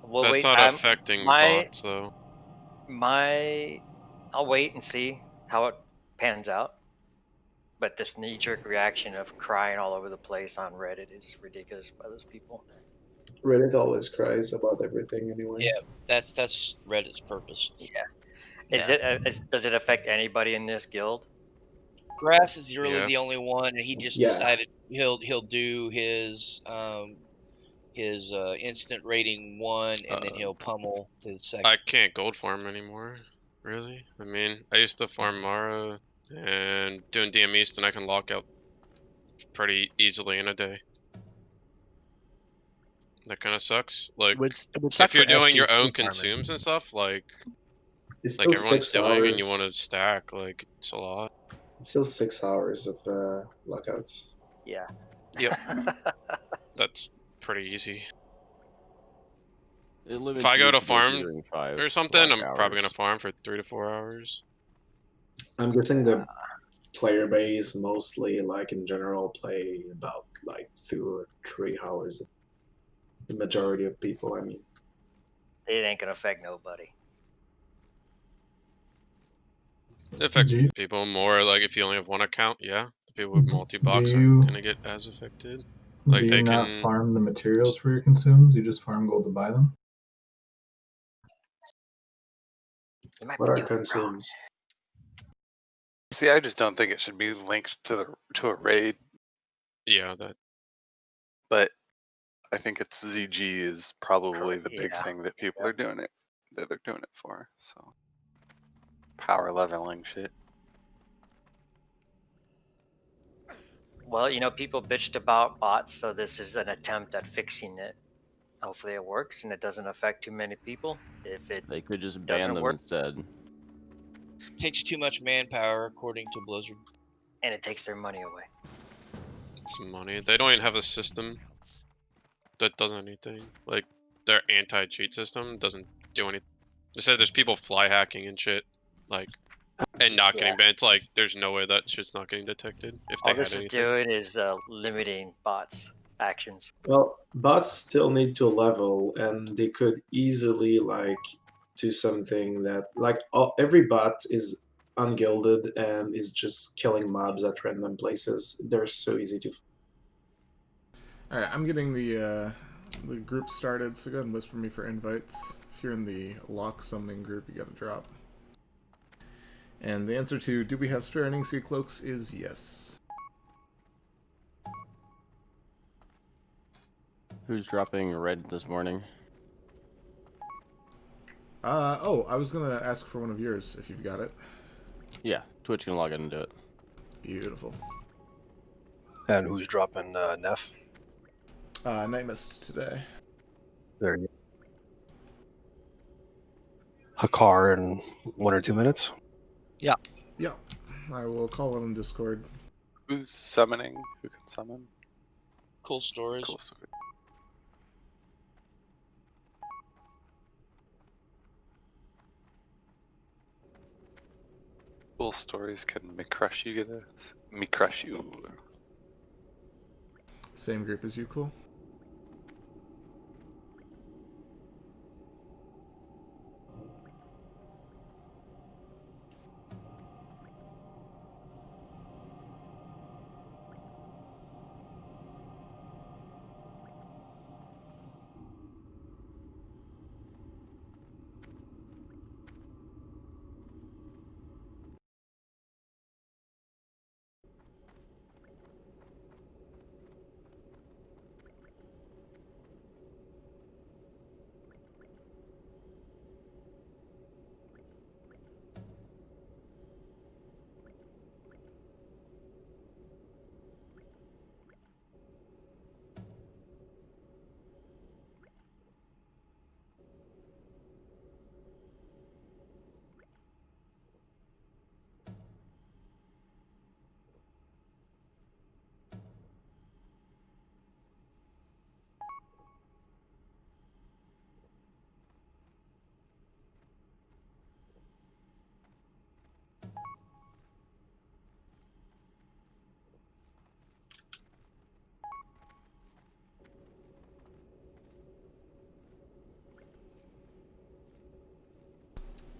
We'll That's wait. not affecting My bots though. my I'll wait and see how it pans out. But this knee-jerk reaction of crying all over the place on Reddit is ridiculous by those people. Reddit always cries about everything, anyways. Yeah, that's Reddit's purpose. Yeah. Does it affect anybody in this guild? Grass is really Yeah. the only one, and he just Yeah. decided he'll do his instant rating 1, and then he'll pummel to the second. I can't gold farm anymore. Really? I mean, I used to farm Mara and doing DM East, and I can lock out pretty easily in a day. That kind of sucks. Like, if you're doing your own consumes and stuff, like It's still everyone's 6 doing, hours. and you want to stack, like it's a lot. It's still 6 hours of lockouts. Yeah. Yep. That's pretty easy. If I go to farm or something, I'm probably gonna farm for 3 to 4 hours. I'm guessing the player base mostly, like in general, play about like 2 or 3 hours. The majority of people, I mean. It ain't gonna affect nobody. It affects people more. Like if you only have one account, yeah, the people with multi-box aren't gonna get as affected. Like do they you not can farm the materials for your consumes? You just farm gold to buy them? What are consumes? See, I just don't think it should be linked to a raid. Yeah, that. But I think it's ZG is probably the big Yeah. thing that people are doing it. That they're doing it for. So power leveling shit. Well, you know, people bitched about bots, so this is an attempt at fixing it. Hopefully it works and it doesn't affect too many people. If it They could just ban them instead. Takes too much manpower, according to Blizzard. And it takes their money away. It's money. They don't even have a system that does anything. Like their anti-cheat system doesn't do anything. They said there's people fly hacking and shit, like, and not getting banned. It's like there's no way that shit's not getting detected if they All this had is anything. doing is limiting bots' actions. Well, bots still need to level, and they could easily like do something that like every bot is ungilded and is just killing mobs at random places. They're so easy to. All right, I'm getting the group started, so go ahead and whisper me for invites. If you're in the lock summoning group, you got to drop. And the answer to do we have spare Ningsia cloaks is yes. Who's dropping red this morning? Oh, I was gonna ask for one of yours if you've got it. Yeah, Twitch can log in and do it. Beautiful. And who's dropping Neff? Night Mist today. There you go. Hakar in 1 or 2 minutes? Yeah. Yeah. I will call it on Discord. Who's summoning? Who can summon? Cool stories. Cool stories. Cool stories can me crush you get a me crush you. Same group as you, cool?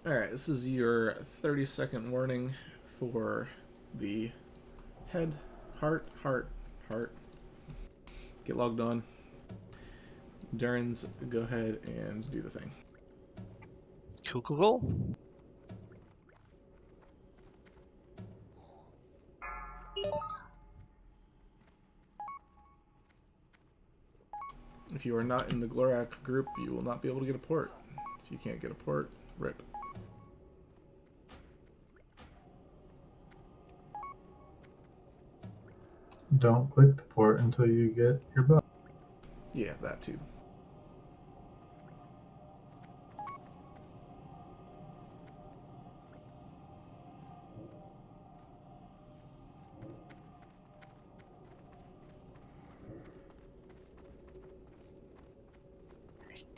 Alright, this is your 30-second warning for the head, heart. Get logged on. Durans, go ahead and do the thing. Cool. If you are not in the Glorak group, you will not be able to get a port. If you can't get a port, rip. Don't click the port until you get your buff. Yeah, that too.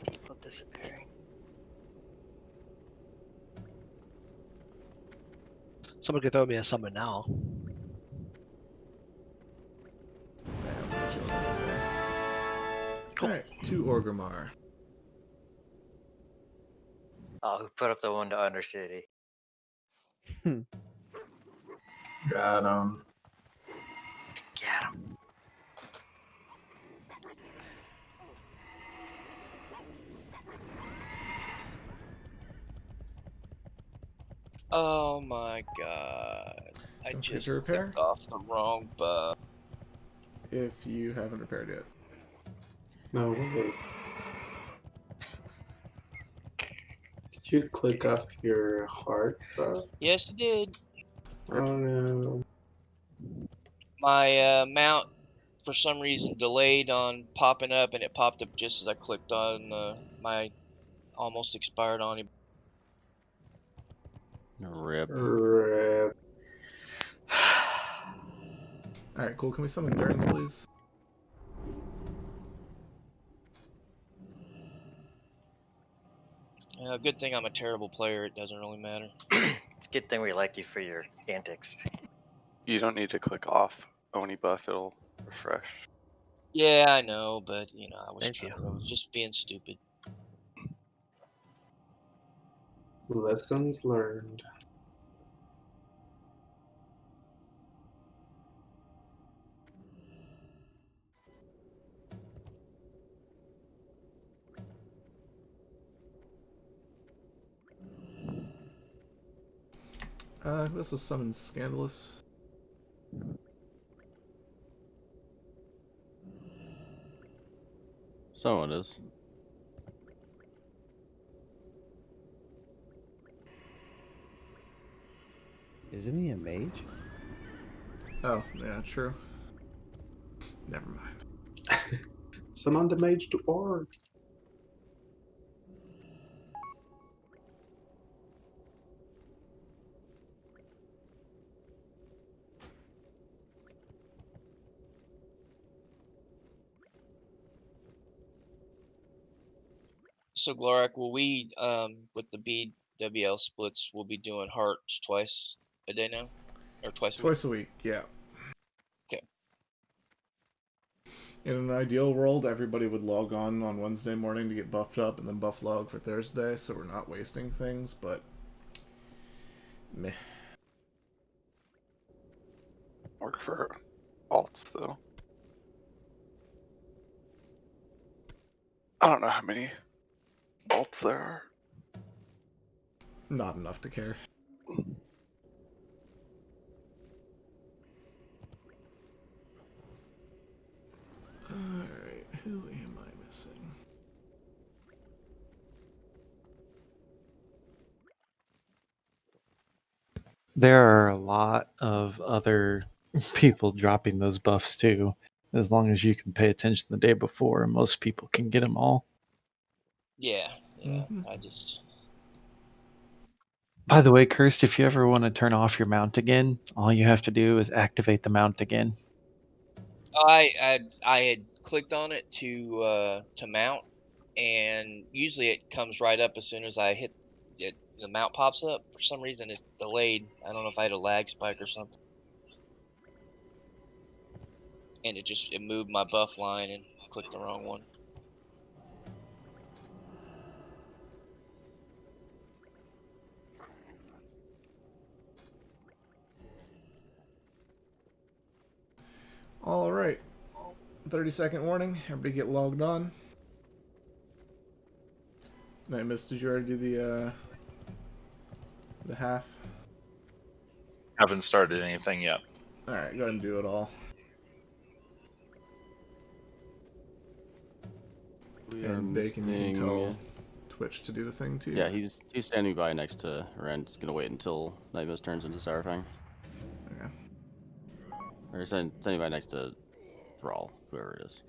People disappearing. Someone could throw me a summon now. Cool. Alright, 2 Orgrimmar. Oh, who put up the one to Undercity? Got him. Get him. Oh my god. I Don't just forget to repair? clicked off the wrong buff. If you haven't repaired yet. No way. Did you click off your heart? Yes, it did. Oh no. My mount, for some reason, delayed on popping up, and it popped up just as I clicked on my almost expired on him. Rip. Rip. Alright, cool. Can we summon Durans, please? Good thing I'm a terrible player. It doesn't really matter. It's a good thing we like you for your antics. You don't need to click off Oni buff, it'll refresh. Yeah, I know, but you know, I was Thank you. trying. I was just being stupid. Lessons learned. Who also summons Scandalous? Someone is. Isn't he a mage? Oh, yeah, true. Never mind. Summon the mage to org. So, Glorak, will we, with the BWL splits, we'll be doing hearts twice a day now? Or twice a week? Twice a week, yeah. Okay. In an ideal world, everybody would log on Wednesday morning to get buffed up and then buff log for Thursday, so we're not wasting things, but meh. Work for alts though. I don't know how many alts there are. Not enough to care. Alright, who am I missing? There are a lot of other people dropping those buffs too. As long as you can pay attention the day before, most people can get them all. Yeah, I just... By the way, Cursed, if you ever want to turn off your mount again, all you have to do is activate the mount again. Oh, I had clicked on it to mount, and usually it comes right up as soon as I hit it. The mount pops up. For some reason, it's delayed. I don't know if I had a lag spike or something. And it moved my buff line and clicked the wrong one. 30-second warning. Everybody get logged on. Night Mist, did you already do the half? Haven't started anything yet. Alright, go ahead and do it all. And Bacon, you can tell Twitch to do the thing too. Yeah, he's standing by next to Ren. He's gonna wait until Night Mist turns into Sourfang. Okay. Or standing by next to Thrall, whoever it is.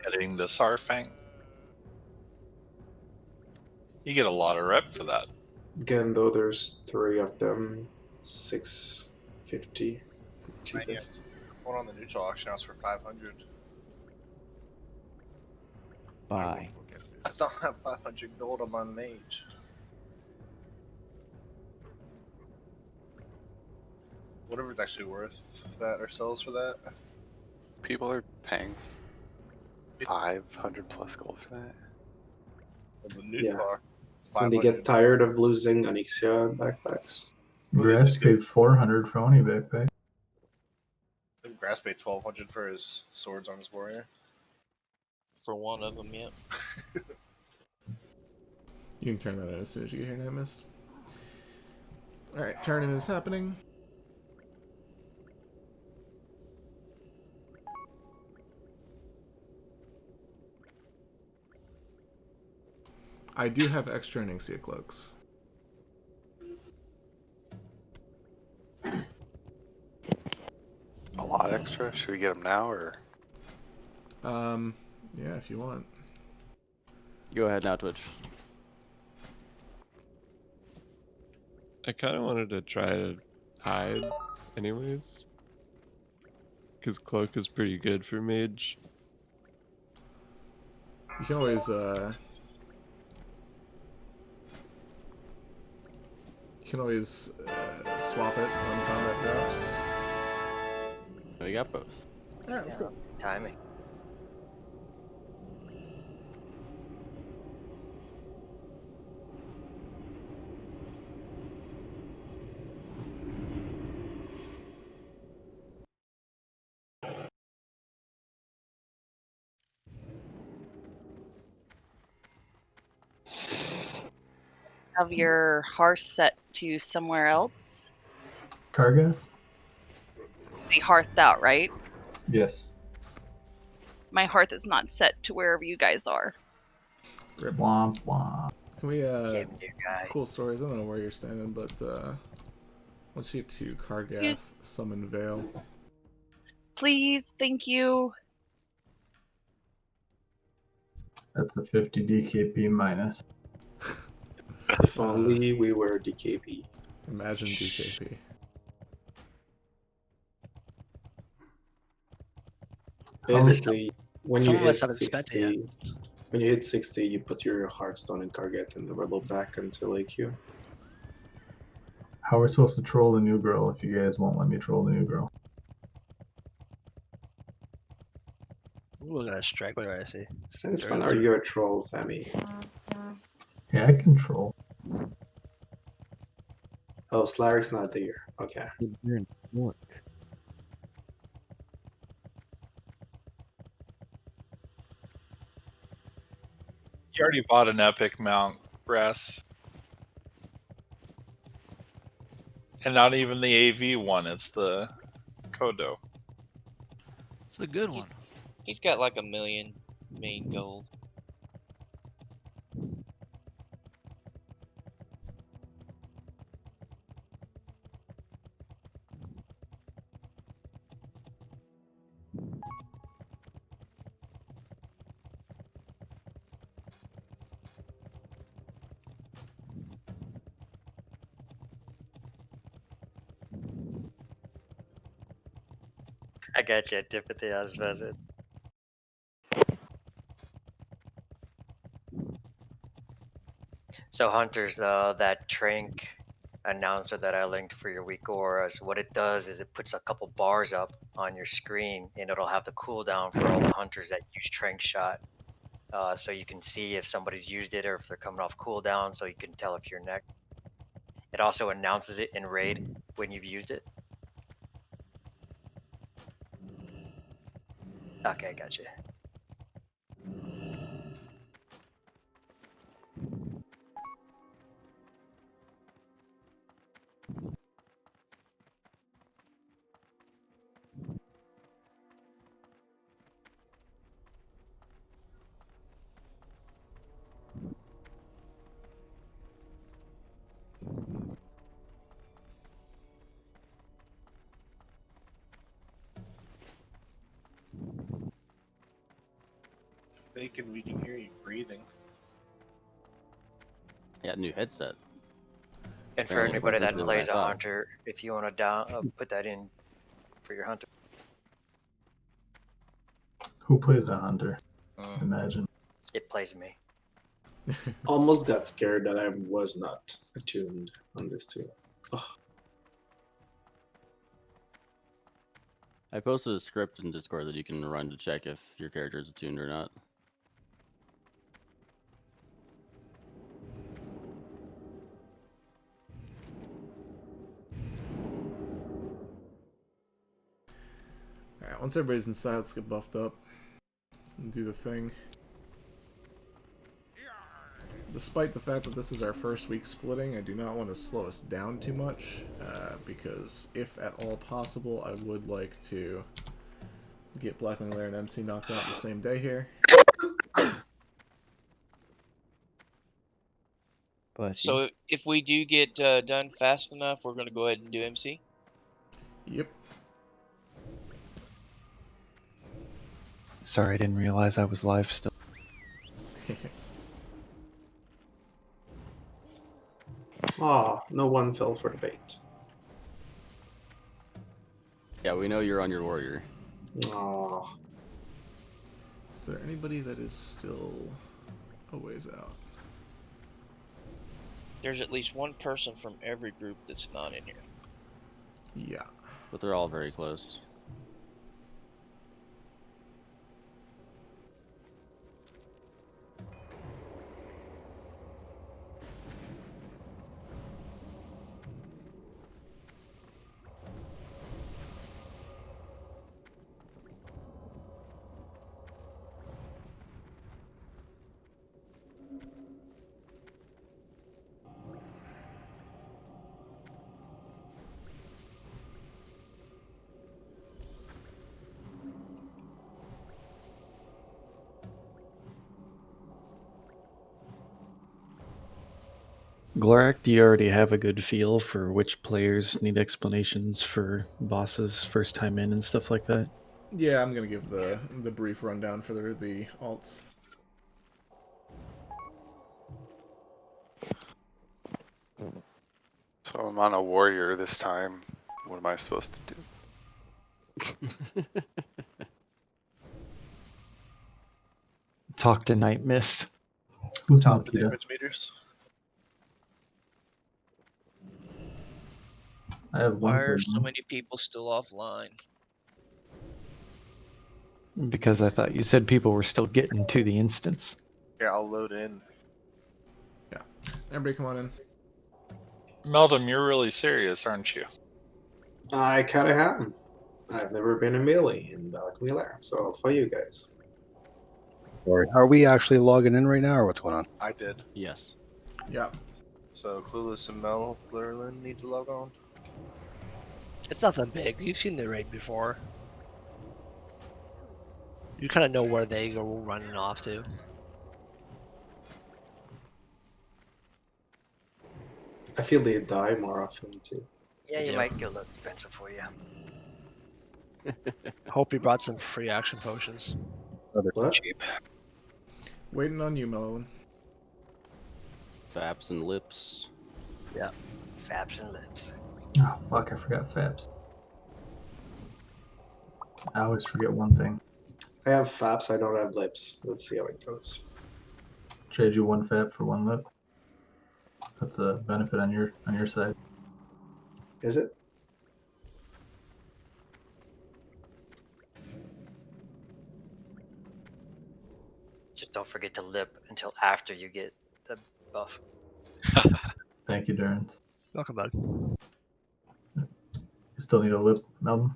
Heading to Sarfang. You get a lot of rep for that. Again, though, there's 3 of them. 650 cheapest. One on the neutral auction house for 500. Buy. I don't have 500 gold on my mage. Whatever's actually worth that or sells for that. People are paying 500 plus gold for that. The neutral When they get tired of losing Onyxia backpacks. Grass paid 400 for Oni backpack. Grass paid 1200 for his swords on his warrior. For one of them, yep. You can turn that on as soon as you get here, Night Mist. Alright, turning is happening. I do have extra Onyxia cloaks. A lot extra? Should we get them now or? Yeah, if you want. Go ahead now, Twitch. I kind of wanted to try to hide anyways. Because cloak is pretty good for mage. You can always, swap it on combat drops. We got both. Alright, let's go. Timing. Have your hearth set to somewhere else? Kargath? Be hearthed out, right? Yes. My hearth is not set to wherever you guys are. Womp womp. Can we, cool stories, I don't know where you're standing, but, let's get to Kargath, Summon Veil. Please, thank you. That's a 50 DKP minus. If only we were DKP. Imagine DKP. Basically, when you Some of hit us haven't spent it 60, when you hit 60, you put your Hearthstone in Kargath and never look back until AQ. How are we supposed to troll the new girl if you guys won't let me troll the new girl? Ooh, I got a straggler, I see. Since when are you a troll, Sammy? Yeah, I can troll. Oh, Slarik's not there. Okay. You're in work. You already bought an epic mount, Brass. And not even the AV one, it's the Kodo. It's a good one. He's got like 1 million main gold. I got you. Antipathy as visit. So hunters, that Trank announcer that I linked for your weak auras, what it does is it puts a couple bars up on your screen, and it'll have the cooldown for all the hunters that use Trank Shot. So you can see if somebody's used it or if they're coming off cooldown, so you can tell if you're next. It also announces it in raid when you've used it. Okay, gotcha. Bacon, we can hear you breathing. Yeah, new headset. And for Apparently anybody quicker that than plays I a thought. hunter, if you want to put that in for your hunter. Who plays a hunter? Imagine. It plays me. Almost got scared that I was not attuned on this too. Ugh. I posted a script in Discord that you can run to check if your character is attuned or not. Alright, once everybody's inside, let's get buffed up and do the thing. Despite the fact that this is our first week splitting, I do not want to slow us down too much, because if at all possible, I would like to get Blackwing Lair and MC knocked out the same day here. So if we do get done fast enough, we're going to go ahead and do MC? Yep. Sorry, I didn't realize I was live still. Ah, no one fell for the bait. Yeah, we know you're on your warrior. Aw. Is there anybody that is still a ways out? There's at least one person from every group that's not in here. Yeah. But they're all very close. Glorak, do you already have a good feel for which players need explanations for bosses first time in and stuff like that? Yeah, I'm gonna give the brief rundown for the alts. So I'm on a warrior this time. What am I supposed to do? Talk to Night Mist. Who's Top the Nikita? damage meters. I have Why one are for so many people still offline? Because I thought you said people were still getting to the instance. Here, I'll load in. Yeah. Everybody come on in. Meldum, you're really serious, aren't you? I kinda am. I've never been a melee in BWL, so I'll fight you guys. Sorry. Are we actually logging in right now, or what's going on? I did. Yes. Yeah. So Clueless and Mel Lerlin need to log on. It's nothing big. You've seen the raid before. You kind of know where they go running off to. I feel they die more often too. Yeah, you Yeah. might get a little expensive for you. Hope you brought some free action potions. What? Cheap. Waiting on you, Melon. Faps and lips. Yeah. Faps and lips. Oh, fuck, I forgot Fabs. I always forget one thing. I have faps, I don't have lips. Let's see how it goes. Trade you one Fab for one lip. That's a benefit on your side. Is it? Just don't forget to lip until after you get the buff. Thank you, Durrance. Welcome, bud. You still need a lip, Melvin?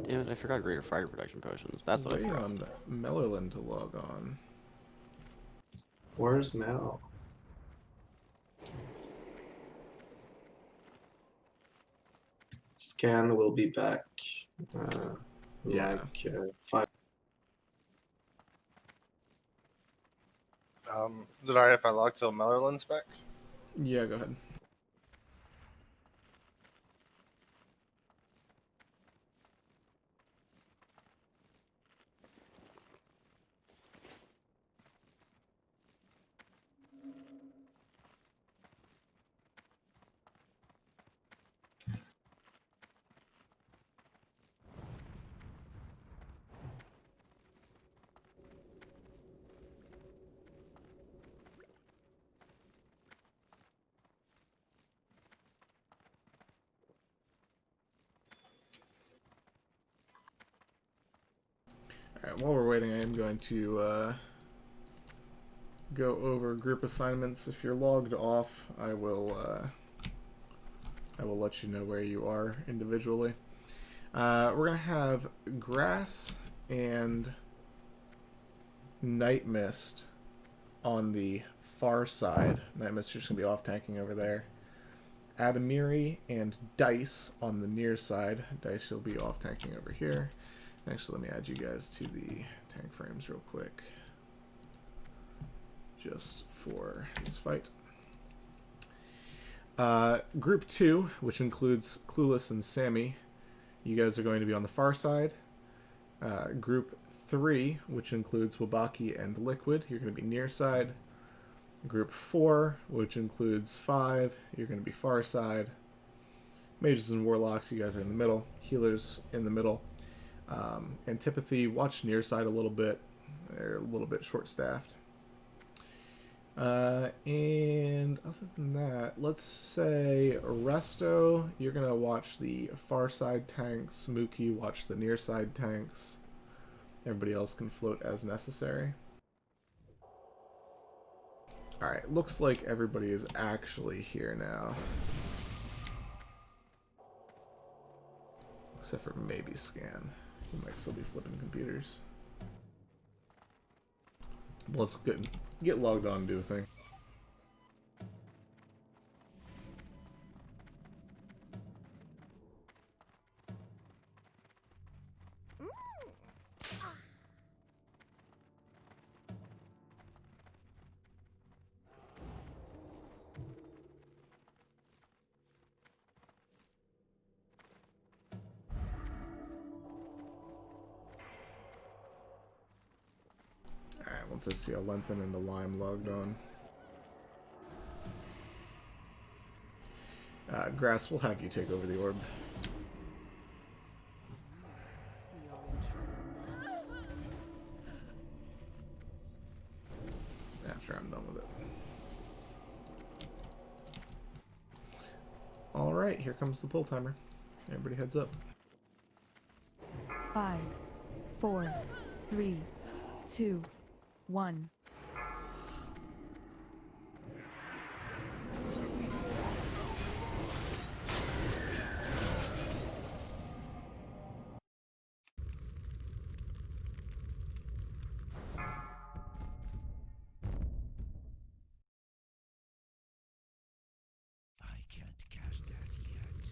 Damn it, I forgot greater fire protection potions. That's what I Waiting forgot. on Mellerlin to log on. Where's Mel? Scan will be back. Yeah. Like 5. Is it alright if I log till Mellerland's back? Yeah, go ahead. Alright, while we're waiting, I am going to go over group assignments. If you're logged off, I will let you know where you are individually. We're going to have Grass and Night Mist on the far side. Night Mist is just going to be off-tanking over there. Adamiri and Dice on the near side. Dice will be off-tanking over here. Actually, let me add you guys to the tank frames real quick. Just for this fight. Group 2, which includes Clueless and Sammy, you guys are going to be on the far side. Group 3, which includes Wabaki and Liquid, you're going to be near side. Group 4, which includes 5, you're going to be far side. Mages and Warlocks, you guys are in the middle. Healers in the middle. Antipathy, watch near side a little bit. They're a little bit short-staffed. And other than that, let's say Resto, you're going to watch the far side tanks. Mookie, watch the near side tanks. Everybody else can float as necessary. Alright, looks like everybody is actually here now. Except for maybe Scan. He might still be flipping computers. Let's get logged on and do a thing. Alright, once I see a Lengthen and a Lime logged on. Grass, we'll have you take over the orb. After I'm done with it. Alright, here comes the pull timer. Everybody heads up. 5, 4, 3, 2, 1. I can't cast that yet.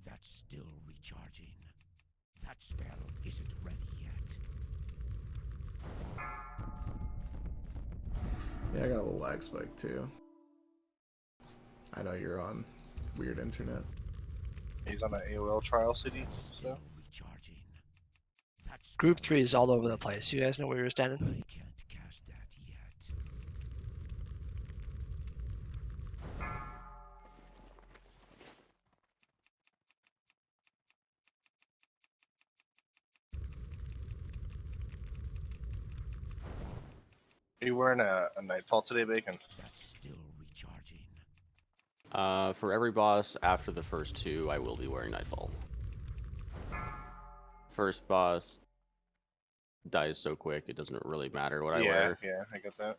That's still recharging. That spell isn't ready yet. Yeah, I got a little lag spike too. I know you're on weird internet. He's on an AOL trial city, so. Group 3 is all over the place. You guys know where you're standing? I can't cast that yet. you wearing a nightfall today, Bacon? That's still recharging. For every boss after the first two, I will be wearing Nightfall. First boss dies so quick, it doesn't really matter what I wear. Yeah, I get that.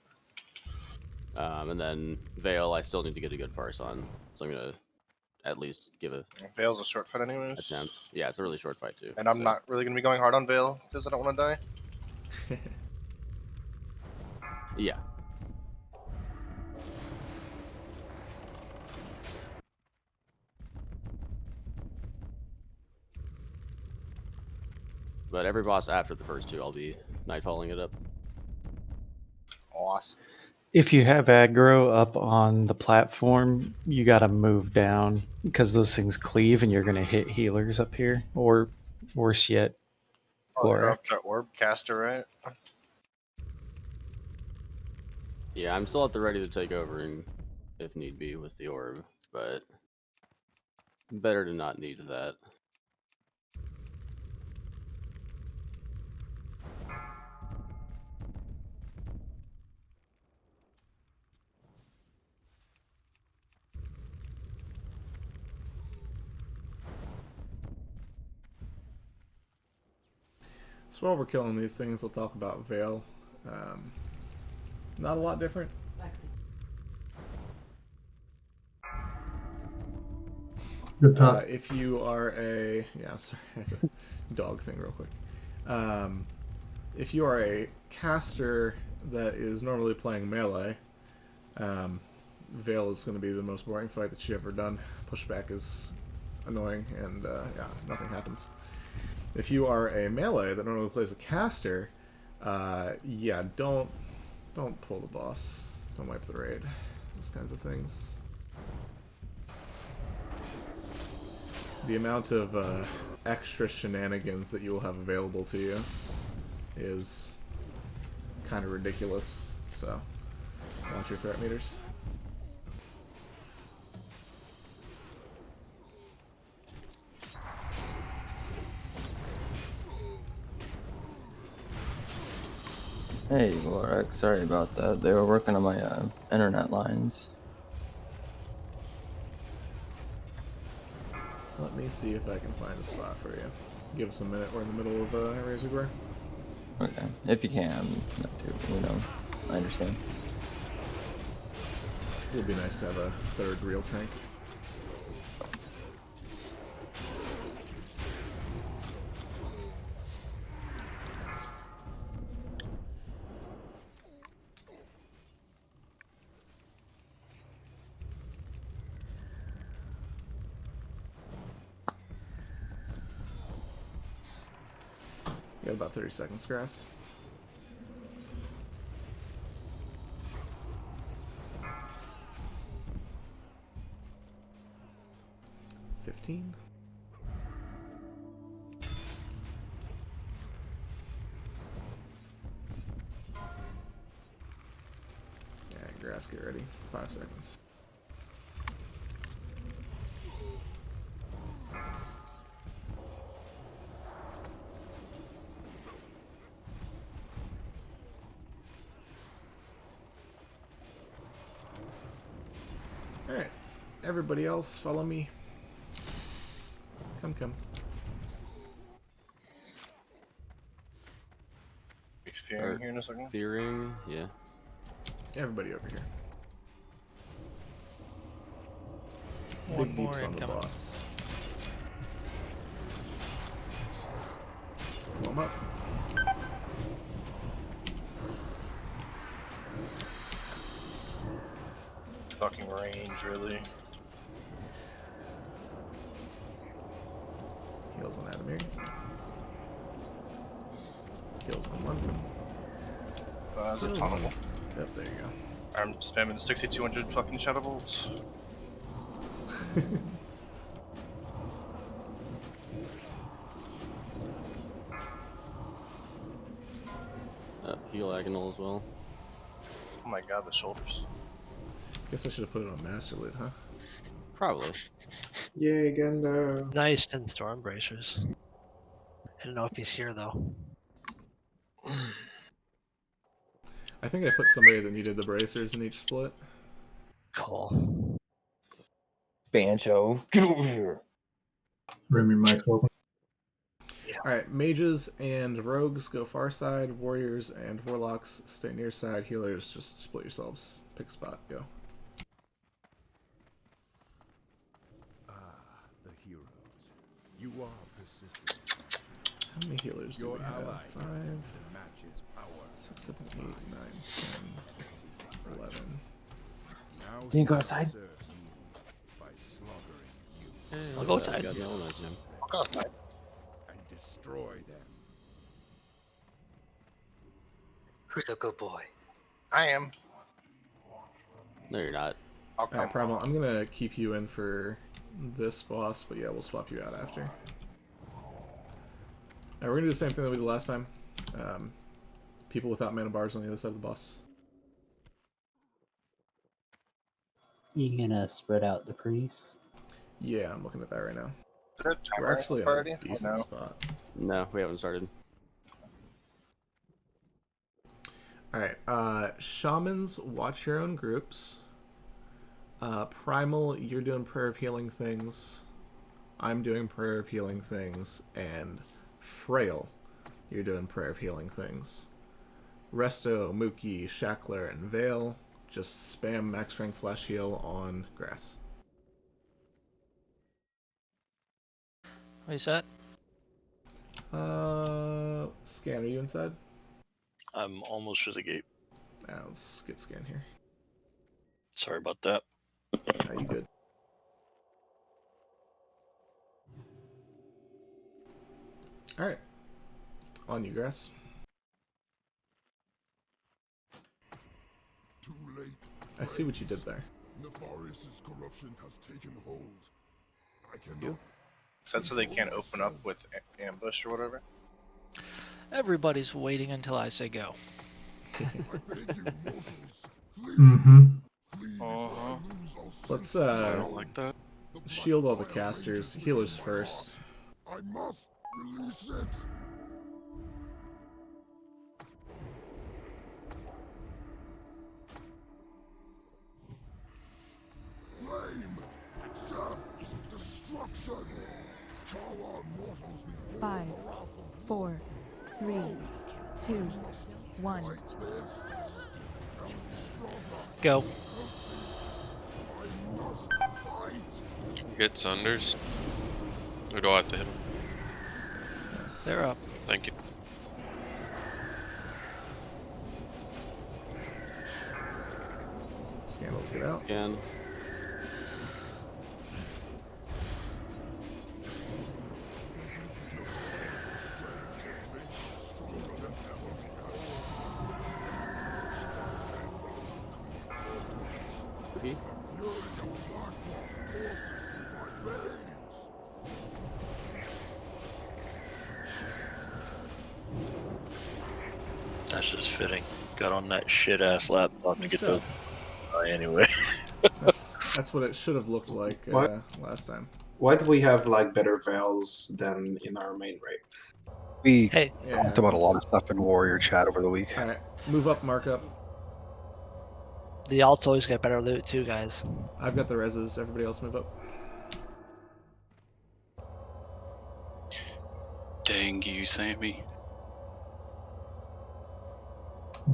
And then Veil, I still need to get a good parse on, so I'm gonna at least give a Veil's a short fight anyways. attempt. Yeah, it's a really short fight too. And I'm so. not really gonna be going hard on Veil because I don't want to die. Yeah. But every boss after the first two, I'll be nightfalling it up. Awesome. If you have aggro up on the platform, you got to move down because those things cleave and you're going to hit healers up here. Or worse yet, Oh, you're Glorak. up that orb caster, right? Yeah, I'm still at the ready to take over and if need be with the orb, but better to not need that. So while we're killing these things, we'll talk about Veil. Not a lot different. Good talk. If you are a... Yeah, I'm sorry. I had a dog thing real quick. If you are a caster that is normally playing melee, Veil is going to be the most boring fight that you've ever done. Pushback is annoying, and yeah, nothing happens. If you are a melee that normally plays a caster, yeah, don't pull the boss. Don't wipe the raid. Those kinds of things. The amount of extra shenanigans that you will have available to you is kind of ridiculous. So, watch your threat meters. Hey, Lorax, sorry about that. They were working on my internet lines. Let me see if I can find a spot for you. Give us a minute. We're in the middle of Razor Gore. Okay, if you can, not too, you know, I understand. It would be nice to have a third real tank. You got about 30 seconds, Grass. $15. Yeah, Grass, get ready. 5 seconds. Alright. Everybody else, follow me. Come. Be fearing here in a second. Fearing, yeah. Everybody over here. One Big more deeps on the incoming. boss. Warm up. Fucking range, really. Heals on Adamir. Heals on London. There's a ton of them. Yep, there you go. I'm spamming the 6200 fucking Shadow Bolts. Heal Agonal as well. Oh my god, the shoulders. Guess I should have put it on Master Loot, huh? Probably. Yay, Gendo. Nice 10 storm bracers. I don't know if he's here though. I think I put somebody that needed the bracers in each split. Cool. Banjo, get over here. Bring me mic open. Alright, mages and rogues go far side, warriors and warlocks stay near side, healers just split yourselves. Pick a spot, go. Ah, the heroes. You are persistent. How many healers do we have? 5, The match's power. 6, 7, 8, 9, 10, 11. Now Can you go outside? by slaughtering you. I'll go outside. Got no one else, Jim. I'll go outside. And destroy them. Who's a good boy? I am. No, you're not. I'll come. Alright, Primal, I'm gonna keep you in for this boss, but yeah, we'll swap you out after. Alright, we're gonna do the same thing that we did last time. People without mana bars on the other side of the boss. You gonna spread out the crease? Yeah, I'm looking at that right now. Is there a timer We're actually in already? a decent No. spot. No, we haven't started. Alright, Shamans, watch your own groups. Primal, you're doing Prayer of Healing things. I'm doing Prayer of Healing things. And Frail, you're doing Prayer of Healing things. Resto, Mookie, Shackler, and Vale, just spam max strength flash heal on grass. What is that? Scan, are you inside? I'm almost to the gate. Let's get Scan here. Sorry about that. You good? Alright. On you, grass. Too late. I see what you did there. Nefarious' corruption has taken hold. I cannot. Is that so they can't open up with ambush or whatever? Everybody's waiting until I say go. Mm-hmm. Let's I don't like that. shield all the casters. Healers first. I must release it. Flame. Death is destruction. Tower mortals before. 5, 4, 3, 2, 1. Go. Get Sunders. Or do I have to hit him? They're up. Thank you. Scan, let's get out. Again. Okay. That's just fitting. Got on that shit ass laptop to Nice get job. those. Anyway. That's what it should have looked like What? last time. Why do we have like better Vales than in our main raid? We Yeah, talked about a lot it's- of stuff in Warrior chat over the week. Alright, move up, mark up. The alts always get better loot too, guys. I've got the reses. Everybody else move up. Dang you, Sammy.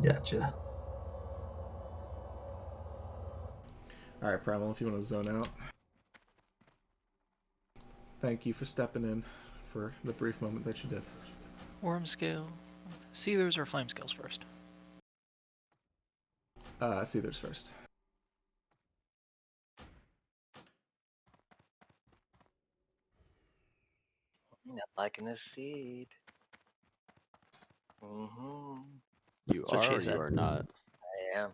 Gotcha. Alright, Primal, if you want to zone out. Thank you for stepping in for the brief moment that you did. Worm scale. Sealers or flame scales first? Seethers first. Not liking this seed. Mm-hmm. You That's what are she or said. you are not. I am.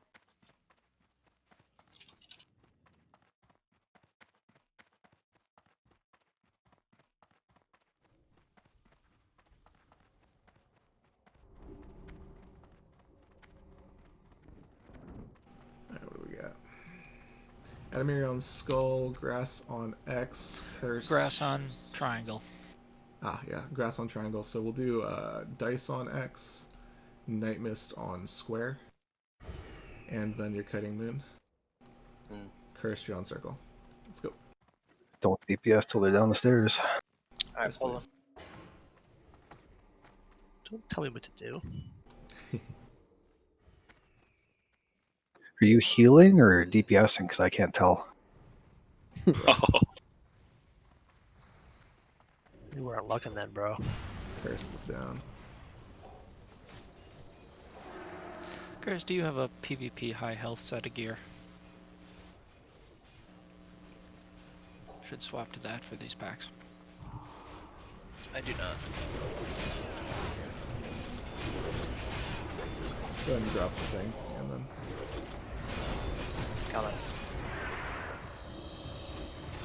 Alright, what do we got? Enemy on skull, grass on X, curse. Grass on triangle. Ah, yeah, grass on triangle. So we'll do dice on X, night mist on square. And then you're kiting moon. Hmm. Cursed, you're on circle. Let's go. Don't DPS till they're down the stairs. All right, Yes, pull please. Don't tell me what to do. Are you healing or DPSing? Because I can't tell. You weren't looking then, bro. Curse is down. Chris, do you have a PvP high health set of gear? Should swap to that for these packs. I do not. Go ahead and drop the thing, and then Coming.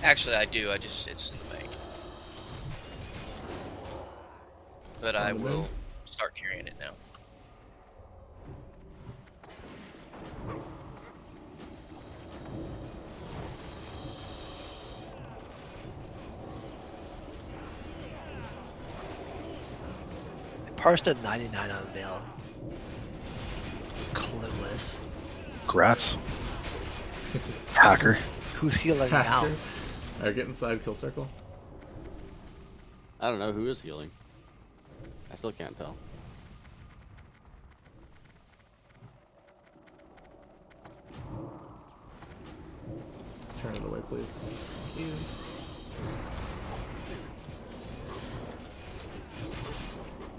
Actually, I do. It's in the bank. But I On the will moon? start carrying it now. Parsed at 99 on Veil. Clueless. Grats. Hacker. Who's healing Hacker. now? Alright, get inside, kill circle. I don't know who is healing. I still can't tell. Turn it away, please. Thank you.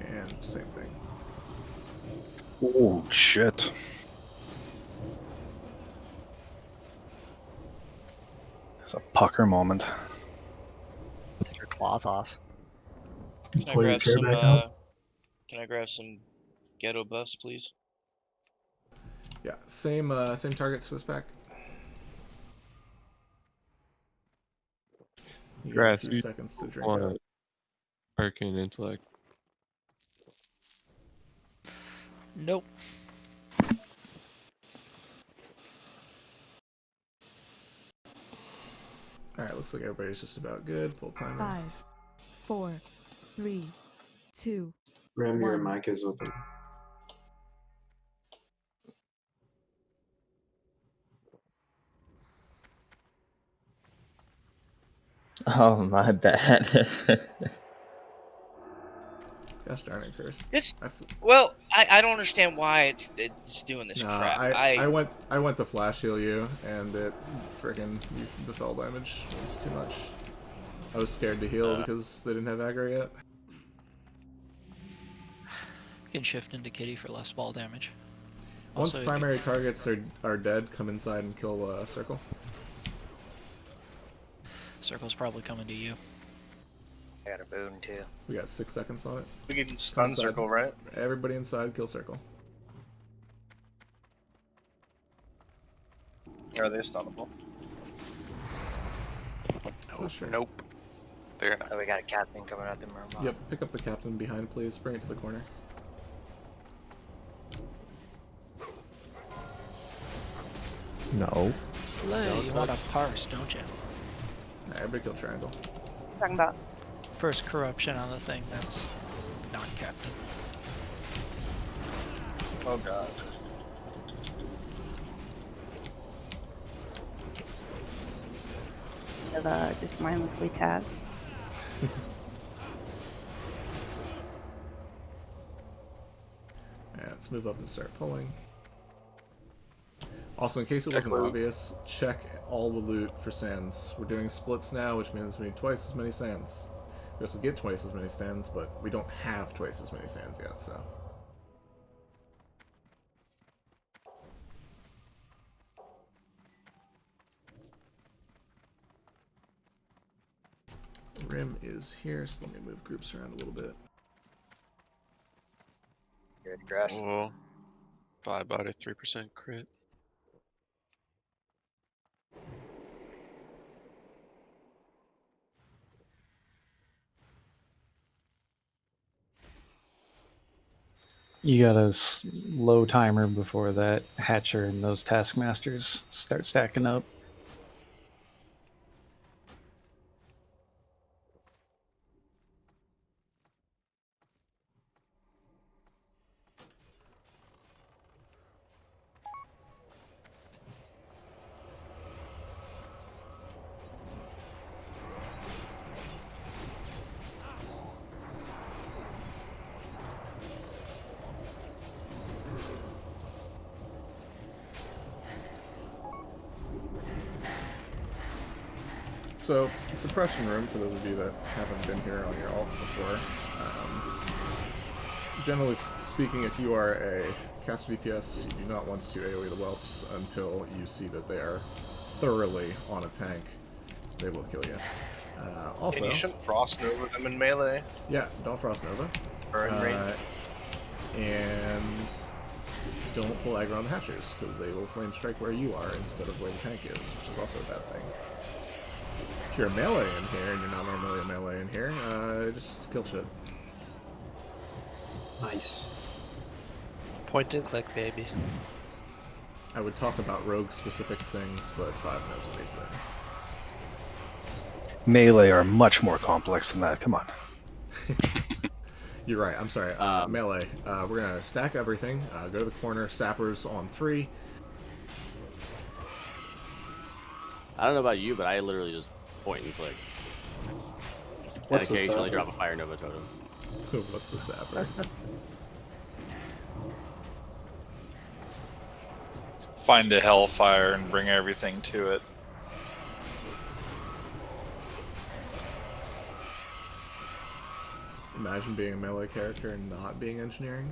And same thing. Oh, shit. It's a pucker moment. Take your cloth off. Can I Pull your grab chair some? back out. Can I grab some ghetto buffs, please? Yeah, same targets for this pack. You got a Grass, few you seconds to drink want up. Arcane Intellect. Nope. Alright, looks like everybody's just about good. Full timer. 5, 4, 3, 2, Ram, your 1. mic is open. Oh, my bad. Gosh darn it, Curse. This. Well, I don't understand why it's doing this Nah, crap. I went to flash heal you, and it freaking the fell damage was too much. I was scared to heal because they didn't have aggro yet. You can shift into Kitty for less fall damage. Once Also, primary targets are dead, come inside and kill circle. Circle's probably coming to you. I got a boon too. We got 6 seconds on it. We can stun Inside. circle, right? Everybody inside, kill circle. Are they stunnable? Oh, sure. Nope. They're not. Oh, we got a captain coming out the mermaid. Yep, pick up the captain behind, please. Bring it to the corner. No. Slay, you want to parse, don't you? Alright, everybody kill triangle. Talking about. First corruption on the thing that's not captain. Oh god. Just mindlessly tab. Yeah, let's move up and start pulling. Also, in case it Check wasn't loot. obvious, check all the loot for sands. We're doing splits now, which means we need twice as many sands. We also get twice as many sands, but we don't have twice as many sands yet, so. Rim is here, so let me move groups around a little bit. Good grass. Oh, by about a 3% crit. You got a low timer before that Hatcher and those Taskmasters start stacking up. So, suppression room, for those of you that haven't been here on your alts before, generally speaking, if you are a caster DPS, you do not want to AoE the whelps until you see that they are thoroughly on a tank. They will kill you. Also, and you shouldn't frost nova them in melee. Yeah, don't frost nova. Burn range. And don't pull aggro on the hatchers, because they will flame strike where you are instead of where the tank is, which is also a bad thing. If you're a melee in here, and you're not normally a melee in here, just kill shit. Nice. Point and click, baby. I would talk about rogue-specific things, but 5 knows what he's doing. Melee are much more complex than that. Come on. You're right. I'm sorry. Melee. We're gonna stack everything. Go to the corner. Sappers on 3. I don't know about you, but I literally just point and click. What's and a occasionally sapper? drop a fire nova totem. What's a sapper? Find a hellfire and bring everything to it. Imagine being a melee character and not being engineering.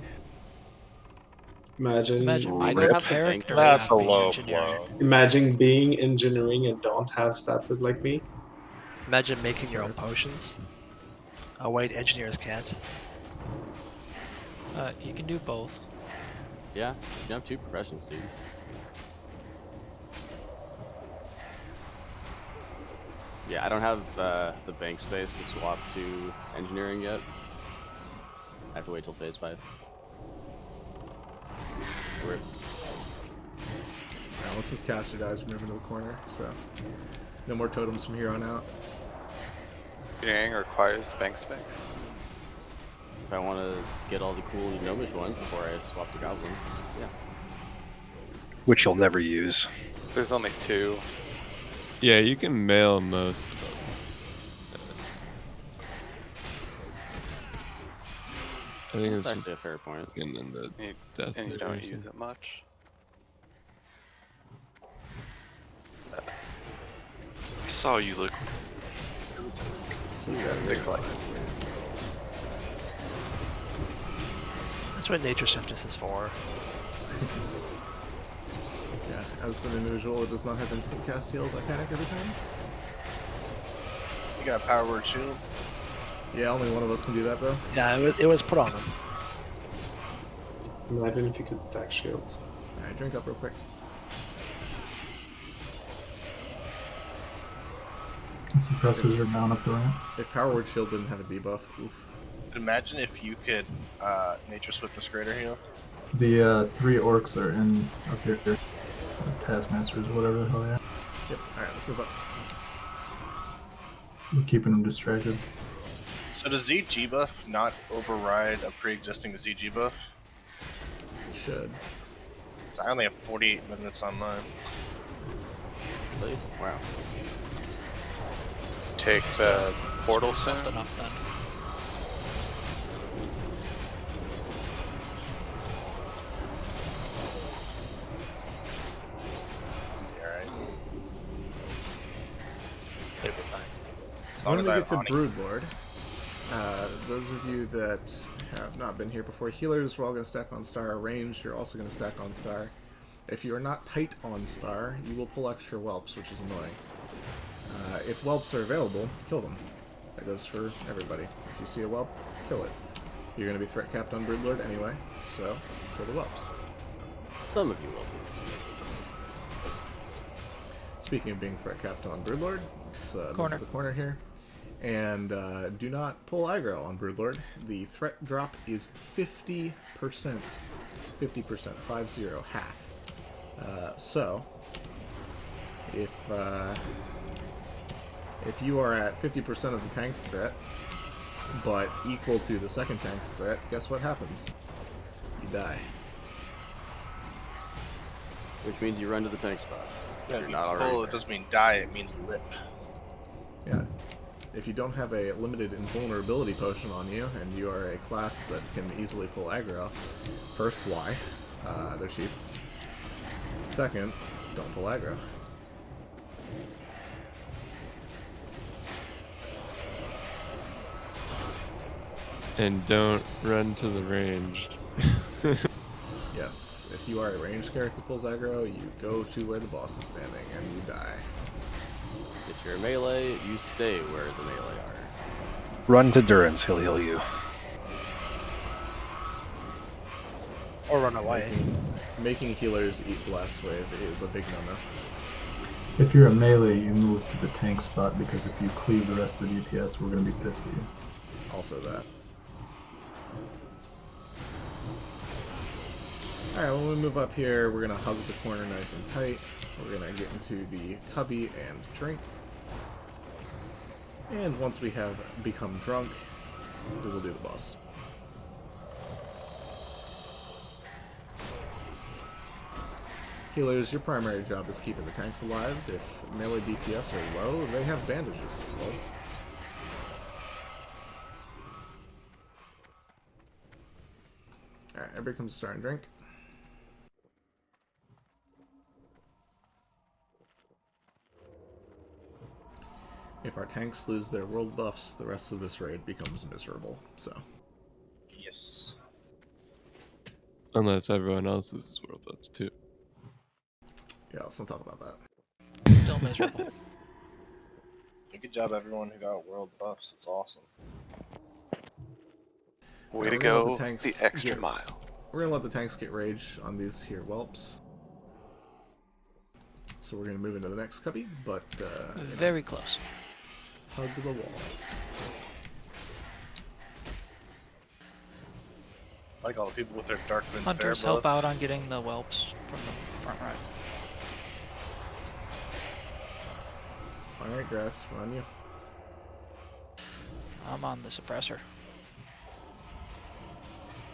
Imagine I don't have character. That's a being low engineering. blow. Imagine being engineering and don't have sappers like me. Imagine making your own potions. Oh wait, engineers can't. You can do both. Yeah, you can have 2 professions, dude. Yeah, I don't have the bank space to swap to engineering yet. I have to wait till phase 5. Rip. Now, once this caster dies, we move into the corner, so no more totems from here on out. Engineering requires bank space. If I want to get all the cool gnomish ones before I swap to goblin, yeah. Which you'll never use. There's only 2. Yeah, you can mail most of them. I think it's That's just actually a fair point. in the death And you don't use mitigation. it much. I saw you look. That's what nature swiftness is for. Yeah, as an individual that does not have instant cast heals, I panic every time. You got power word shield. Yeah, only one of us can do that though. Yeah, it was put on them. Imagine if you could stack shields. Alright, drink up real quick. Suppressors are down up the ramp. If Power Word Shield didn't have a debuff, oof. Imagine if you could nature swiftness greater heal. The 3 orcs are in up here. Taskmasters, whatever the hell they are. Yep, alright, let's move up. We're keeping them distracted. So does ZG buff not override a pre-existing ZG buff? It should. So I only have 48 minutes on mine. Really? Wow. Take the portal soon. Something up then. Alright. It'll be fine. When we get to Broodlord, those of you that have not been here before, healers, we're all going to stack on star. Range, you're also going to stack on star. If you are not tight on star, you will pull extra whelps, which is annoying. If whelps are available, kill them. That goes for everybody. If you see a whelp, kill it. You're going to be threat capped on Broodlord anyway, so kill the whelps. Some of you will be. Speaking of being threat capped on Broodlord, let's move Corner. to the corner here. And do not pull aggro on Broodlord. The threat drop is 50%. 50%. 50, half. So, if you are at 50% of the tank's threat, but equal to the second tank's threat, guess what happens? You die. Which means you run to the tank spot. Yeah, You're not already pull, there. it doesn't mean die, it means lip. Yeah. If you don't have a limited invulnerability potion on you, and you are a class that can easily pull aggro, first, why? They're cheap. Second, don't pull aggro. And don't run to the ranged. Yes, if you are a ranged character that pulls aggro, you go to where the boss is standing and you die. If you're melee, you stay where the melee are. Run to Durance, he'll heal you. Or run away. Making healers eat Blast Wave is a big no-no. If you're a melee, you move to the tank spot, because if you cleave the rest of the DPS, we're going to be pissed at you. Also that. Alright, when we move up here, we're going to hug the corner nice and tight. We're going to get into the cubby and drink. And once we have become drunk, we will do the boss. Healers, your primary job is keeping the tanks alive. If melee DPS are low, they have bandages. Well, alright, everybody comes to start and drink. If our tanks lose their world buffs, the rest of this raid becomes miserable, so. Yes. Unless everyone else loses world buffs too. Yeah, let's not talk about that. Still miserable. Good job, everyone who got world buffs. It's awesome. Way to We're gonna let go, tanks the extra get- mile. We're gonna let the tanks get rage on these here whelps. So we're gonna move into the next cubby, but Very close. Hug the wall. Like all the people with their Darkwind Hunters bear help buff. out on getting the whelps from the front right. Alright, Grass, we're on you. I'm on the suppressor.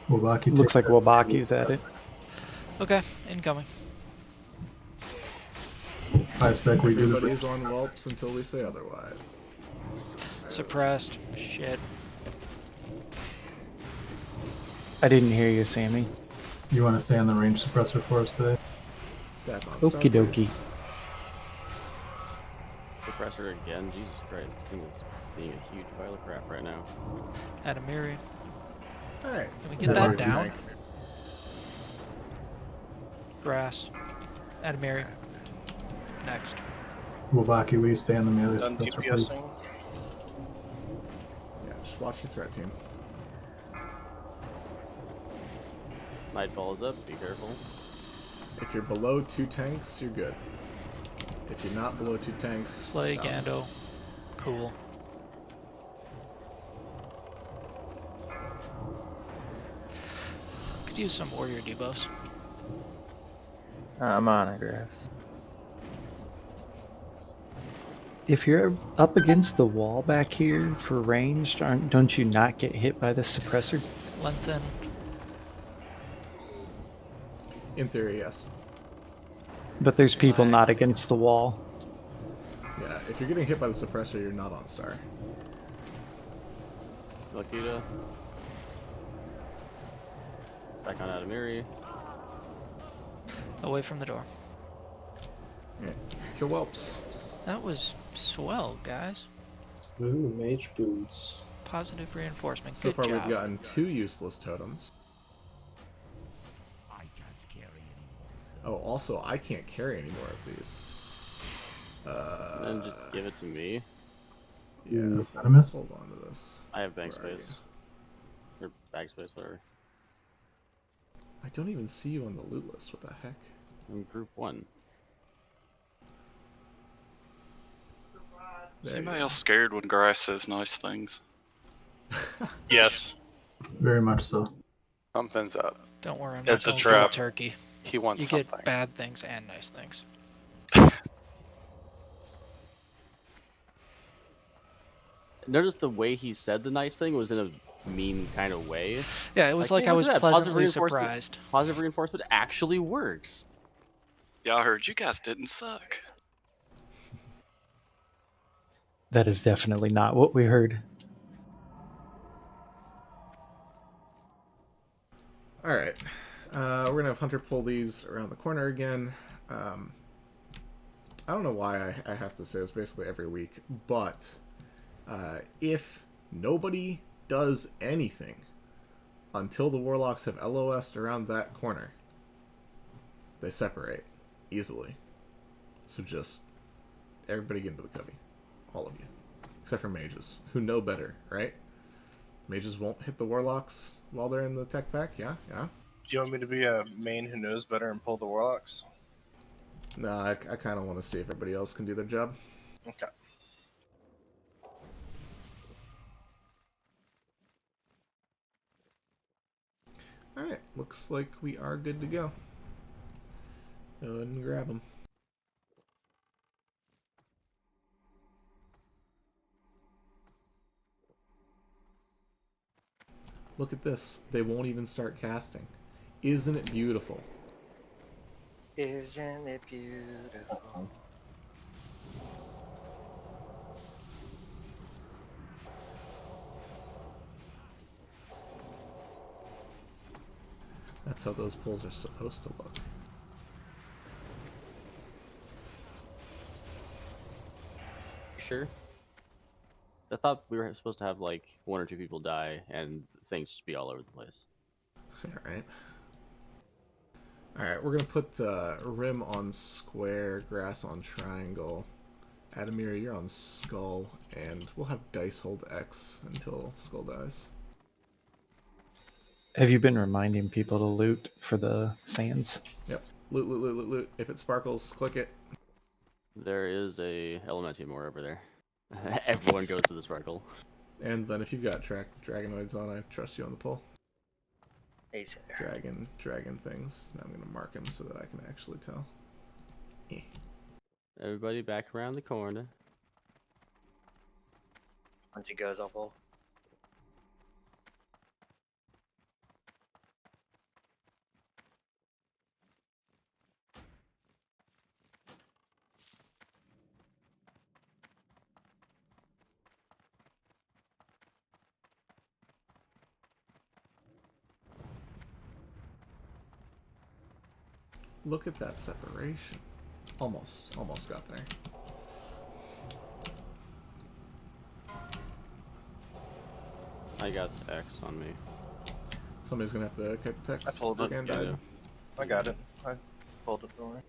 Wabaki Looks like takes that. Wabaki's at it. Okay, incoming. 5 sec, we do the Everybody's on whelps until we say otherwise. Suppressed. Shit. I didn't hear you, Sammy. You want to stay on the range suppressor for us today? Stack on Okie dokie. Suppressor again? Jesus Christ, this thing is being a huge pile of crap right now. Adamiri. Alright. Can we get that down? Grass. Adamiri. Next. Wabaki, will you stay on the melee Done suppressor, please? DPSing. Yeah, just watch your threat team. Nightfall is up, be careful. If you're below 2 tanks, you're good. If you're not below 2 tanks, Slay stop. Gando. Cool. Could use some warrior debuffs. I'm on it, Grass. If you're up against the wall back here for ranged, don't you not get hit by the suppressor? Lengthen. In theory, yes. But there's people not against the wall. Yeah, if you're getting hit by the suppressor, you're not on star. Lakita. Back on Adamiri. Away from the door. Yeah. Kill whelps. That was swell, guys. Ooh, mage boots. Positive reinforcement. So Good far, job. we've gotten 2 useless totems. I can't carry anymore. Oh, also, I can't carry any more of these. Then just give it to me. Yeah. Ooh, Venomous? Hold on to this. I have bank Where are space. Or bag space, whatever. I don't even see you on the loot list. What the heck? I'm group 1. Is There you anybody go. else scared when Grass says nice things? Yes. Very much so. Something's up. Don't worry, I'm It's a not going trap. cold turkey. He wants You something. get bad things and nice things. Notice the way he said the nice thing was in a mean kind of way. Yeah, it was like hey, I look was at that, positive pleasantly reinforcement- surprised. Positive reinforcement actually works. Yeah, I heard you guys didn't suck. That is definitely not what we heard. Alright. We're going to have Hunter pull these around the corner again. I don't know why I have to say this basically every week, but if nobody does anything until the Warlocks have LOS'd around that corner. They separate easily. So just everybody get into the cubby. All of you. Except for mages, who know better, right? Mages won't hit the Warlocks while they're in the tech pack, yeah? Yeah? Do you want me to be a main who knows better and pull the Warlocks? No, I kind of want to see if everybody else can do their job. Okay. Alright, looks like we are good to go. Go ahead and grab them. Look at this. They won't even start casting. Isn't it beautiful? Isn't it beautiful? That's how those pulls are supposed to look. Sure. I thought we were supposed to have like 1 or 2 people die and things just be all over the place. Alright. Alright, we're gonna put Rim on square, Grass on triangle. Adamir, you're on skull, and we'll have Dice hold X until skull dies. Have you been reminding people to loot for the sands? Yep. Loot, loot, loot, loot, loot. If it sparkles, click it. There is a Elementium over there. Everyone goes to the sparkle. And then if you've got Dragonoids on, I trust you on the pull. Hey, Dragon things. Now I'm gonna mark him so that I can actually tell. Everybody back around the corner. Once he goes, I'll pull. Look at that separation. Almost got there. I got X on me. Somebody's gonna have to cut the text. I pulled it. Scan Yeah, died. yeah. I got it. I pulled it for me.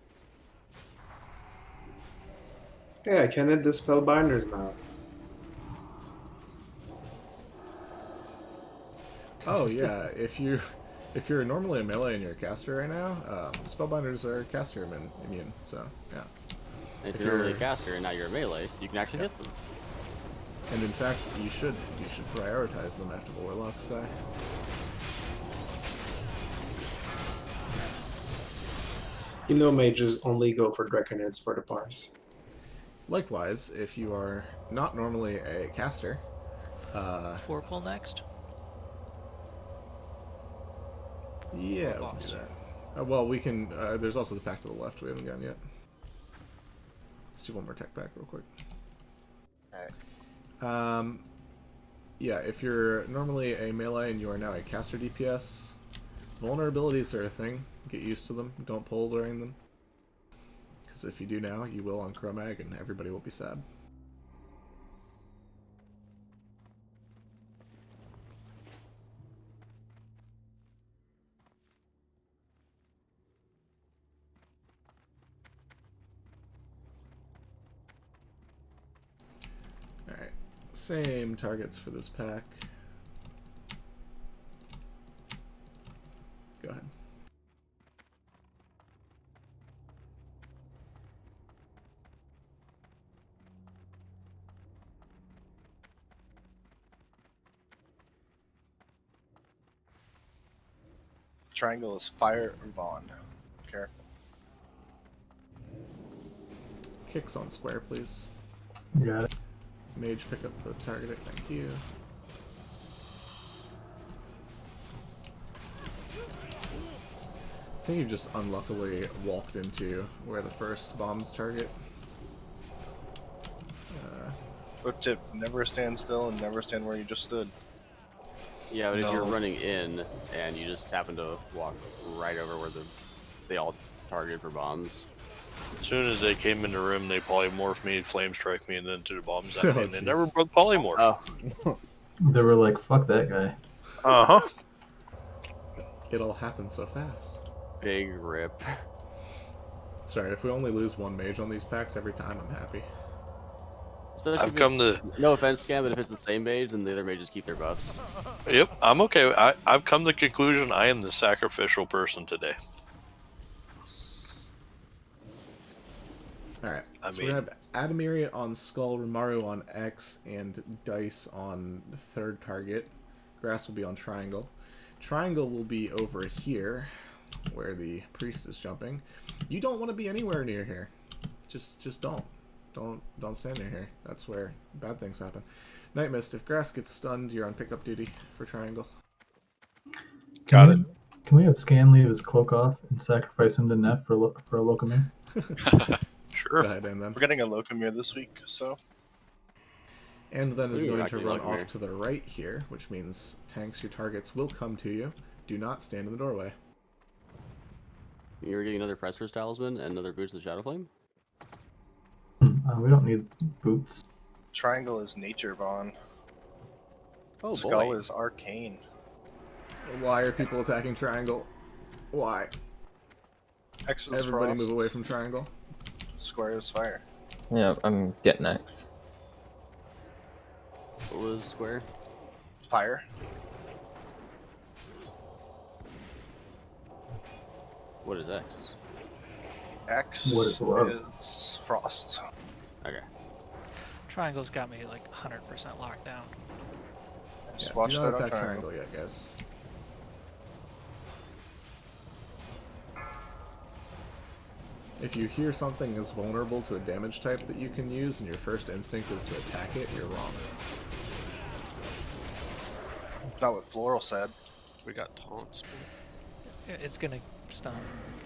Yeah, I can hit the spellbinders now. Oh yeah, if you're normally a melee and you're a caster right now, spellbinders are caster immune. So yeah. If you're really a caster and now you're a melee, you can actually hit them. And in fact, you should prioritize them after the warlocks die. You know, mages only go for Draconids for the parse. Likewise, if you are not normally a caster, 4 pull next. Yeah, we can do that. Well, we can. There's also the pack to the left we haven't gotten yet. Let's do one more tech pack real quick. Alright. Yeah, if you're normally a melee and you are now a caster DPS, vulnerabilities are a thing. Get used to them. Don't pull during them. Because if you do now, you will on Chromag and everybody will be sad. Alright, same targets for this pack. Go ahead. Triangle is fire or Vaughn. Careful. Kicks on square, please. Got it. Mage, pick up the target. Thank you. I think you just unluckily walked into where the first bombs target. Pro tip, never stand still and never stand where you just stood. Yeah, but if you're running in and you just happen to walk right over where they all targeted for bombs. As soon as they came in the room, they polymorphed me, flame strike me, and then threw the bombs at me, Oh, and they jeez. never broke polymorph. Oh. They were like, fuck that guy. Uh huh. It all happened so fast. Big rip. Sorry, if we only lose one mage on these packs every time, I'm happy. Especially I've if come it's, to. no offense, Scam, but if it's the same mage, then the other mages keep their buffs. Yep, I'm okay. I've come to the conclusion I am the sacrificial person today. Alright, I so we mean- have Adamiri on Skull, Rimaru on X, and Dice on third target. Grass will be on Triangle. Triangle will be over here, where the priest is jumping. You don't want to be anywhere near here. Just don't. Don't stand near here. That's where bad things happen. Night Mist, if Grass gets stunned, you're on pickup duty for Triangle. Got it. Can we have Scan leave his cloak off and sacrifice him to Neff for a Locomir? Sure. Go ahead, and then. We're getting a Locomir this week, so. And then is Ooh, going not to getting run Locomir. off to the right here, which means tanks, your targets will come to you. Do not stand in the doorway. You're getting another Pressur's Talisman and another Boots of the Shadow Flame? We don't need boots. Triangle is Nature Vaughn. Oh Skull boy. is Arcane. Why are people attacking Triangle? Why? X is Everybody Frost. move away from Triangle. Square is Fire. Yeah, I'm getting X. What was square? Fire. What is X? X What is love? is Frost. Okay. Triangle's got me like 100% locked down. Just Yeah, watch do that not on attack Triangle. Triangle yet, guys. If you hear something is vulnerable to a damage type that you can use and your first instinct is to attack it, you're wrong. Not what Floral said. We got taunts. It's gonna stun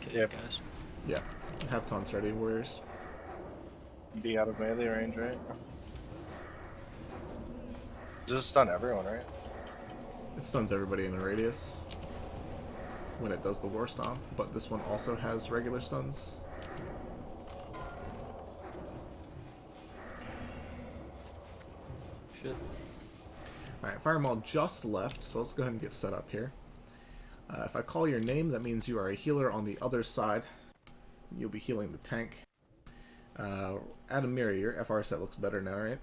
kill Yep. you guys. Yeah, have taunts ready, warriors. Be out of melee range, right? Does it stun everyone, right? It stuns everybody in a radius when it does the War Stomp, but this one also has regular stuns. Shit. Alright, Firemaul just left, so let's go ahead and get set up here. If I call your name, that means you are a healer on the other side. You'll be healing the tank. Adamiri, your FR set looks better now, right?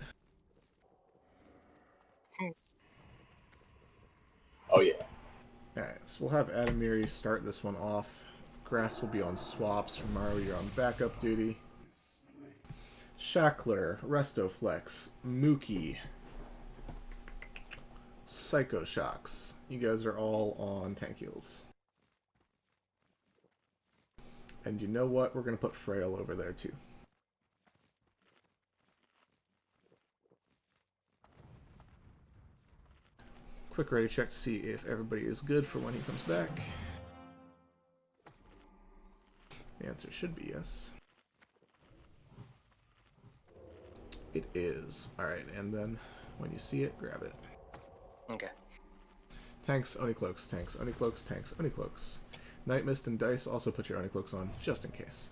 Oh yeah. Alright, so we'll have Adamiri start this one off. Grass will be on swaps. Rimaru, you're on backup duty. Shackler, Restoflex, Mookie, Psycho Shocks. You guys are all on tank heals. And you know what? We're going to put Frail over there too. Quick ready check to see if everybody is good for when he comes back. The answer should be yes. It is. Alright, and then when you see it, grab it. Okay. Tanks, Onicloaks, tanks, Onicloaks, tanks, Onicloaks. Night Mist and Dice, also put your Onicloaks on, just in case.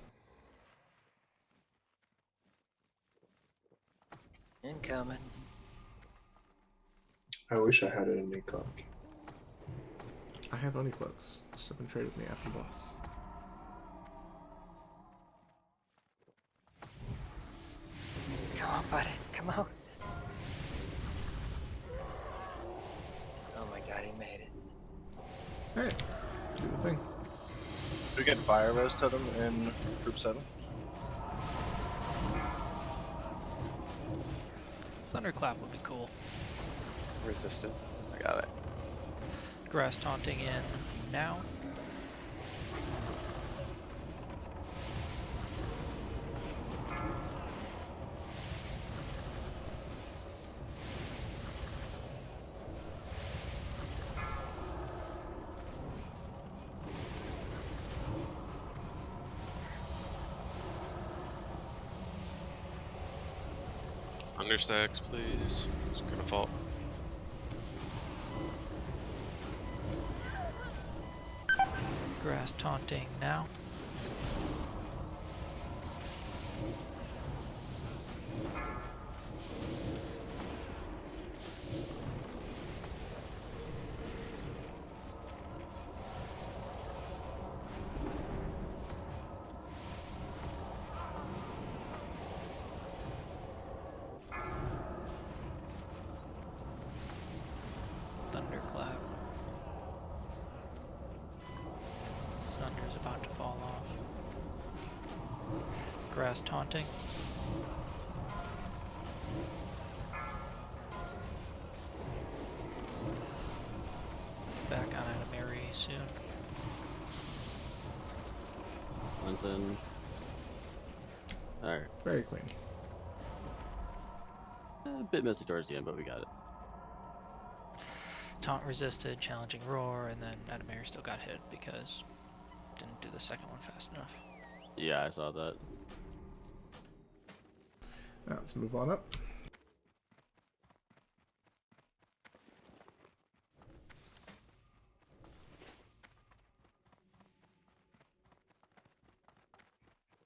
Incoming. I wish I had it in my clock. I have Onicloaks. Step and trade with me after boss. Come on, buddy. Come on. Oh my god, he made it. Alright, do the thing. We get Fire Rose Totem in Group 7. Thunderclap would be cool. Resistant. I got it. Grass taunting in now. Understacks, please. It's gonna fall. Grass taunting now. cast Taunting. Back on Animary soon. Clinton. Alright. Very clean. A bit messy towards the end, but we got it. Taunt resisted, challenging roar, and then Animary still got hit because didn't do the second one fast enough. Yeah, I saw that. Now let's move on up.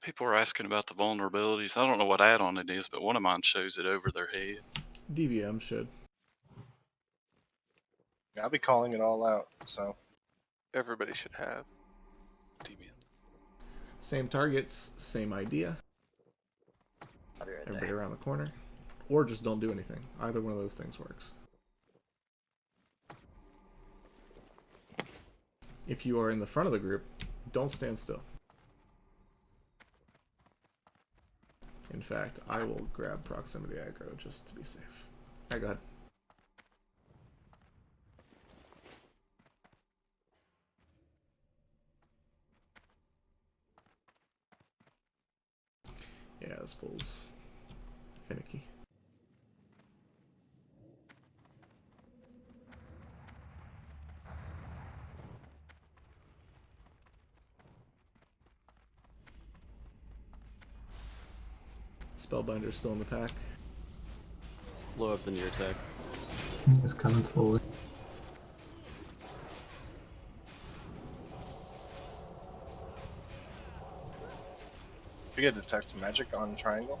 People are asking about the vulnerabilities. I don't know what add-on it is, but one of mine shows it over their head. DVM should. Yeah, I'll be calling it all out, so. Everybody should have DBN. Same targets, same idea. I'll be right Everybody there. around the corner. Or just don't do anything. Either one of those things works. If you are in the front of the group, don't stand still. In fact, I will grab proximity aggro just to be safe. Alright, go ahead. Yeah, this bull's finicky. Spellbinder's still in the pack. Blow up the near tech. It's coming slowly. You get detect magic on triangle.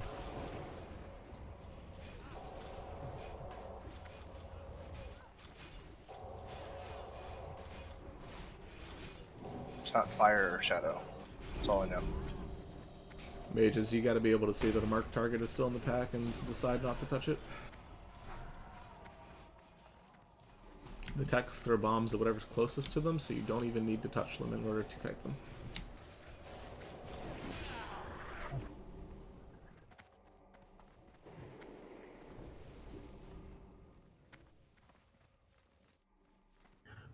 It's not fire or shadow. That's all I know. Mages, you gotta be able to see that a marked target is still in the pack and decide not to touch it. The techs throw bombs at whatever's closest to them, so you don't even need to touch them in order to kite them.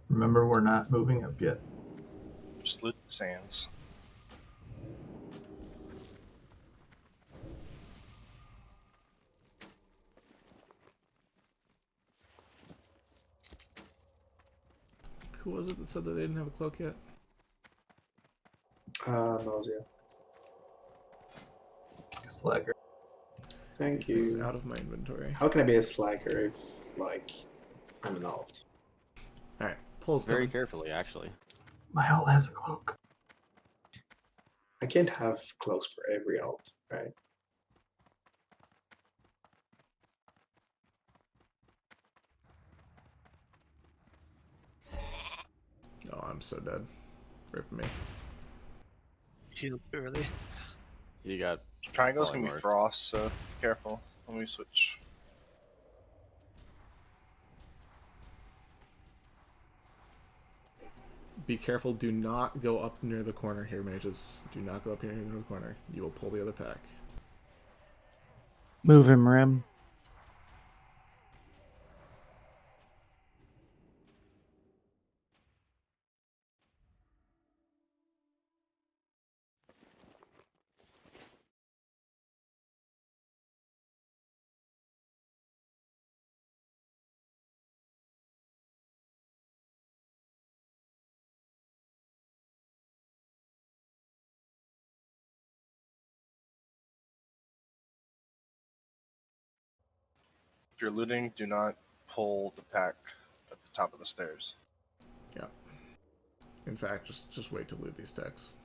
Remember, we're not moving up yet. Just loot the sands. Who was it that said that they didn't have a cloak yet? Nausea. Slacker. Thank These things you. out of my inventory. How can I be a slacker if, like, I'm an alt? Alright, pulls Very coming. carefully, actually. My alt has a cloak. I can't have cloaks for every alt, right? Oh, I'm so dead. Rip me. Heal early. You got Triangle's gonna be polymorph. frost, so be careful. Let me switch. Be careful, do not go up near the corner here, mages. Do not go up here near the corner. You will pull the other pack. Move him, Rim. If you're looting, do not pull the pack at the top of the stairs. Yeah. In fact, just wait to loot these techs.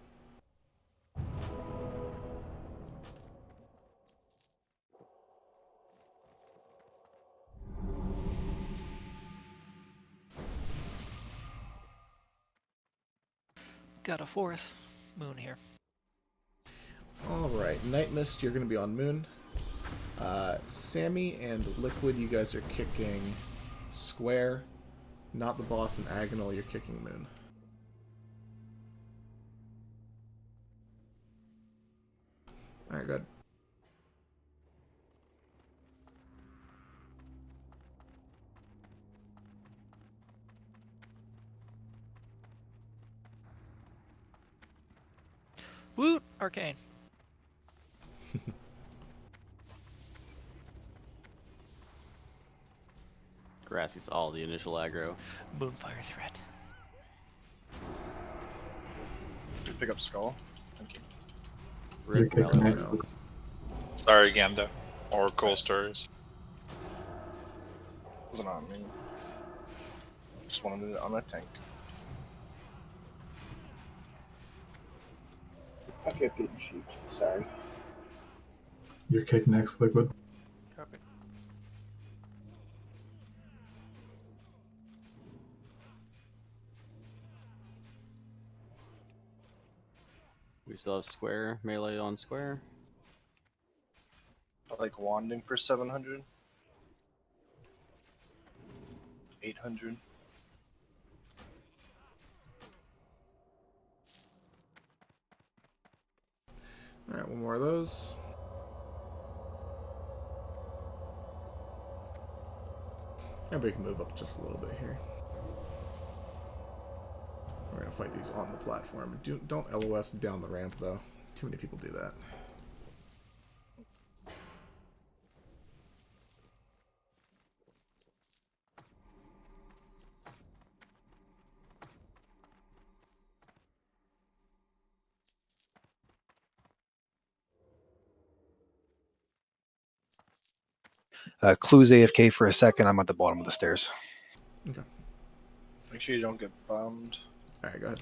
Got a fourth moon here. Alright, Night Mist, you're going to be on Moon. Sammy and Liquid, you guys are kicking Square. Not the boss and Agonal, you're kicking Moon. Alright, good. Woot! Arcane. Grass gets all the initial aggro. Moonfire threat. Did you pick up Skull? Thank you. Rick Your kick Mello. next. Sorry, Ganda. Or Cool Stories. Wasn't on me. Just wanted it on a tank. I kept getting sheep. Sorry. Your kick next, Liquid. Copy. We still have square, melee on square. I like wanding for 700. 800. Alright, one more of those. Everybody can move up just a little bit here. We're gonna fight these on the platform. Don't LOS down the ramp though. Too many people do that. Clue's AFK for a second. I'm at the bottom of the stairs. Okay. Make sure you don't get bombed. Alright, go ahead.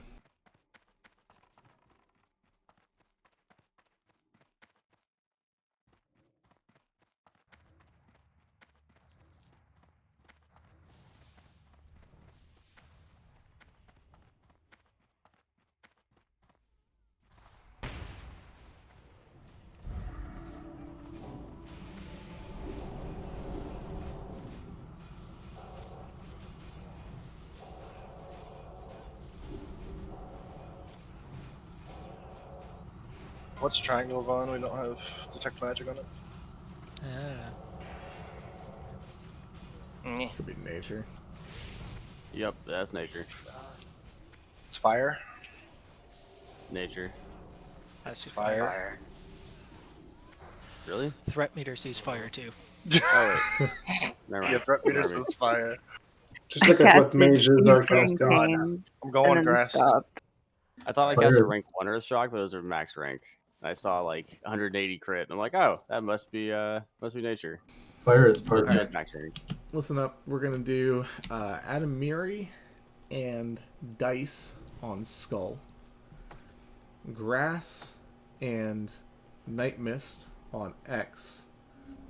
What's triangle on? We don't have detect magic on it. Could be nature. Yep, that's nature. It's fire. Nature. I see Fire. Really? Threat meter sees fire too. Oh wait. Never mind. Yeah, threat meter Never mind. says fire. Just look at what mages are casting on. I'm going grass. I thought I Fire cast a is- rank 1 Earth Shock, but it was a max rank. And I saw like 180 crit, and I'm like, oh, that must be nature. Fire is part But of max rank. Listen up. We're gonna do Adamiri and Dice on Skull. Grass and Night Mist on X.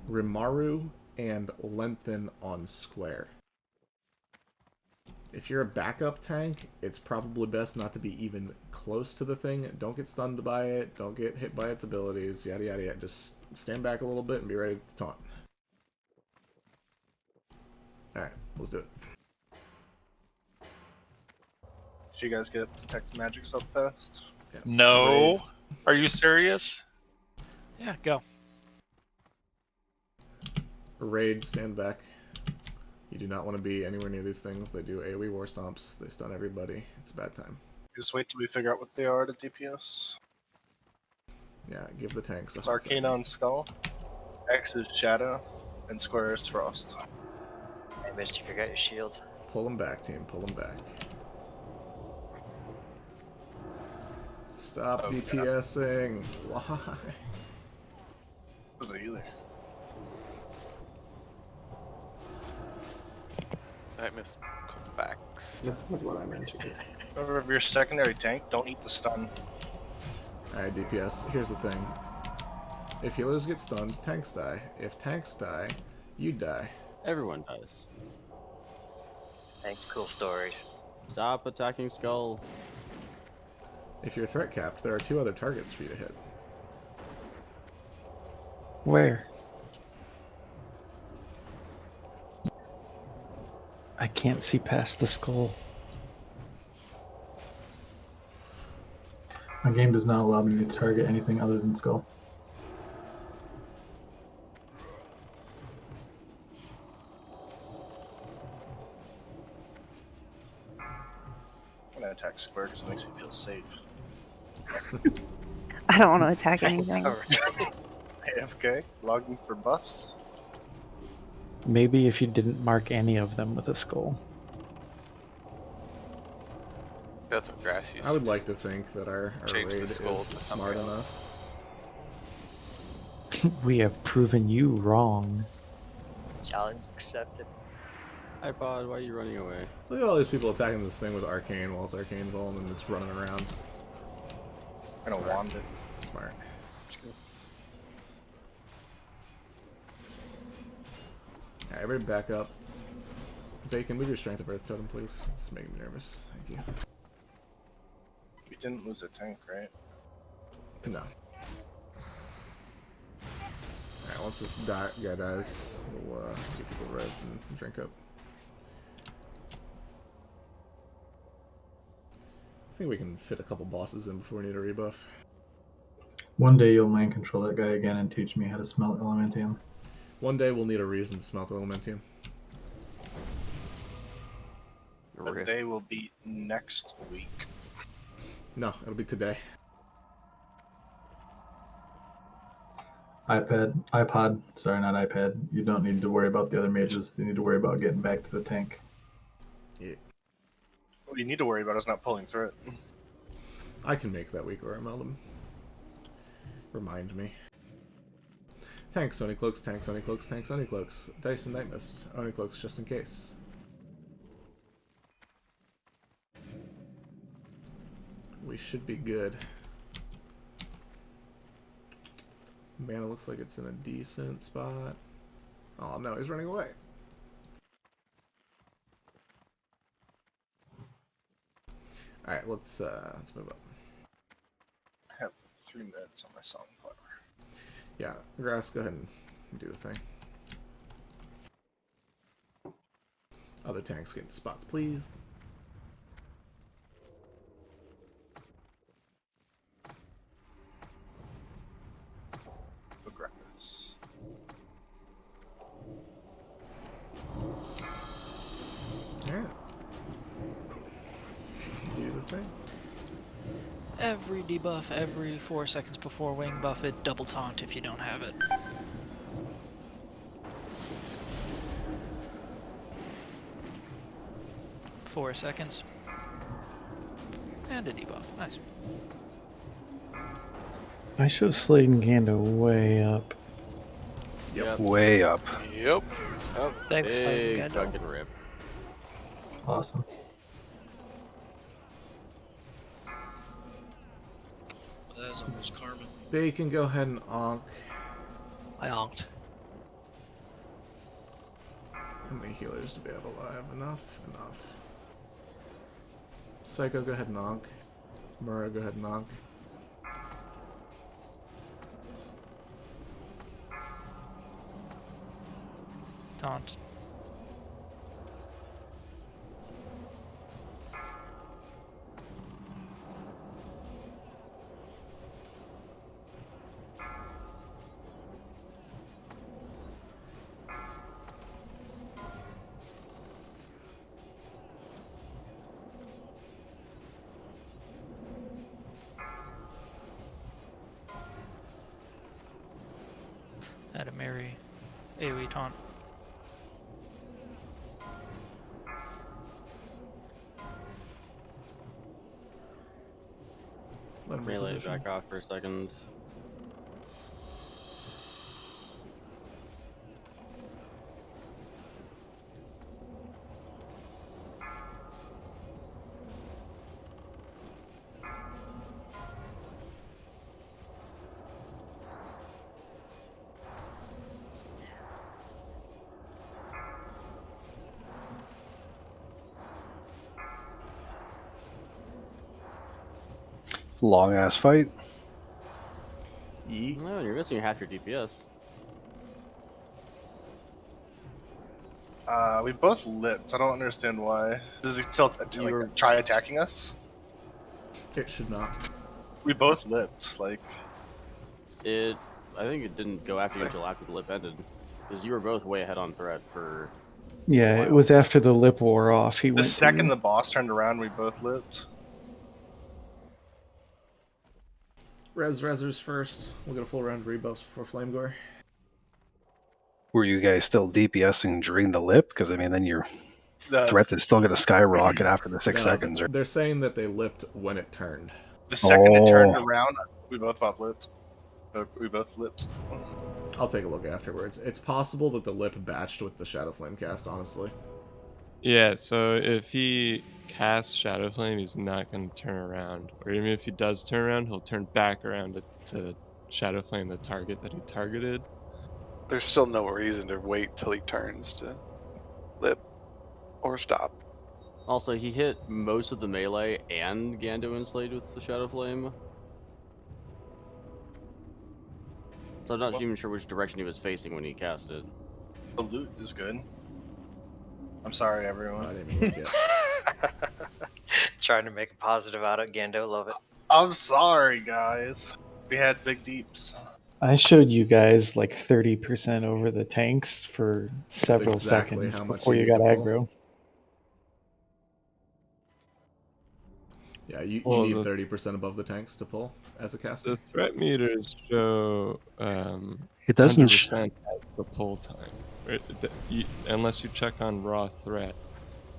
Rimaru and Lengthen on Square. If you're a backup tank, it's probably best not to be even close to the thing. Don't get stunned by it. Don't get hit by its abilities. Yada yada yada. Just stand back a little bit and be ready to taunt. Alright, let's do it. Did you guys get detect magic so fast? Yeah. No. Are you serious? Yeah, go. Raid, stand back. You do not want to be anywhere near these things. They do AoE war stomps. They stun everybody. It's a bad time. Just wait till we figure out what they are to DPS. Yeah, give the tanks a It's hot Arcane second. on Skull. X is Shadow. And Square is Frost. I missed you forgot your shield. Pull them back, team. Pull them back. Stop Oh, DPSing. Why? Was it healer? I missed facts. That's not what I meant to do. Remember, if you're secondary tank, don't eat the stun. Alright, DPS. Here's the thing. If healers get stunned, tanks die. If tanks die, you die. Everyone does. Thanks, cool stories. Stop attacking Skull. If you're threat capped, there are 2 other targets for you to hit. Where? I can't see past the skull. My game does not allow me to target anything other than skull. attack square because it makes me feel safe. I don't want to attack anything. AFK, logging for buffs. Maybe if you didn't mark any of them with a skull. That's what grass used I would to like to think that our change raid the skull is to smart something enough. We have proven you wrong. Challenge accepted. iPod, why are you running away? Look at all these people attacking this thing with arcane while it's arcane vol and it's running around. I'm gonna wand it. Smart. Alright, everybody back up. Bacon, move your strength of earth totem, please. It's making me nervous. Thank you. We didn't lose a tank, right? No. Alright, once this guy dies, we'll get people rest and drink up. I think we can fit a couple bosses in before we need a rebuff. One day you'll mind control that guy again and teach me how to smelt elementium. One day we'll need a reason to smelt elementium. The day will be next week. No, it'll be today. iPod, sorry, not iPad. You don't need to worry about the other mages. You need to worry about getting back to the tank. Yeah. What you need to worry about is not pulling through it. I can make that week or Meldum. Remind me. Tank, Sony Cloaks, Tank, Sony Cloaks, Tank, Sony Cloaks. Dice and Night Mist. Oni Cloaks just in case. We should be good. Mana looks like it's in a decent spot. Oh no, he's running away. Alright, let's move up. I have 3 minutes on my song player. Yeah, Grass, go ahead and do the thing. Other tanks get spots, please. Grass. Alright. Do the thing. Every debuff, every 4 seconds before wing buff it, double taunt if you don't have it. Four seconds. And a debuff. Nice. I show Slade and Gando way up. Yep. Way up. Yep. Oh, Thanks, Slade big and Gando. fucking rip. Awesome. That is almost karma. Bacon, go ahead and onk. I onked. How many healers do we have alive? Enough? Enough. Psycho, go ahead and onk. Mura, go ahead and onk. Taunt. Add a Mary AoE taunt. Let him Melee reposition. back off for a second. It's a long ass fight. Yeet. No, you're missing half your DPS. We both lipped. I don't understand why. Does it still try attacking us? It should not. We both lipped. Like I think it didn't go after you until after the lip ended. Because you were both way ahead on threat for... Yeah, it was after the lip wore off. He the went second to... the boss turned around, we both lipped. Rezzers first. We'll get a full round of rebuffs before Flame Gore. Were you guys still DPSing during the lip? Because I mean, then your The threat is still going to skyrocket after the 6 No, seconds. Right? They're saying that they lipped when it turned. the second it turned Oh. around, we both popped lipped. We both lipped. I'll take a look afterwards. It's possible that the lip batched with the Shadow Flame cast, honestly. Yeah, so if he casts Shadow Flame, he's not going to turn around. Or even if he does turn around, he'll turn back around to Shadow Flame the target that he targeted. There's still no reason to wait till he turns to lip or stop. Also, he hit most of the melee and Gando enslaved with the Shadow Flame. So I'm not even sure which direction he was facing when he cast it. The loot is good. I'm sorry, everyone. I didn't even look yet. Trying to make a positive out of Gando, love it. I'm sorry, guys. We had big deeps. I showed you guys like 30% over the tanks for several exactly seconds how much before you you need got to pull. aggro. Yeah, you Well, need the- 30% above the tanks to pull as a caster. The threat meters show It doesn't 100% at the pull time. Right? Unless you check on raw threat,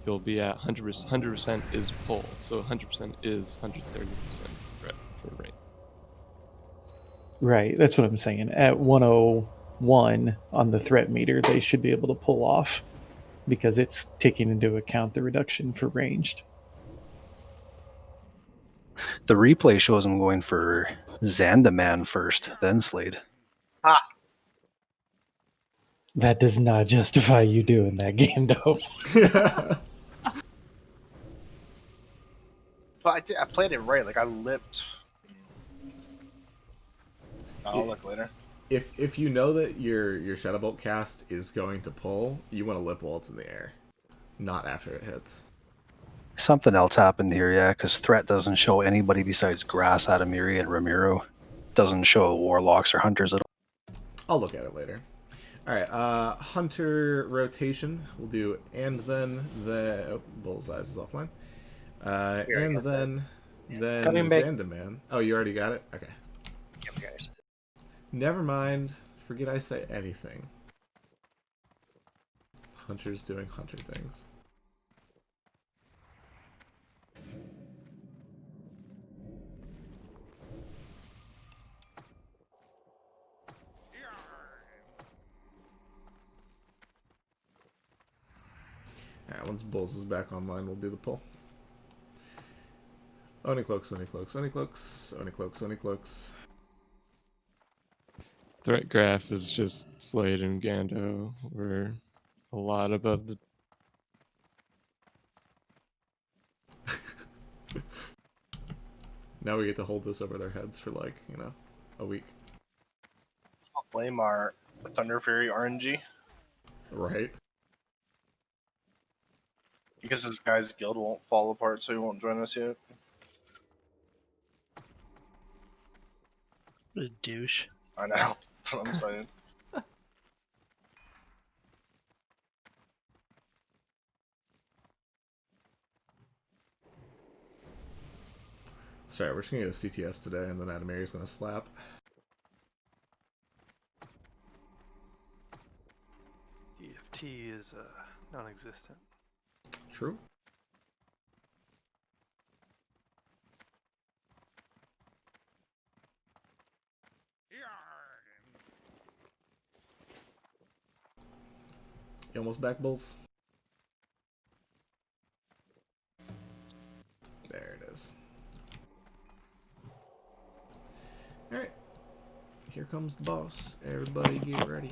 you'll be at 100%. 100% is pull, so 100% is 130% threat for range. Right, that's what I'm saying. At 101 on the threat meter, they should be able to pull off because it's taking into account the reduction for ranged. The replay shows him going for Zandaman first, then Slade. Ah, That does not justify you doing that, Gando. but I played it right. Like I lipped. I'll look later. If you know that your Shadow Bolt cast is going to pull, you want to lip while it's in the air, not after it hits. Something else happened here, yeah, because threat doesn't show anybody besides Grass, Adamiri, and Ramiro. Doesn't show warlocks or hunters at all. I'll look at it later. Alright, Hunter rotation. We'll do and then the... Oh, Bullseye's is offline. And then Coming back. Zandaman. Oh, you already got it? Okay. Yep, guys. Never mind. Forget I say anything. Hunter's doing hunter things. Alright, once Bulls is back online, we'll do the pull. Oni cloaks, Oni cloaks, Oni cloaks, Oni cloaks, Oni cloaks. Threat graph is just Slade and Gando. We're a lot above the. Now we get to hold this over their heads for like, a week. I'll blame our Thunder Fury RNG Right. because this guy's guild won't fall apart, so he won't join us yet. A douche. I know. That's what I'm saying. Sorry, we're just gonna get a CTS today, and then Adamari's gonna slap. EFT is non-existent. True. You almost back, Bulls? There it is. Alright. Here comes the boss. Everybody get ready.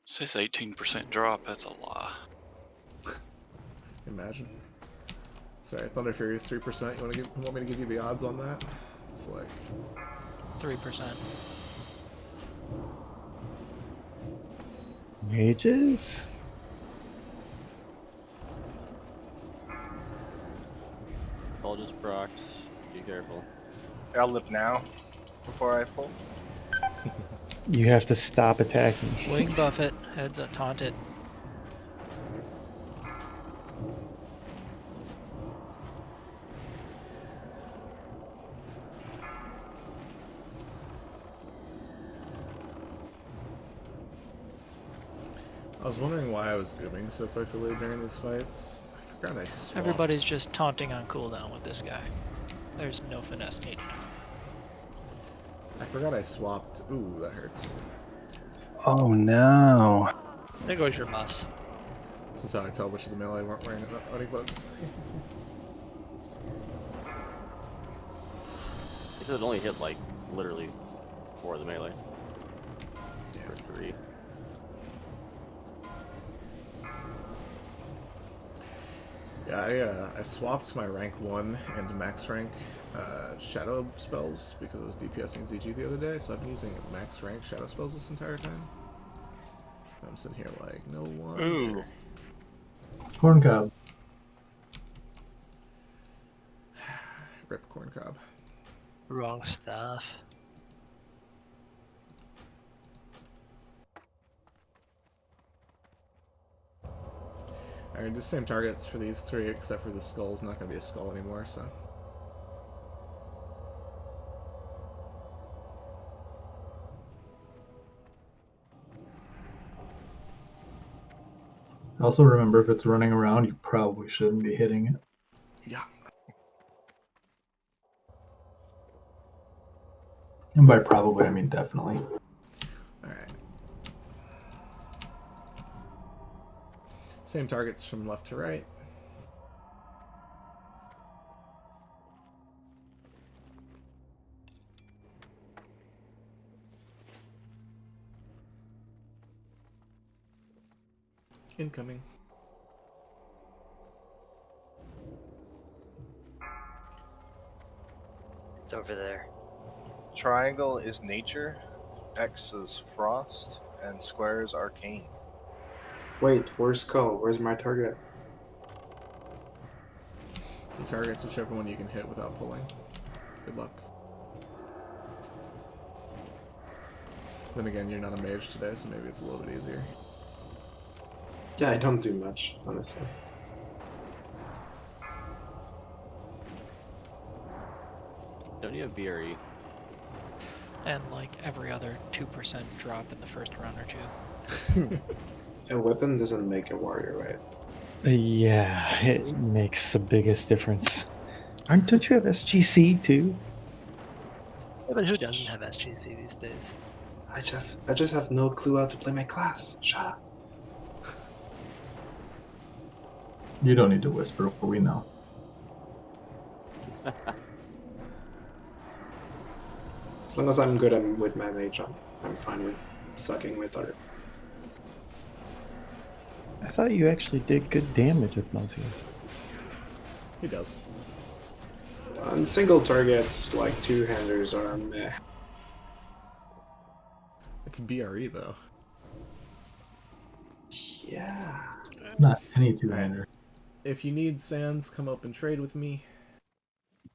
Says 18% drop. That's a lot. Imagine. Sorry, Thunder Fury is 3%. You want me to give you the odds on that? It's like 3%. Mages? It's all just procs. Be careful. I'll lip now before I pull. You have to stop attacking. Wing buff it. Heads up, taunt it. I was wondering why I was booming so quickly during these fights. I forgot I swapped. Everybody's just taunting on cooldown with this guy. There's no finesse needed. I forgot I swapped. Ooh, that hurts. Oh no. There goes your mouse. This is how I tell which of the melee weren't wearing any gloves. He said it only hit like literally 4 of the melee. Yeah. Or 3. Yeah, I swapped my rank 1 and max rank shadow spells because I was DPSing ZG the other day, so I've been using max rank shadow spells this entire time. I'm sitting here like, no one. Ooh. Corn cob. Rip corn cob. Wrong stuff. Alright, just same targets for these 3, except for the skull's not going to be a skull anymore, so. Also remember, if it's running around, you probably shouldn't be hitting it. Yeah. And by probably, I mean definitely. Alright. Same targets from left to right. Incoming. It's over there. Triangle is nature, X is frost, and square is arcane. Wait, where's Skull? Where's my target? He targets whichever one you can hit without pulling. Good luck. Then again, you're not a mage today, so maybe it's a little bit easier. Yeah, I don't do much, honestly. Don't you have BRE? And like every other 2% drop in the first round or 2. A weapon doesn't make a warrior, right? Yeah, it makes the biggest difference. Don't you have SGC too? Yeah, but who doesn't have SGC these days? I just have no clue how to play my class. Shut up. You don't need to whisper, we know. As long as I'm good with my mage, I'm fine with sucking my target. I thought you actually did good damage with Muzzy. He does. On single targets, like two-handers are meh. It's BRE though. Yeah. Not any two-hander. If you need sands, come up and trade with me.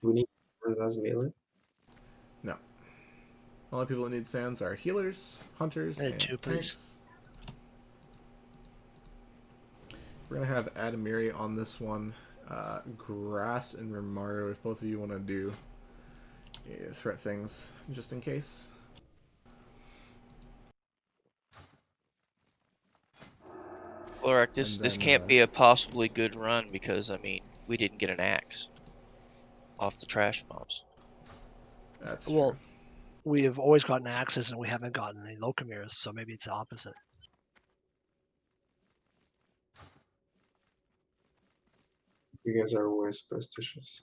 Do we need sands as melee? No. The only people that need sands are healers, hunters, and 2, please. tanks. We're gonna have Adamiri on this one. Grass and Rimaru, if both of you want to do threat things, just in case. Lorak, this can't be a possibly good run because, I mean, we didn't get an axe off the trash mobs. That's well, true. we have always gotten axes and we haven't gotten any Locomirs, so maybe it's the opposite. You guys are always superstitious.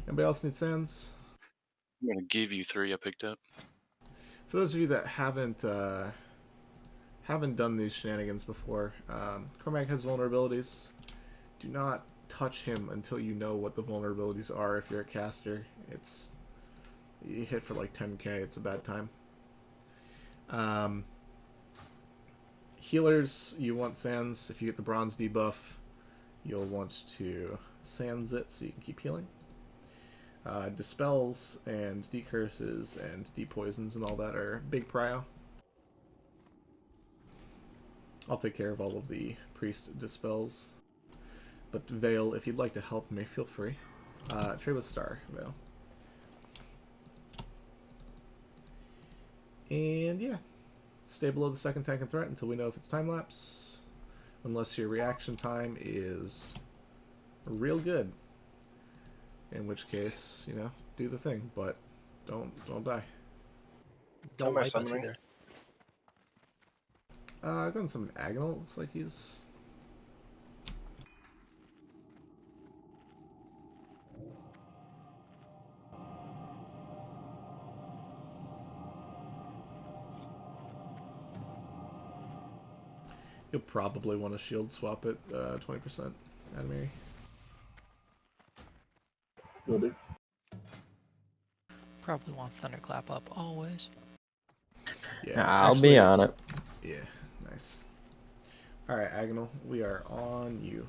Anybody else need sands? I'm gonna give you 3 I picked up. For those of you that haven't done these shenanigans before, Cormac has vulnerabilities. Do not touch him until you know what the vulnerabilities are. If you're a caster, you hit for like 10k. It's a bad time. Healers, you want sands. If you get the bronze debuff, you'll want to sands it so you can keep healing. Dispels and decurses and depoisons and all that are big prio. I'll take care of all of the priest dispels. But Veil, if you'd like to help me, feel free. Trade with Star, Veil. And yeah. Stay below the second tank and threat until we know if it's time lapse. unless your reaction time is real good. In which case, you know, do the thing, but don't die. Don't wipe us either. Going some Agonal. Looks like he's. You'll probably want to shield swap it 20%, Adamiri. Will do. Probably want Thunderclap up always. Yeah, I'll be on it. Yeah, nice. Alright, Agonal, we are on you.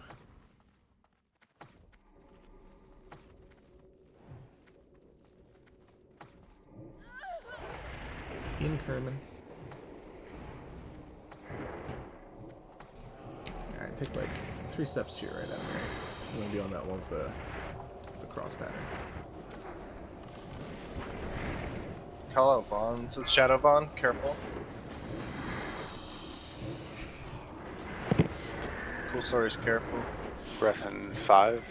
In Kerman. Alright, take like 3 steps to your right, Adamiri. I'm gonna be on that one with the cross pattern. Call out bonds. It's Shadow Bond. Careful. Cool stories. Careful. Breath in 5.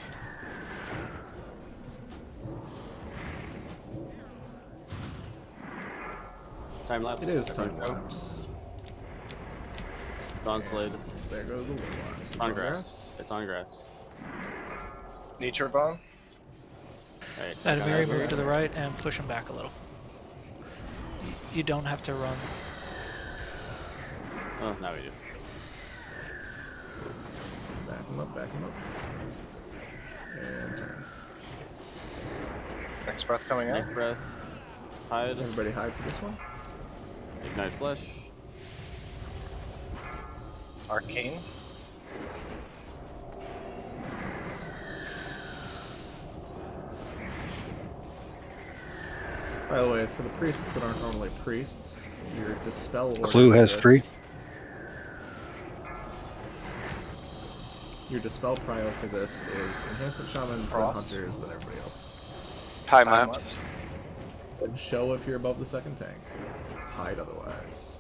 Time lapse. It is time lapse. It's on Slade. There goes the little lapse. It's on grass. It's on grass. Nature Bond. Alright. Adamiri, move to the right and push him back a little. You don't have to run. Oh, now we do. Back him up, back him up. And turn. Next breath coming out. Next breath. Hide. Everybody hide for this one. Ignite flesh. Arcane. By the way, for the priests that aren't normally priests, your dispel order Clue for has this- 3. Your dispel prio for this is enhancement shamans, then Frost. hunters, then everybody else. Time lapse. Show if you're above the second tank. Hide otherwise.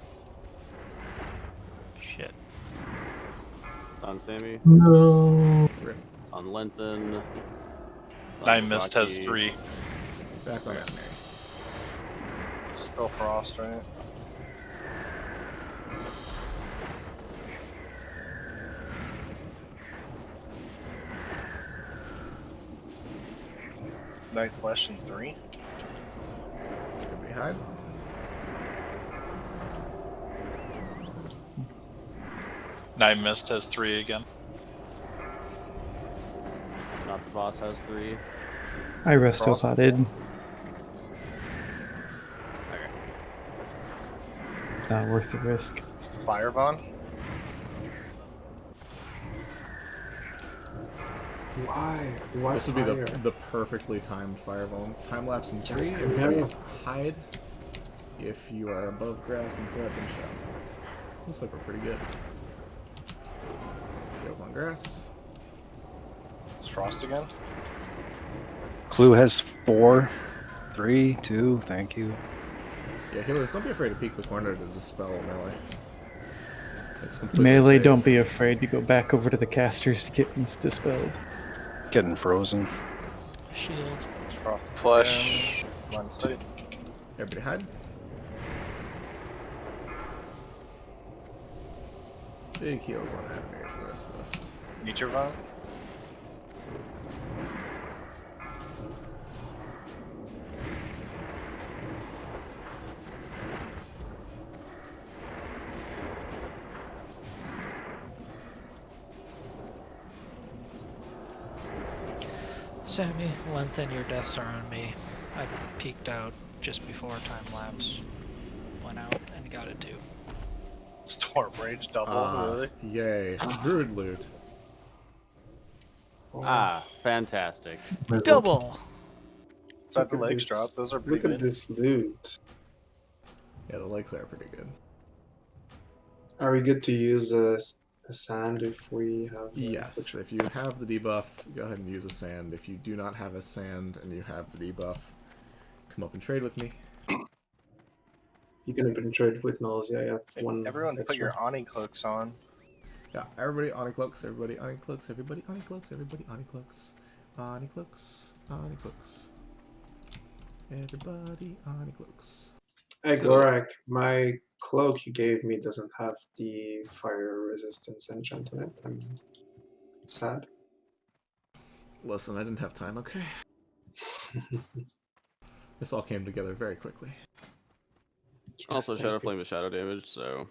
Shit. It's on Sammy. No. Rip. It's on Lengthen. It's on Nine Mist has Rocky. 3. Back on Adamiri. Spell Frost, right? Night Flesh in 3. Everybody hide. Nine Mist has 3 again. Not the boss has 3. I resto potted. Okay. Not worth the risk. Fire Bond. Why? Why This would be fire? the perfectly timed fireball. Time lapse in 3. Everybody hide. If you are above grass and threat, then show. Looks like we're pretty good. Heals on grass. It's Frost again. Clue has 4. 3, 2, thank you. Yeah, healers, don't be afraid to peek the corner to dispel melee. It's completely Melee, safe. don't be afraid to go back over to the casters to get things dispelled. Getting frozen. Shield. It's Frost. Flush. One, two. Everybody hide. Big heals on Adamir for the rest of this. Nature Bond. Sammy, lengthen your deaths are on me. I peeked out just before time lapse went out and got it too. Storm Rage double, really? Yay. Druid loot. Ah, fantastic. Double! Is that the Look at legs this- drop? Those are pretty Look at good. this loot. Yeah, the legs are pretty good. Are we good to use a sand if we have? Yes, if you have the debuff, go ahead and use a sand. If you do not have a sand and you have the debuff, come up and trade with me. You can even trade with Mills. Yeah, I have one. Everyone put extra. your Ani cloaks on. Yeah, everybody Onycloaks, everybody Onycloaks, everybody Onycloaks, everybody Onycloaks. Onycloaks, Onycloaks. Everybody Onycloaks. Hey, So- Glorak, my cloak you gave me doesn't have the fire resistance enchant in it. I'm sad. Listen, I didn't have time, okay? This all came together very quickly. Also, Yes, Shadow thank you. Flame is shadow damage, so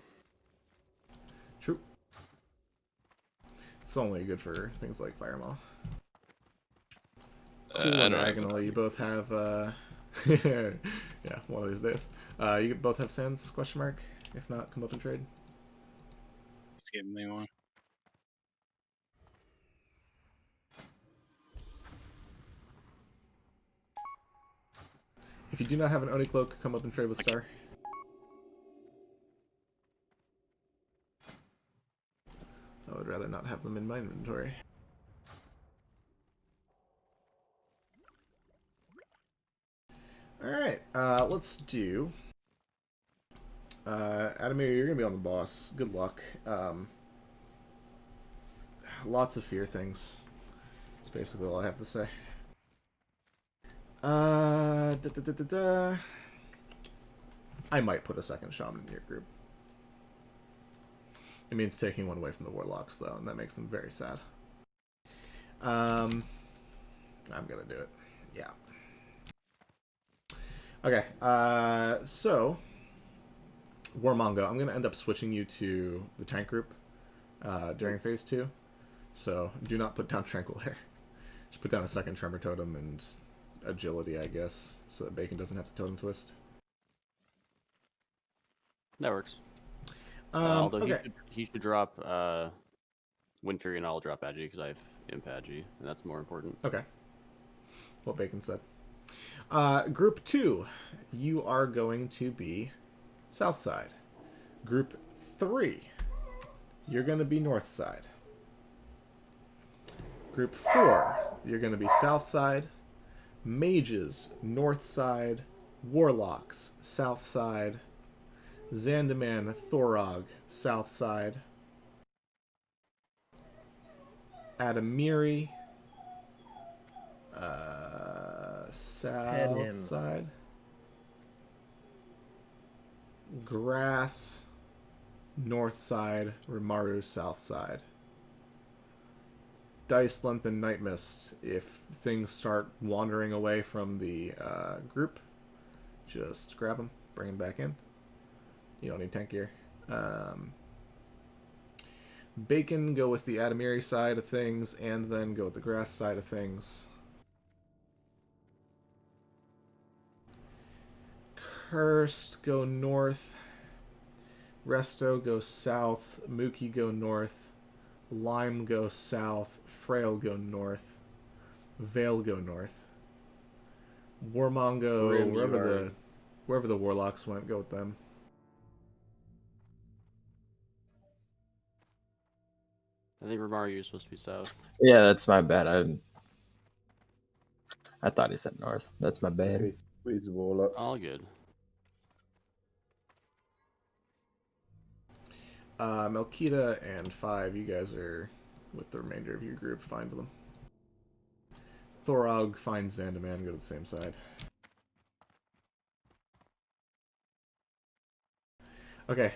True. It's only good for things like Firemaw. Cool I and don't have Agonal, you both have, yeah, one of these days. You both have Sands, question mark? If not, come up and trade. He's giving me one. If you do not have an Oni Cloak, come up and trade with Star. I would rather not have them in my inventory. Alright, let's do... Adamir, you're gonna be on the boss. Good luck. Lots of fear things. That's basically all I have to say. I might put a second shaman in your group. It means taking one away from the warlocks, though, and that makes them very sad. I'm gonna do it. Yeah. Okay, so... Warmongo, I'm gonna end up switching you to the tank group during phase 2. So, do not put down Tranquil here. Just put down a second Tremor Totem and agility, I guess, so that Bacon doesn't have to totem twist. that works. Although okay. he should drop Wind Fury and I'll drop Agi because I have Imp Agi, and that's more important. Okay. What Bacon said. Group 2, you are going to be south side. Group 3, you're going to be north side. Group 4, you're going to be south side. Mages, north side. Warlocks, south side. Zandaman, Thorog, south side. Adamiri, south side. Grass, north side. Rimaru, south side. Dice Length and Night Mist, if things start wandering away from the group, just grab them, bring them back in. You don't need tank gear. Bacon, go with the Adamiri side of things, and then go with the grass side of things. Cursed, go north. Resto, go south. Mookie, go north. Lime, go south. Frail, go north. Vale, go north. Warmongo, wherever the warlocks went, go with them. I think Rimaru is supposed to be south. Yeah, that's my bad. I thought he said north. That's my bad. Okay, please warlock. All good. Melkita and 5, you guys are with the remainder of your group. Find them. Thorog, find Zandaman, go to the same side. Okay,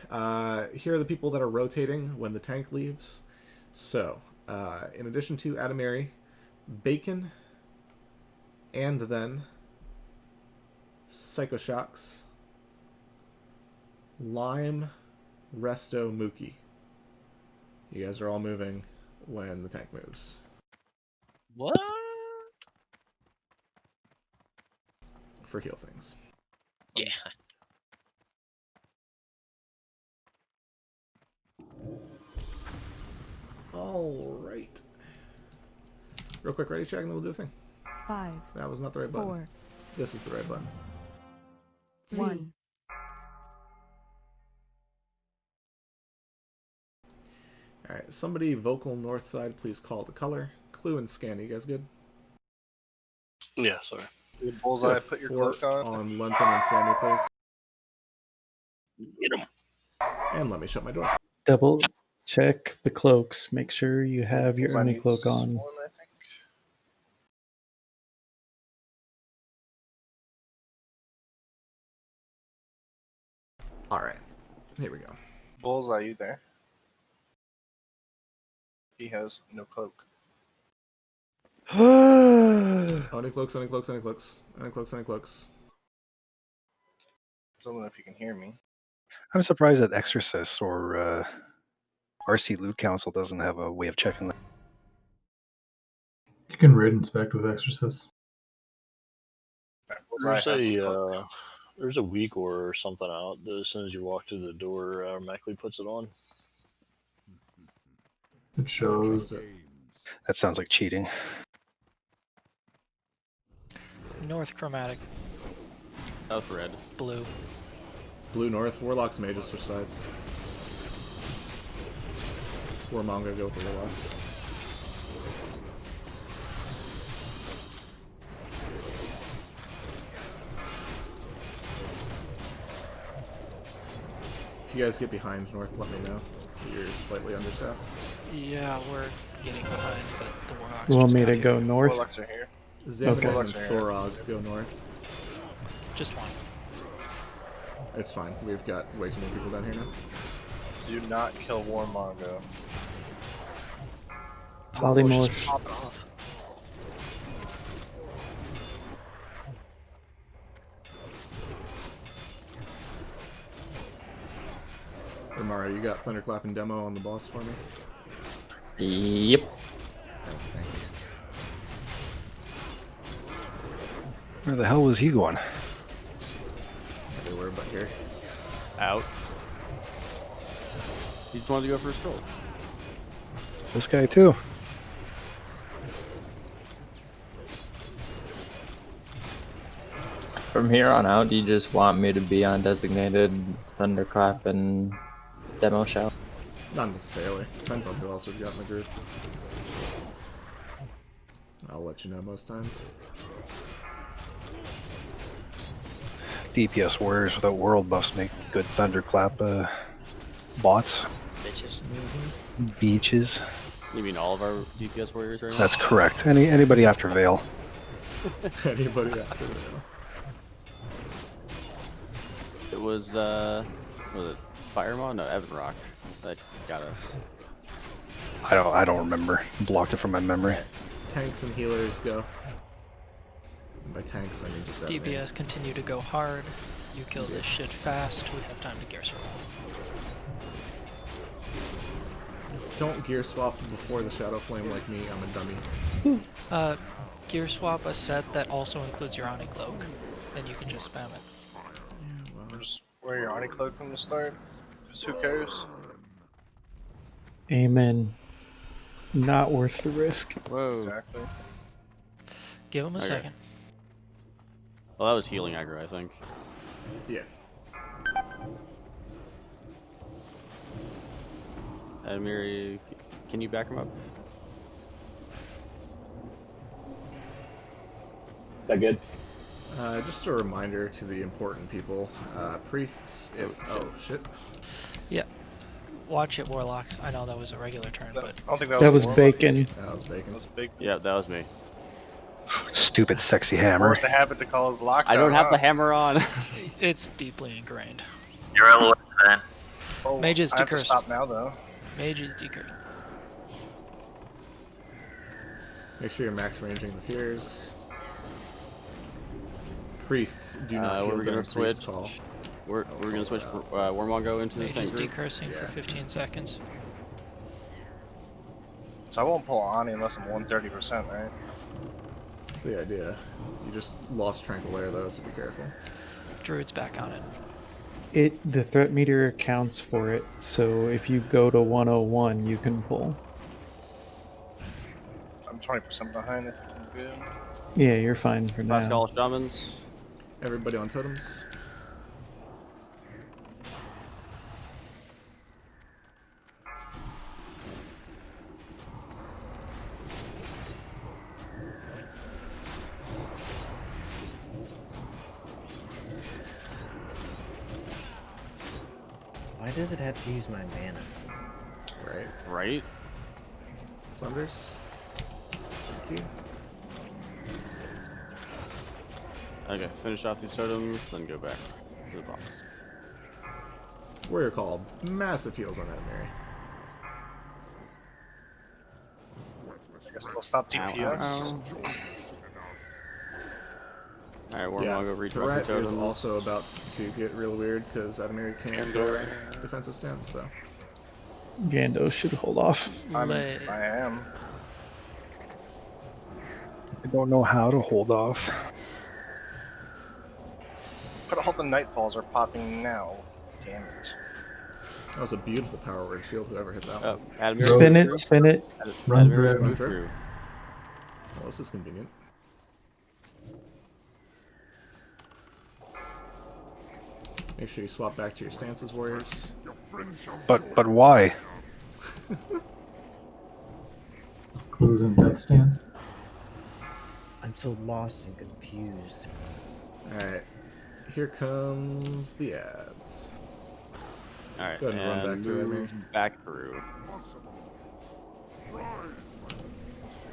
here are the people that are rotating when the tank leaves. So, in addition to Adamiri, Bacon, and then Psychoshocks, Lime, Resto, Mookie. You guys are all moving when the tank moves. What? For heal things. Yeah. Alright. Real quick, ready check, and then we'll do the thing. 5. That was not the right button. 4. This is the right button. 1. Alright, somebody vocal north side, please call the color. Clue and scan, you guys good? Yeah, sorry. Bullseye, put your cloak on. On Lenton and Sammy, please. Get him. And let me shut my door. Double Check the cloaks. Make sure you have your Bullseye Oni needs cloak on. one, I think. Alright. Here we go. Bullseye, you there? He has no cloak. Oni cloaks, Oni cloaks, Oni cloaks. Oni cloaks, Oni cloaks. I don't know if you can hear me. I'm surprised that Exorcist or RC Loot Council doesn't have a way of checking that. You can raid inspect with Exorcist. There's a weak aura or something out that as soon as you walk through the door, automatically puts it on. It shows. That sounds like cheating. North chromatic. South red. Blue. Blue north. Warlocks mages switch sides. Warmonga go with the Warlocks. If you guys get behind north, let me know. You're slightly understaffed. Yeah, we're getting behind, but the Warlocks You want just me got to here. go north? Warlocks are here. Xamanin Okay. and Thorog go north. Just one. It's fine. We've got way too many people down here now. Do not kill Warmongo. Polymorph. Pop it off. Romaro, you got Thunderclap and Demo on the boss for me? Yep. Thank you. Where the hell was he going? Everywhere but here. Out. He just wanted to go for a stroll. This guy too. From here on out, do you just want me to be on designated Thunderclap and Demo Shout? Not necessarily. Depends on who else we've got in the group. I'll let you know most times. DPS warriors without world buffs make good thunderclap bots. Bitches. Beaches. You mean all of our DPS warriors right now? That's correct. Anybody after Veil. Anybody after Veil. It was it Firemon? No, Evan Rock that got us. I don't remember. Blocked it from my memory. Tanks and healers go. And by tanks, I mean just DPS continue to go hard. You kill this shit fast. We have time to gear swap. Don't gear swap before the Shadow Flame like me. I'm a dummy. Gear swap a set that also includes your Oni Cloak. Then you can just spam it. Just wear your Oni Cloak from the start. Because who cares? Amen. Not worth the risk. Whoa. Exactly. Give him a Okay. second. Well, that was healing aggro, I think. Yeah. Miri, can you back him up? Is that good? Just a reminder to the important people. Priests, if... Oh, shit. Yeah. Watch it, Warlocks. I know that was a regular turn, but... I don't think That was bacon. That was bacon. That was big. Yeah, that was me. Stupid sexy hammer. Forced the habit to call his locks I don't out, have the hammer on. It's deeply ingrained. You're LOS, man. Oh, Mage is I have to decursed. stop now, though. Mage is decursed. Make sure you're max ranging the fears. Priests do not heal we're during gonna priest switch. call. We're gonna switch Wormongo into the Mage thing is group. decursing for 15 seconds. So I won't pull Ani unless I'm 130%, right? That's the idea. You just lost Tranquil Air though, so be careful. Druid's back on it. The threat meter accounts for it, so if you go to 101, you can pull. I'm 20% behind if I'm good. Yeah, you're fine for now. Pascal Shamans. Everybody on totems. Why does it have to use my mana? right? Right? Sunders. Thank you. Okay, finish off these totems, then go back to the boss. Warrior Call. Massive heals on that, Mary. I guess they'll stop DPS. Alright, Warmog, Yeah, go redirect your Threat totems. is also about to get real weird because Adamiri can't defensive stance, so. Gando should hold off. I am. I don't know how to hold off. But all the Nightfalls are popping now. Damn it. That was a beautiful power word shield, whoever hit that one. Adamir, Spin it, spin it. Run Adamir, through. move through. Well, this is convenient. Make sure you swap back to your stances, warriors. But why? Close in death stance. I'm so lost and confused. Alright. Here comes the ads. Alright, Go ahead and run back through, Adamir. move back through.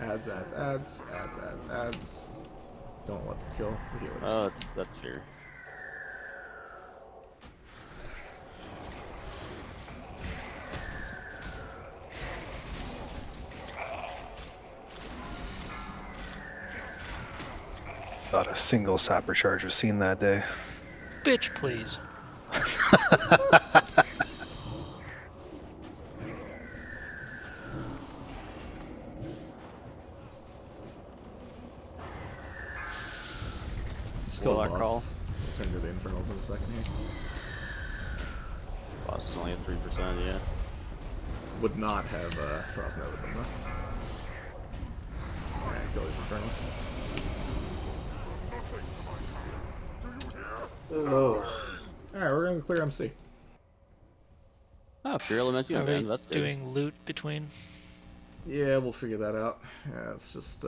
Ads. Don't let them kill the healers. Oh, that's fair. Not a single sapper charge was seen that day. Bitch, please. Just kill the Warlock call. boss. We'll turn to the infernals in a second here. Boss is only at 3%, yeah. Would not have Frost noted them though. Alright, kill these infernals. Oh. Alright, we're gonna clear MC. Oh, Pure Elemental Are Band, we that's good. doing loot between? Yeah, we'll figure that out. Yeah, let's just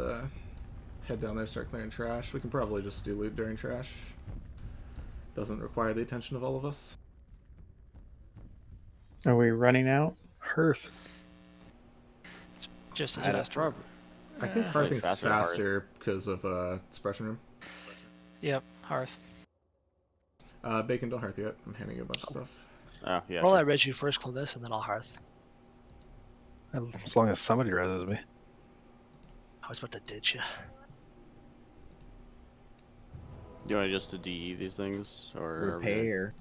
head down there, start clearing trash. We can probably just do loot during trash. Doesn't require the attention of all of us. Are we running out? Hearth. It's just as I fast. I think Hearthing's faster faster because of Suppression Room. Yep, Hearth. Bacon, don't Hearth yet. I'm handing you a bunch of stuff. Oh, yeah. I'll sure. let Reggie first call this, and then I'll Hearth. As long as somebody reses me. I was about to ditch you. You want just to DE these things? Or are we Repair.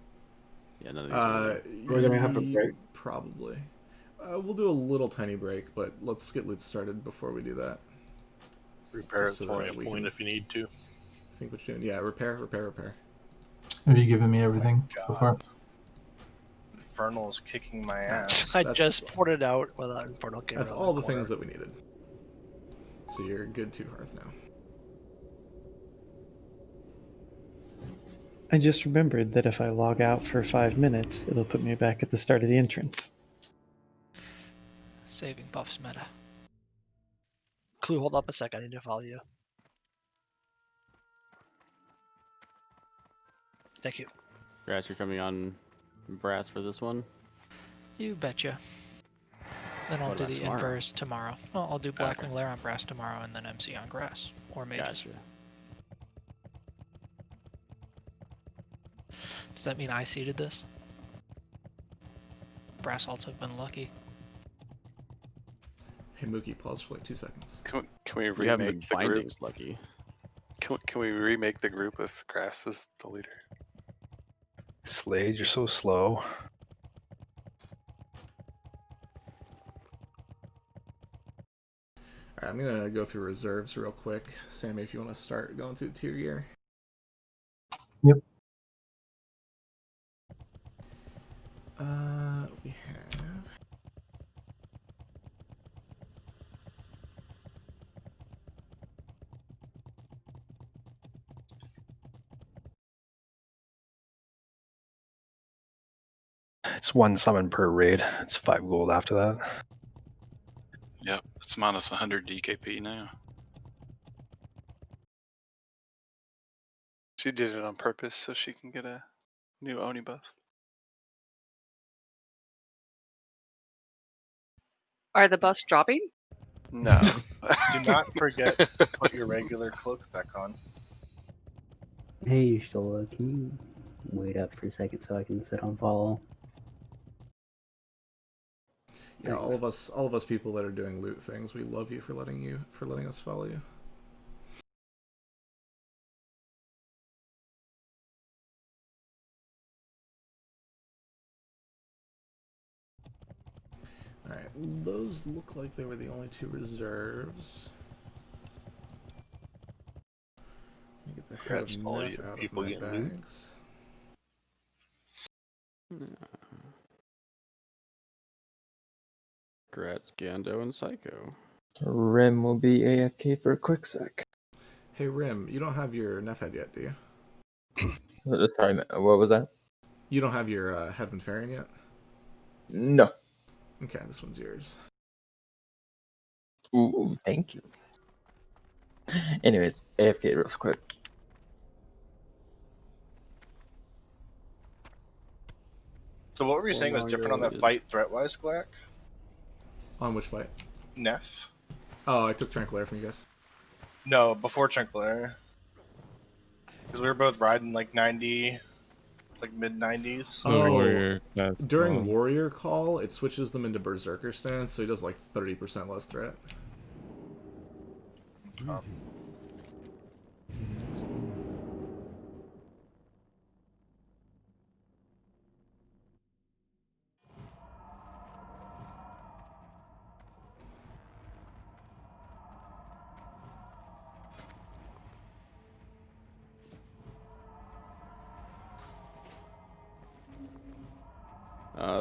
Yeah, none of these are We're gonna have a break. Probably. We'll do a little tiny break, but let's get loot started before we do that. Repair Just so for that a we point can- if you need to. I think what you're doing. Yeah, repair. Have you given me everything so far? Infernal is kicking my ass. I That's- just poured it out without Infernal came That's around all the corner. things that we needed. So you're good to Hearth now. I just remembered that if I log out for 5 minutes, it'll put me back at the start of the entrance. Saving buffs meta. Clue, hold up a sec. I need to follow you. Thank you. Grass, you're coming on Brass for this one? You betcha. Then I'll What do about the tomorrow? inverse tomorrow. Well, I'll do Blackwing Okay. Lair on Brass tomorrow, and then MC on Grass. Or Mages. Gotcha. Does that mean I seeded this? Brass alts have been lucky. Hey Mookie, pause for like 2 seconds. Can we We haven't been remake the group? findings lucky. Can we remake the group with Grass as the leader? Slade, you're so slow. Alright, I'm gonna go through reserves real quick. Sammy, if you want to start going through the tier gear. Yep. We have. It's 1 summon per raid. It's 5 gold after that. Yep, it's minus 100 DKP now. She did it on purpose so she can get a new Oni buff. Are the buffs dropping? No. Do not forget to put your regular cloak back on. Hey, Shola, can you wait up for a second so I can sit on follow? Yeah, all of us people that are doing loot things, we love you for letting us follow you. Alright, those look like they were the only two reserves. Let me get the head of Congrats to all Neff you out of people my getting loot. bags. Congrats, Gando and Psycho. Rim will be AFK for a quick sec. Hey Rim, you don't have your Neff head yet, do you? Sorry, what was that? You don't have your Heaven Fairing yet? No. Okay, this one's yours. Ooh, thank you. Anyways, AFK real quick. So what were you saying was different on that fight threat-wise, Glack? On which fight? Neff? Oh, I took Tranquil Air from you guys. No, before Tranquil Air. Because we were both riding like 90, like mid-90s. Oh, class during call. Warrior Call, it switches them into Berserker stance, so he does like 30% less threat.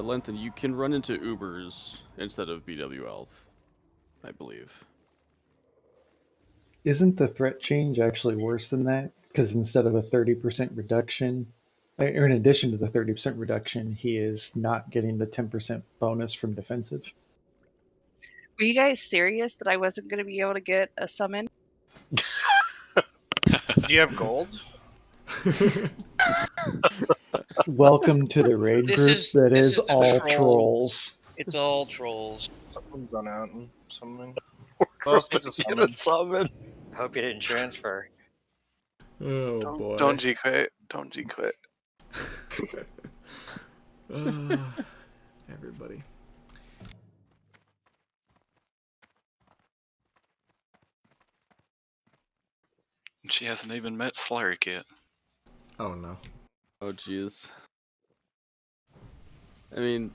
Lengthen, you can run into Ubers instead of BWL, I believe. Isn't the threat change actually worse than that? Because instead of a 30% reduction, or in addition to the 30% reduction, he is not getting the 10% bonus from defensive. Were you guys serious that I wasn't going to be able to get a summon? Do you have gold? Welcome to the raid This group is that this is is the all troll. trolls. It's all trolls. Something's gone out and something. We're Close going to to get a summon. Hope you didn't transfer. Oh boy. Don't G quit. Don't G quit. Everybody. She hasn't even met Slaric yet. Oh no. Oh jeez. I mean,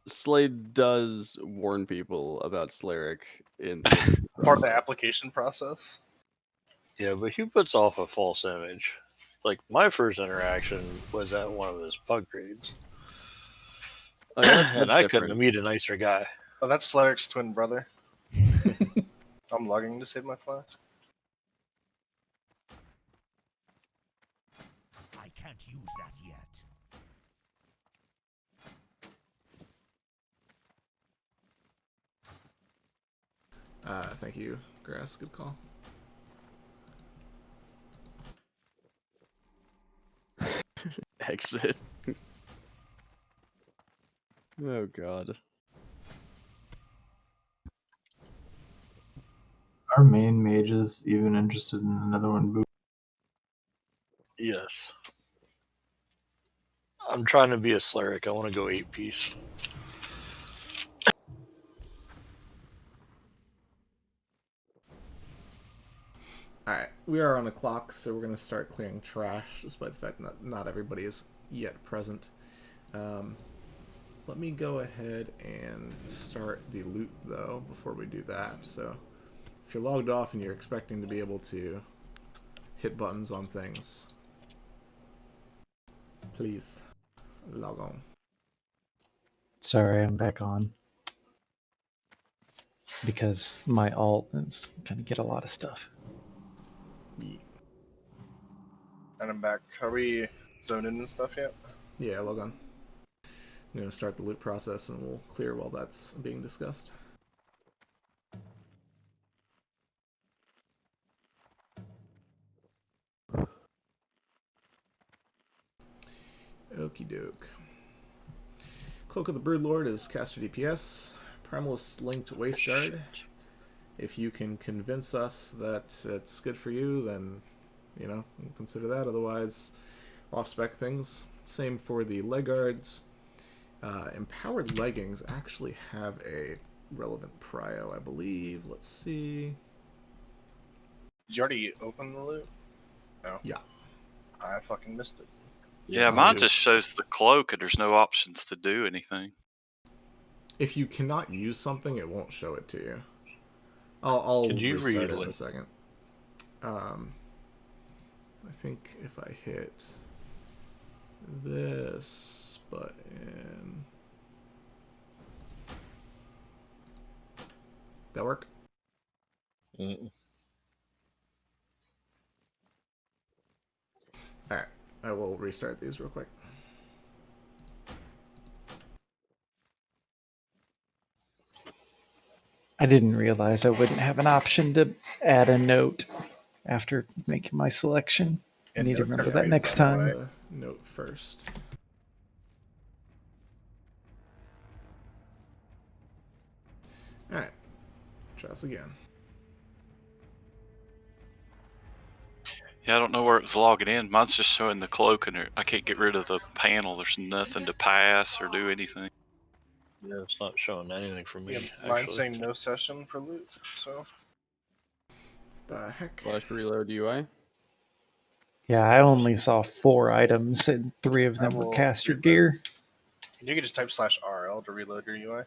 Slade does warn people about Slaric in the interview Part of the process. application process. Yeah, but he puts off a false image. Like, my first interaction was at one of his pug raids. Oh, yeah, that's and much I different. couldn't have met a nicer guy. Oh, that's Slaric's twin brother. I'm logging to save my flask. I can't use that yet. Thank you, Grass. Good call. Exit. Oh god. Are main mages even interested in another one? Boo? Yes. I'm trying to be a Slaric. I want to go 8-piece. Alright, we are on the clock, so we're going to start clearing trash, despite the fact that not everybody is yet present. Let me go ahead and start the loot, though, before we do that. So, if you're logged off and you're expecting to be able to hit buttons on things, please log on. Sorry, I'm back on. Because my alt is going to get a lot of stuff. Yeah. And I'm back. Are we zoned in and stuff yet? Yeah, log on. I'm going to start the loot process and we'll clear while that's being discussed. Okie doke. Cloak of the Broodlord is caster DPS. Primalist linked waist guard. If you can convince us that it's good for you, then we'll consider that. Otherwise, off-spec things. Same for the leg guards. Empowered leggings actually have a relevant prio, I believe. Let's see. Did you already open the loot? No. Yeah. I fucking missed it. Yeah, mine just shows the cloak and there's no options to do anything. If you cannot use something, it won't show it to you. I'll Could you restart it in read a second. I think if I hit this button, that work? Mm. All right, I will restart these real quick. I didn't realize I wouldn't have an option to add a note after making my selection. I need to remember that next time. Note first. All right, try this again. Yeah, I don't know where it was logging in. Mine's just showing the cloak and I can't get rid of the panel. There's nothing to pass or do anything. Yeah, it's not showing anything for me. Yeah, mine's saying no session for loot, so. The heck? Flash reload UI. Yeah, I only saw 4 items and 3 of them were cast your gear. You can just type /RL to reload your UI.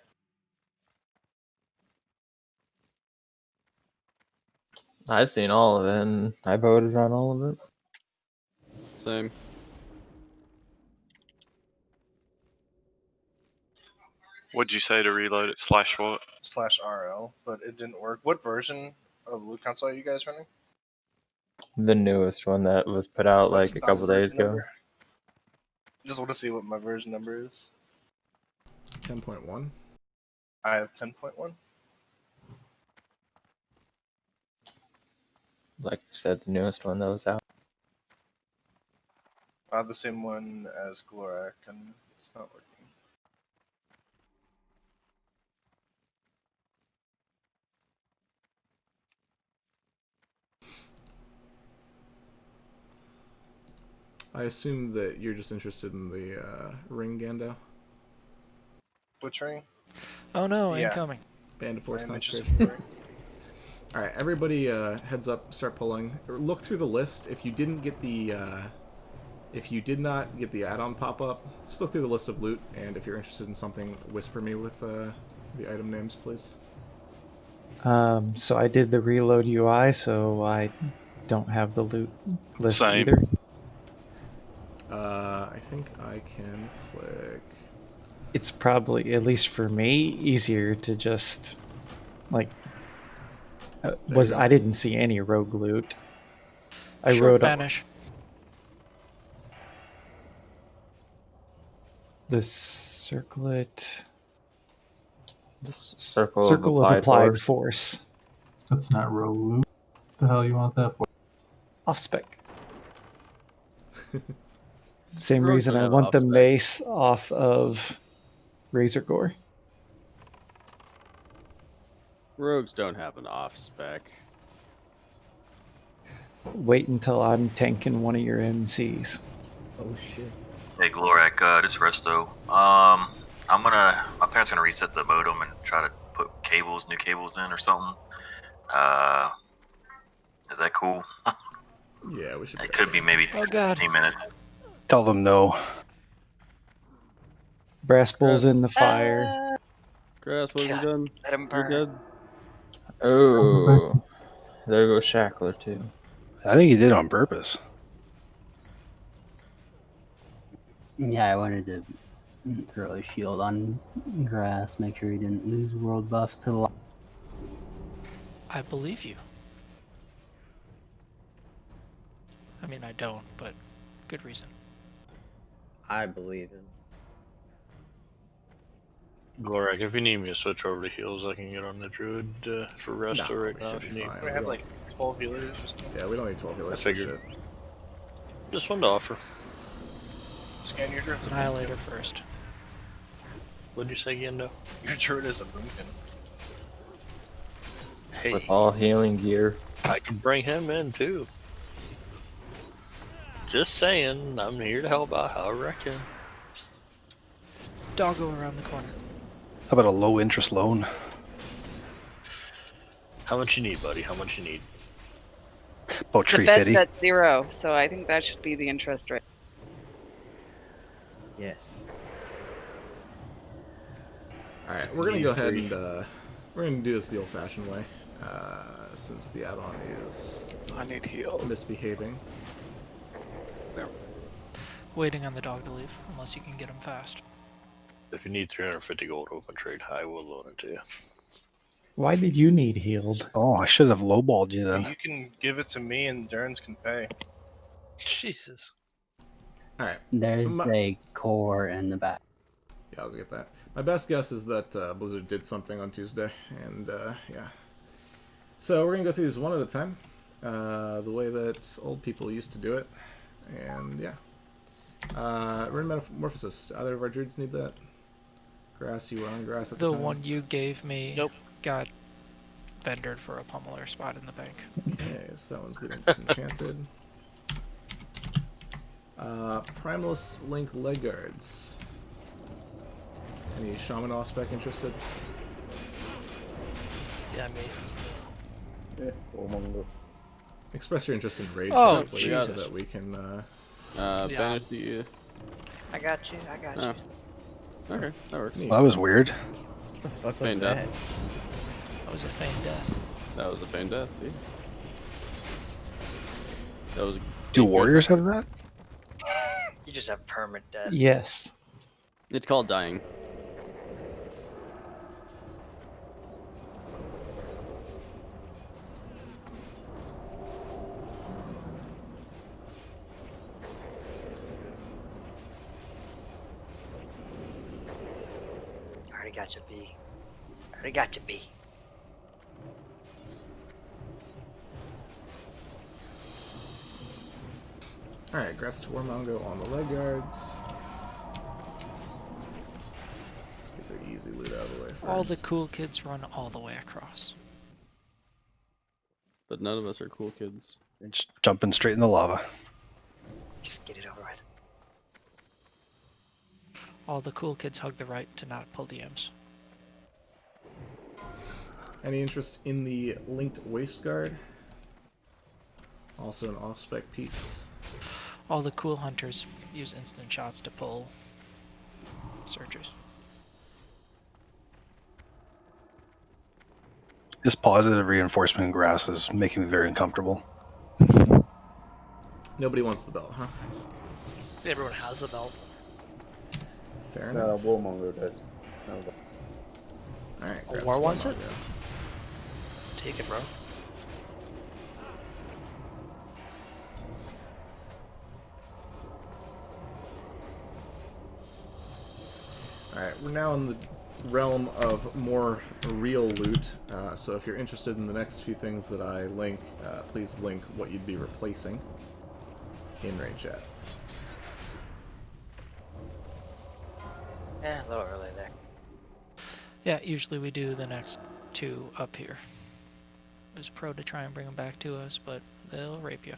I've seen all of it, and I voted on all of it. Same. What'd you say to reload it? / what? /RL, but it didn't work. What version of loot console are you guys running? The newest one that was put out like a couple days ago. Just want to see what my version number is. 10.1. I have 10.1. Like I said, the newest one that was out. I have the same one as Glorak, and it's not working. I assume that you're just interested in the ring, Gando. Which ring? Oh no, incoming. Band of Force I am interested concentration. in the ring. All right, everybody, heads up, start pulling. Look through the list. If you didn't get the, if you did not get the add-on pop-up, just look through the list of loot, and if you're interested in something, whisper me with the item names, please. So I did the reload UI, so I don't have the loot list Same. either. I think I can click. It's probably, at least for me, easier to just like. I didn't see any rogue loot. I Short wrote banish. The circlet. The circle of applied force. That's not rogue loot. What the hell you want that for? Off spec. Same Rogues reason don't I have want the off-spec. mace off of Razor Gore. Rogues don't have an off spec. Wait until I'm tanking one of your MCs. Oh shit. Hey Glorak, this is Resto. My parents are gonna reset the modem and try to put new cables in or something. Is that cool? Yeah, we should. It could be maybe 15 minutes. Tell them no. Brass Bull's in the fire. Grass, what have you done? Let him You burn. dead? Oh, there goes Shackler too. I think he did on purpose. Yeah, I wanted to throw a shield on grass, make sure he didn't lose world buffs to the. I believe you. I mean, I don't, but good reason. I believe him. Glorak, if you need me to switch over to heals, I can get on the druid for resto right now if you need. We have like 12 healers or something. Yeah, we don't need 12 healers. I figured. Just wanted to offer. Scan your druid. Annihilator first. What'd you say, Gendo? Your turret is a boomkin. Hey, With all healing gear. I can bring him in too. Just saying, I'm here to help out however I can. Doggo around the corner. How about a low interest loan? How much you need, buddy? How much you need? About The Fed's 350. at 0, so I think that should be the interest rate. Yes. All right, we're gonna go ahead and we're gonna do this the old-fashioned way, since the add-on is I need heal. misbehaving. Waiting on the dog to leave, unless you can get him fast. If you need 350 gold open trade, I will loan it to you. Why did you need healed? Oh, I should have lowballed you then. You can give it to me and Durns can pay. Jesus. All right. There's a core in the back. Yeah, I'll get that. My best guess is that Blizzard did something on Tuesday, and yeah. So we're gonna go through these one at a time, the way that old people used to do it, and yeah. Rune Metamorphosis. Either of our druids need that? Grass, you were on grass at the The time? one you gave me got vendored for a pummeler spot in the bank. Okay, so that one's getting disenchanted. Primalist Link leg guards. Any Shaman Ospec interested? Yeah, me. Express your interest in Raid Oh, Shot, please, so that we can banish the. I got you. I got you. Okay, that works. Well, that was weird. What the fuck was Feign that? death. That was a feign death. That was a feign death, see? That was. Do warriors have that? You just have permanent death. Yes. It's called dying. I already got you, B. I already got you, B. Alright, Grass Warmongo on the leg guards. Get their easy loot out of the way first. All the cool kids run all the way across. But none of us are cool kids. Just jumping straight in the lava. Just get it over with. All the cool kids hug the right to not pull the M's. Any interest in the linked waist guard? Also an off-spec piece. All the cool hunters use instant shots to pull searchers. This positive reinforcement in grass is making me very uncomfortable. Nobody wants the belt, huh? Everyone has the belt. Fair enough. Warmonger does. Alright, Oh, Grass War wants it? Warmongo. Take it, bro. Alright, we're now in the realm of more real loot, so if you're interested in the next few things that I link, please link what you'd be replacing in raid chat. Yeah, a little early there. Yeah, usually we do the next two up here. It was pro to try and bring them back to us, but they'll rape you.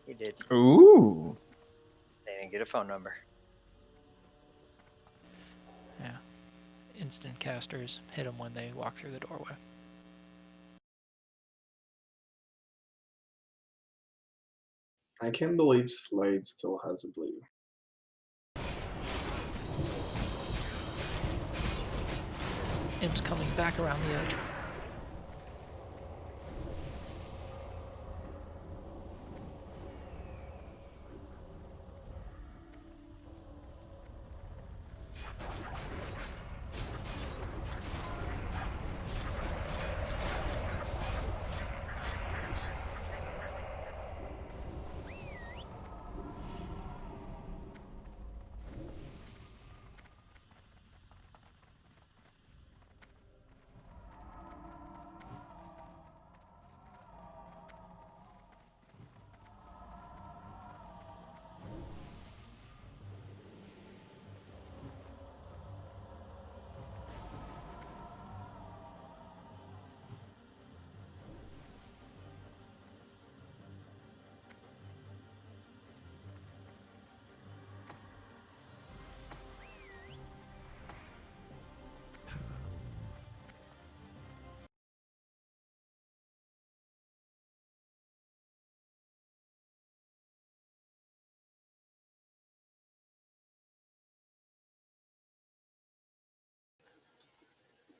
He did. Ooh. They didn't get a phone number. Yeah. Instant casters hit them when they walk through the doorway. I can't believe Slade still has a bleed. Imps coming back around the edge.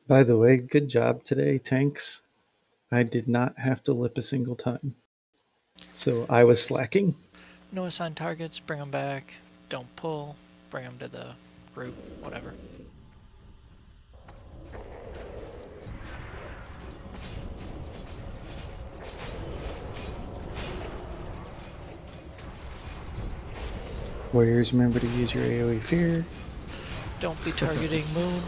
By the way, good job today, tanks. I did not have to lip a single time. So I was slacking. No assigned targets, bring them back. Don't pull, bring them to the group, whatever. Warriors, remember to use your AoE fear. Don't be targeting Moon.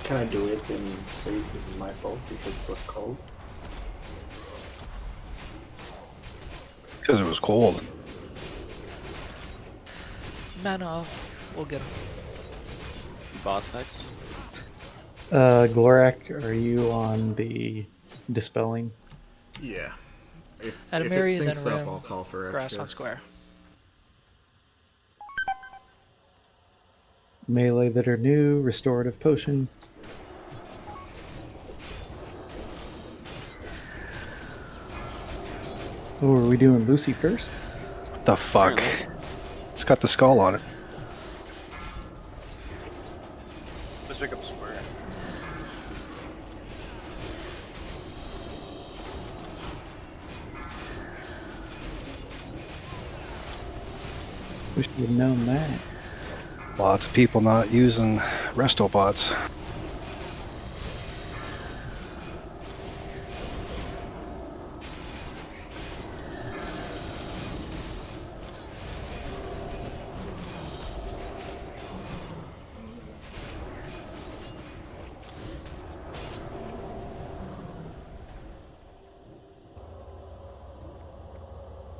Can I do it and say it isn't my fault because it was cold? Because it was cold. Man off. We'll get him. Boss next. Glorak, are you on the dispelling? Yeah. If Adamiri, it then syncs up, Rim, I'll call for grass on extras. square. Melee that are new, restorative potion. Oh, are we doing Lucy first? What the fuck? It's got the skull on it. Let's pick up square. We should have known that. Lots of people not using resto bots.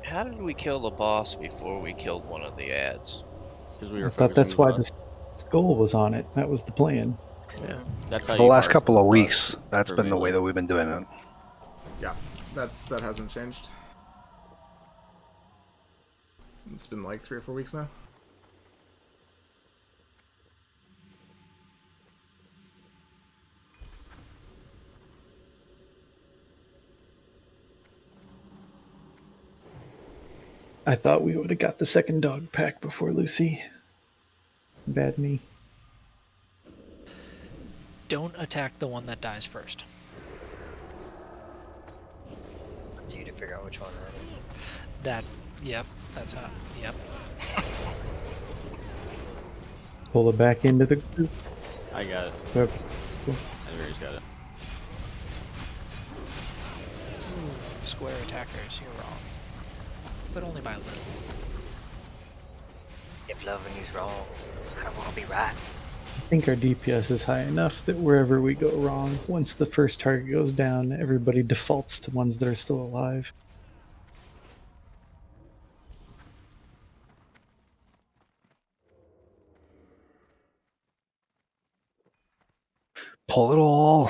How did we kill the boss before we killed one of the ads? Because we I were thought that's why focusing the skull was on it. That was the plan. Yeah. That's For how the you last hard couple of boss weeks, that's for been the way melee. that we've been doing it. Yeah, that hasn't changed. It's been like 3 or 4 weeks now. I thought we would have got the second dog pack before Lucy. Bad me. Don't attack the one that dies first. Up to you to figure out which one that is. That, yep, that's how, yep. Pull it back into the group. I got it. Okay. Adamiri's got it. Ooh, square attackers, you're wrong. But only by a little. If loving you's wrong, I don't want to be right. I think our DPS is high enough that wherever we go wrong, once the first target goes down, everybody defaults to ones that are still alive. Pull it all.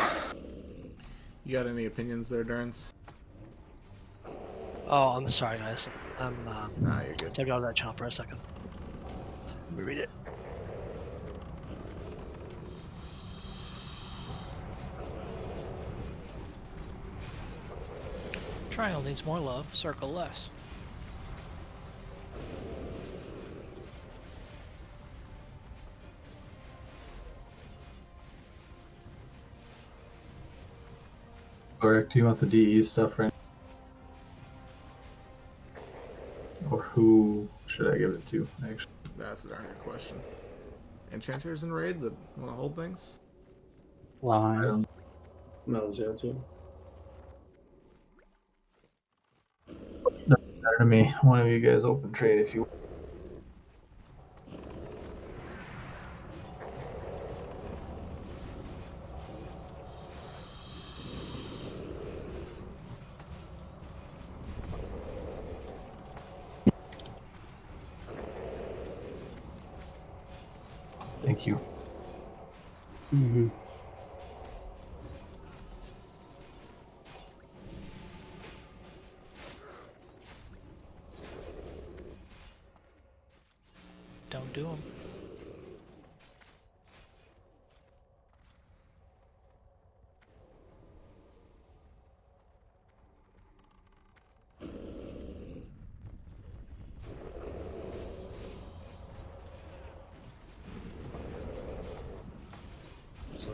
You got any opinions there, Durance? Oh, I'm sorry, guys. I'm Nah, you're good. tapped out of that channel for a second. Let me read it. Triangle needs more love, circle less. Or do you want the DE stuff right now? Or who should I give it to, actually? That's a darn good question. Enchanters in raid that want to hold things? Line. Melzio too. Doesn't matter to me. One of you guys open trade if you. Thank you. Mm-hmm. Don't do them.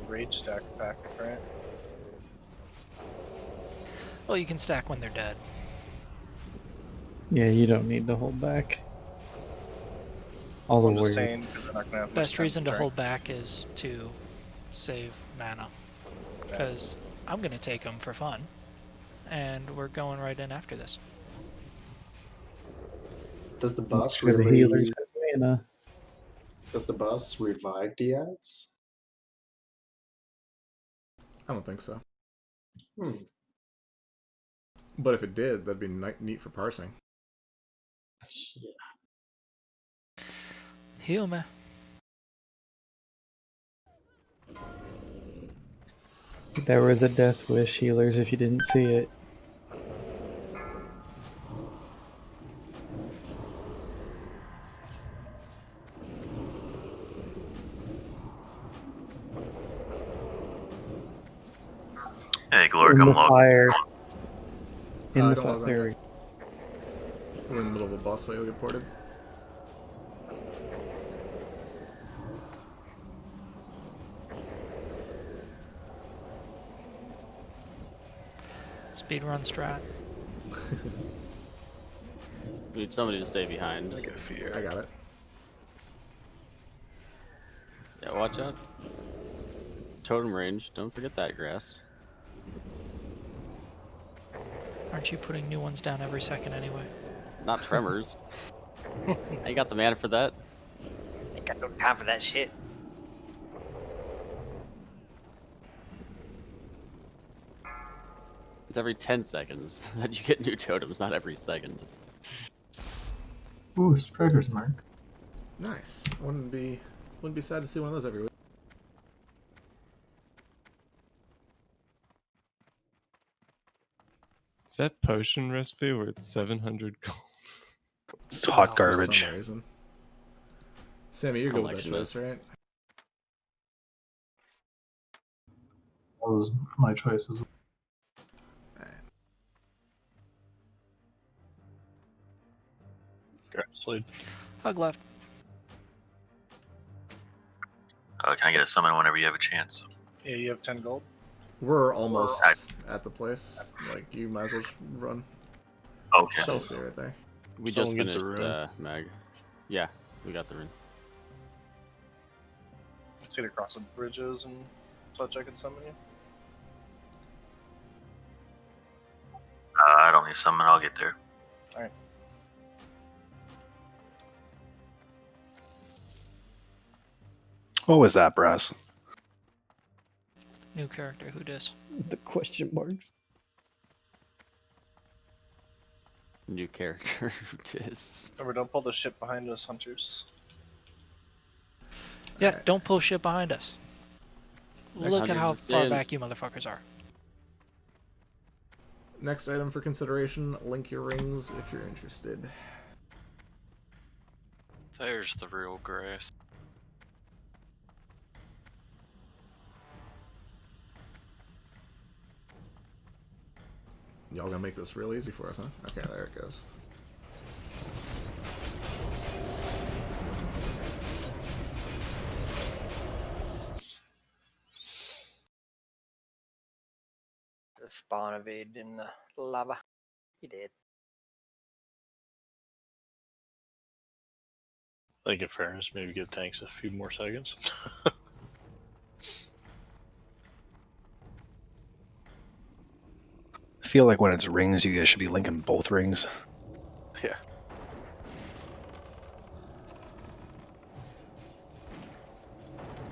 rage stack back, right? Well, you can stack when they're dead. Yeah, you don't need to hold back. All the I'm just warriors. saying because they're not gonna have much Best time reason to drink. hold back is to save mana. Because I'm going to take them for fun. And we're going right in after this. Does the Make boss sure the really? healers have mana. Does the boss revive the ads? I don't think so. Hmm. But if it did, that'd be neat for parsing. Yeah. Heal me. There was a death wish healers if you didn't see it. Hey, Gloric, In I'm the logged. fire. In the Don't log fire. on There we yet. We're in the middle of a boss fight. You'll get ported. Speedrun strat. We need somebody to stay behind. I got fear. I got it. Yeah, watch out. Totem range. Don't forget that, grass. Aren't you putting new ones down every second anyway? Not tremors. I ain't got the mana for that. Ain't got no time for that shit. It's every 10 seconds that you get new totems, not every second. Ooh, Strider's Mark. Nice. Wouldn't be sad to see one of those every week. Is that potion recipe where it's 700 gold? It's hot garbage. For some reason. Sammy, you're good with that choice, right? That was my choice as well. Slade. Hug left. Can I get a summon whenever you have a chance? Yeah, you have 10 gold. We're almost at the place. Like, you might as well just run. Okay. So stay right there. We Someone just get the finished rune. Mag. Yeah, we got the rune. Let's get across the bridges and such. I can summon you. I don't need summon, I'll get there. Alright. What was that, Brass? New character, who dis? The question marks. New character. Tis. Remember, don't pull the ship behind us, hunters. Yeah, don't pull shit behind us. Look at how far 100%. back you motherfuckers are. Next item for consideration, link your rings if you're interested. There's the real grass. Y'all gonna make this real easy for us, huh? Okay, there it goes. The spawn evade in the lava. He did. I think in fairness, maybe give tanks a few more seconds. I feel like when it's rings, you guys should be linking both rings. Yeah.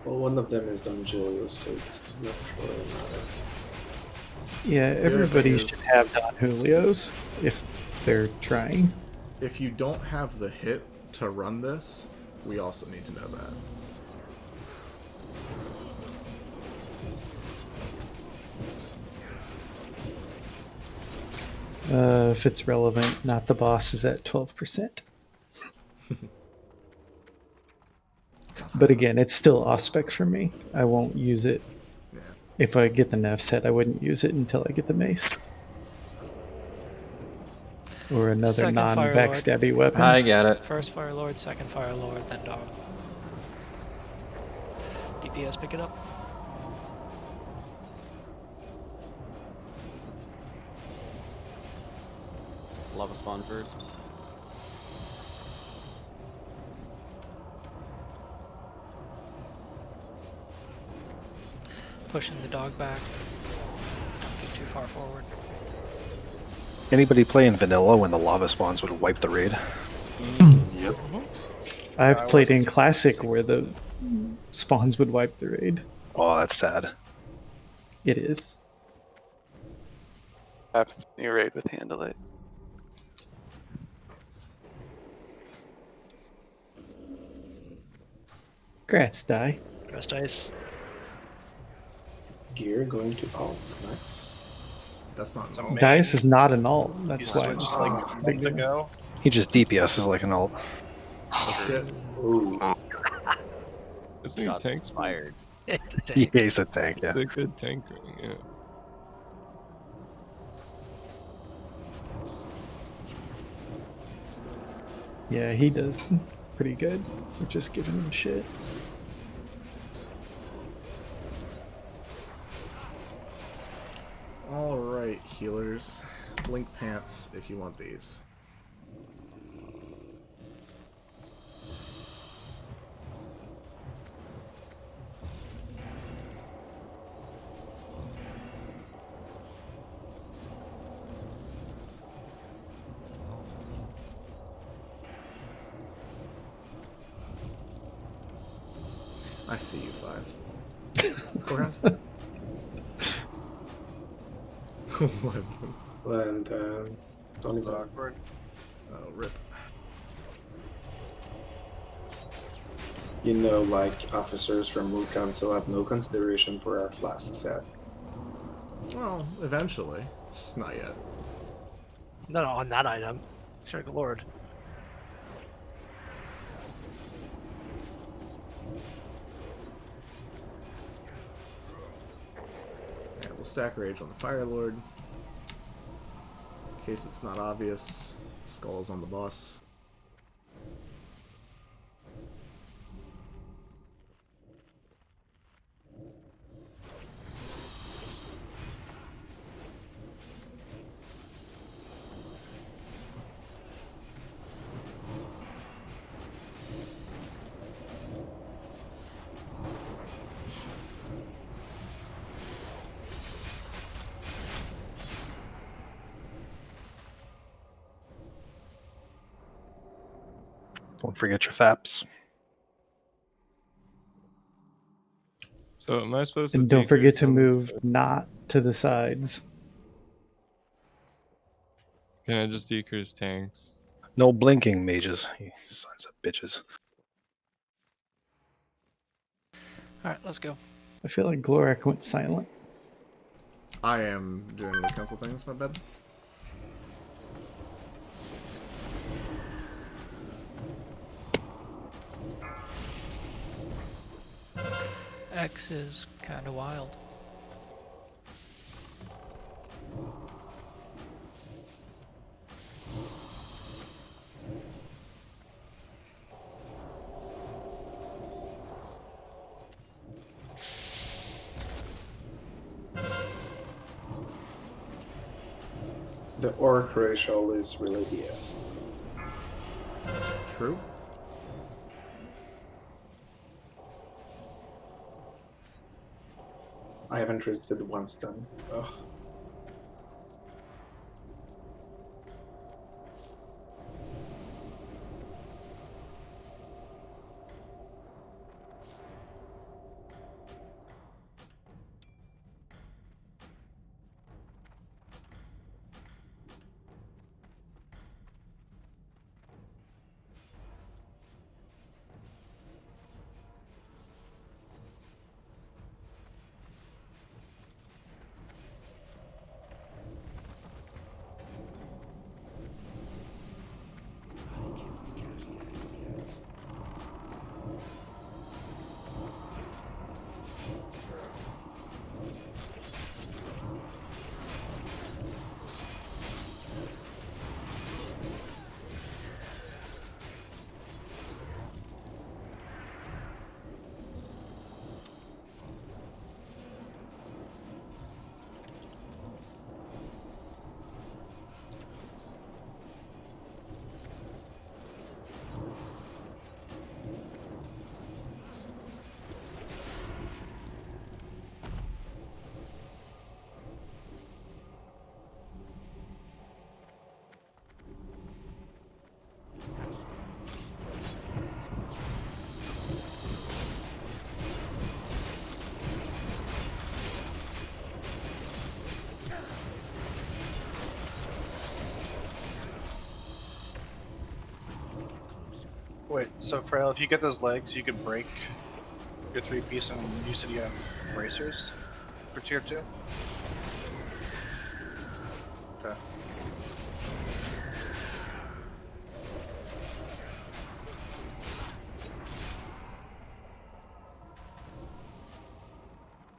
Well, one of them is Don Julio, so it's not really matter. Yeah, other everybody thing should is- have Don Julios if they're trying. If you don't have the hit to run this, we also need to know that. If it's relevant, not the boss is at 12%. But again, it's still off-spec for me. I won't use it. Yeah. If I get the Neff's head, I wouldn't use it until I get the mace. Or another Second Fire Lord. non-backstabby weapon. I get it. First Fire Lord, second Fire Lord, then dog. DPS, pick it up. lava spawn first. Pushing the dog back. Don't get too far forward. Anybody playing vanilla when the lava spawns would wipe the raid? Yep. I've played in classic where the spawns would wipe the raid. Oh, that's sad. It is. Happens in your raid with handle it. Grats, die. Grass dice. Gear going to alts. Nice. That's not Some Dice is not an alt. You That's why. switched like a month ago. He just DPS is like an alt. Oh shit. Ooh. Isn't he Shots tank fired. It's a tank. Yeah, he's a tank, yeah. It's a good tanker, yeah. Yeah, he does pretty good. We're just giving him shit. Alright, healers. Blink pants if you want these. I see you, Five. Go around. What? And Tony Hawk. Awkward. Oh, rip. You know, like officers from Mood Council have no consideration for our flask set. Well, eventually. Just not yet. No, on that item. Sure, good lord. Yeah, we'll stack Rage on the Fire Lord. In case it's not obvious, Skull is on the boss. Don't forget your FAPs. So am I supposed to And don't take forget to this on this move not to the sides. Can I just decrease tanks? No blinking, mages. You sons of bitches. Alright, let's go. I feel like Glorak went silent. I am doing the council things, my bad. X is kind of wild. The orc racial is really BS. True. I haven't resisted once done. Ugh. Wait, so Frail, if you get those legs, you could break your 3-piece and you said you have bracers for tier 2? Okay.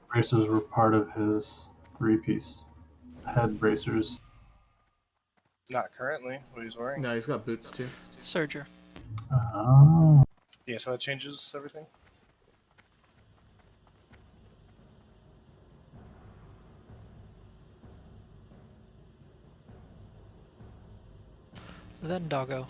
Bracers were part of his 3-piece. Head bracers. Not currently, what he's wearing. No, he's got boots too. Serger. Oh. Yeah, so that changes everything. Then Doggo.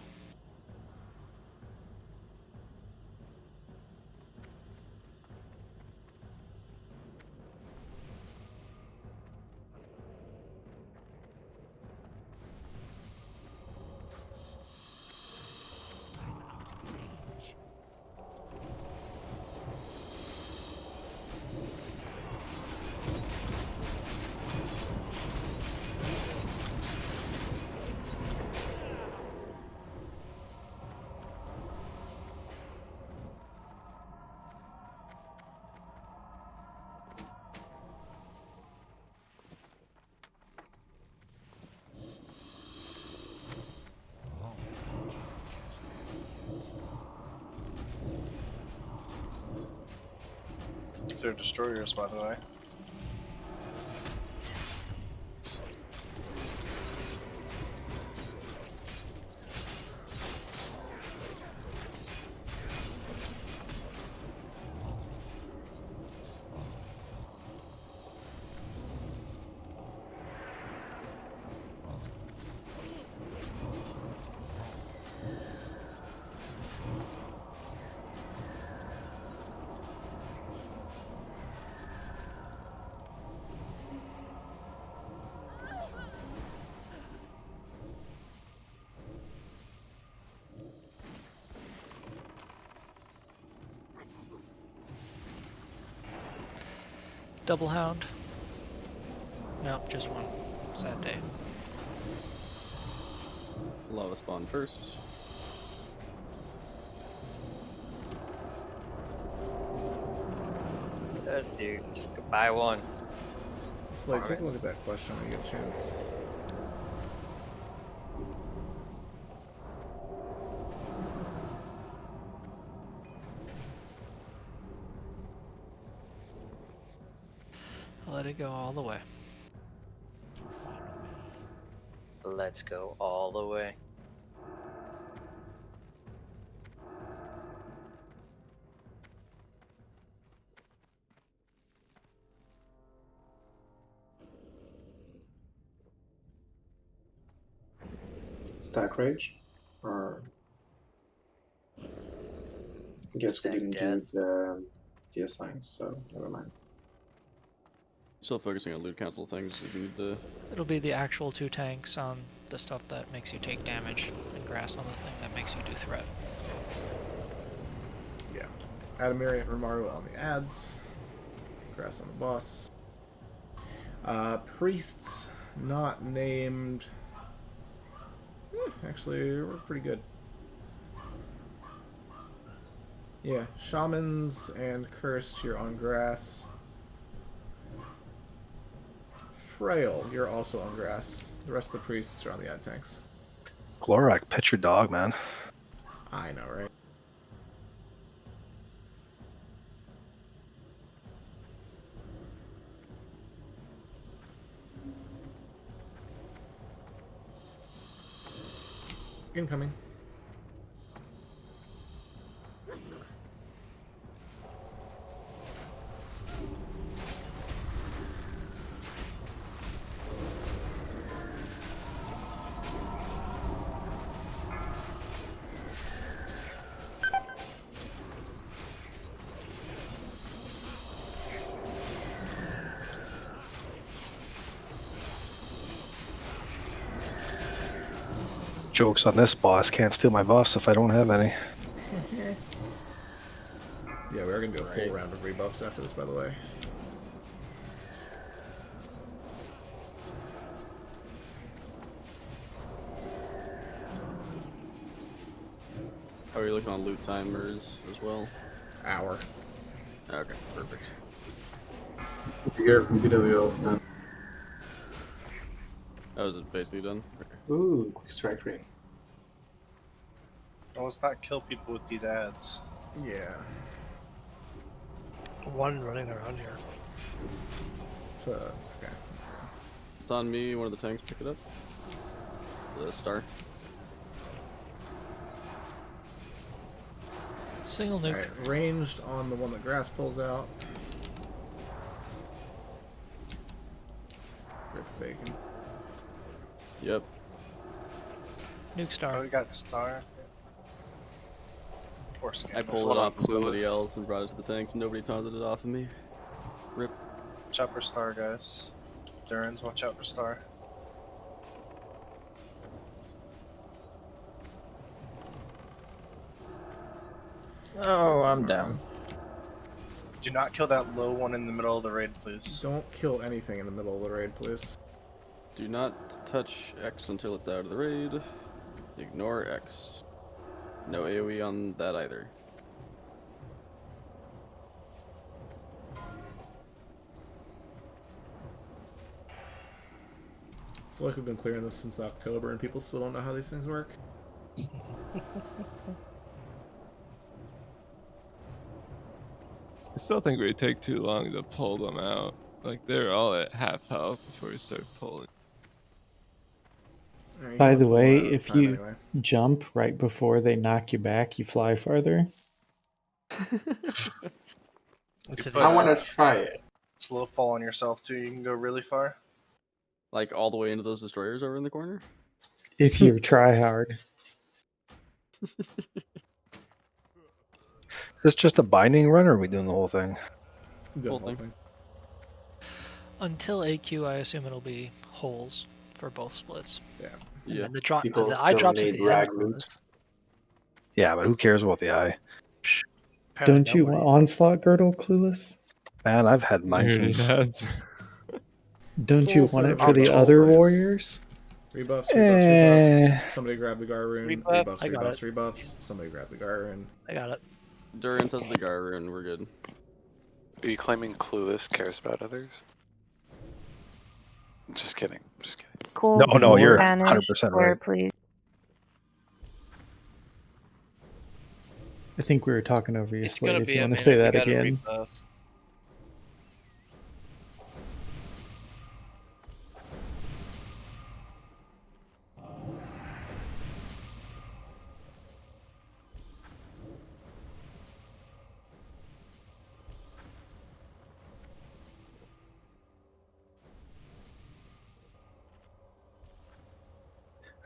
They're destroyers, by the way. Double Hound. Nope, just one. Sad day. Lava spawn first. Dude, just go buy one. Slade, take a look at that question when you get a chance. Let it go all the way. Let's go all the way. Stack Rage? Or... I guess we Stack didn't Death. do the assigns, so never mind. Still focusing on loot council things if you need to. It'll be the actual 2 tanks on the stuff that makes you take damage, and grass on the thing that makes you do threat. Yeah. Adamiri and Romaru on the ads. Grass on the boss. Priests not named. Actually, we're pretty good. Yeah, shamans and cursed, you're on grass. Frail, you're also on grass. The rest of the priests are on the ad tanks. Glorak, pet your dog, man. I know, right? Incoming. Joke's on this boss. Can't steal my buffs if I don't have any. Yeah, we are going to do a full round of rebuffs after this, by the way. How are you looking on loot timers as well? Hour. Okay, perfect. If you hear from BWL Split. That was it basically done. Okay. Ooh, quick strike ring. Oh, let's not kill people with these ads. Yeah. One running around here. So, okay. It's on me. One of the tanks pick it up. The star. Single nuke. Alright, ranged on the one that grass pulls out. Rip bacon. Yep. Nuke star. Oh, we got star. Poor I Scandal. pulled it off of somebody else and brought it to the tanks. Nobody taunted it off of me. Rip. Watch out for star, guys. Durans, watch out for star. Oh, I'm down. Do not kill that low one in the middle of the raid, please. Don't kill anything in the middle of the raid, please. Do not touch X until it's out of the raid. Ignore X. No AoE on that either. It's like we've been clearing this since October and people still don't know how these things work. I still think it would take too long to pull them out. Like, they're all at half health before we start pulling. Right, By the way, pull out if time you anyway. jump right before they knock you back, you fly farther. I want to try it. Slow fall on yourself too. You can go really far. Like all the way into those destroyers over in the corner? If you try hard. Is this just a binding run, or are we doing the whole thing? The whole thing. Until AQ, I assume it'll be holes for both splits. Yeah. And Yeah. then the drop, People the eye still drops at need the end. rag for loot. this. Yeah, but who cares about the eye? Apparently Don't you nobody. want Onslaught Girdle, Clueless? Man, I've had mine Already since. has. Don't Full you set want of it for the rebuffs, other please. warriors? Rebuffs, Eh. rebuffs. Somebody grab the Gar rune. Rebuff, Rebuffs, I got rebuffs, rebuffs. Somebody grab the Gar rune. I got it. Durance has the Gar rune, we're good. Are you claiming Clueless cares about others? Just kidding. Just kidding. Cool. No, you're Spanish 100% square, right. please. I think we were talking over you, It's Slade, gonna if be you a want to minute. say We that gotta again. rebuff.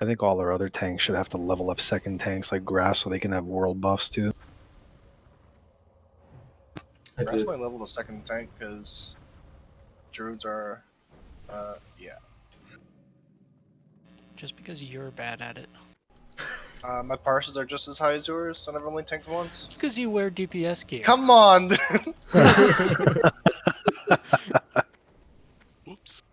I think all our other tanks should have to level up second tanks like grass so they can have world buffs too. Grass might level the second tank because druids are, yeah. Just because you're bad at it. My parses are just as high as yours, and I've only tanked once. Because you wear DPS gear. Come on! Whoops.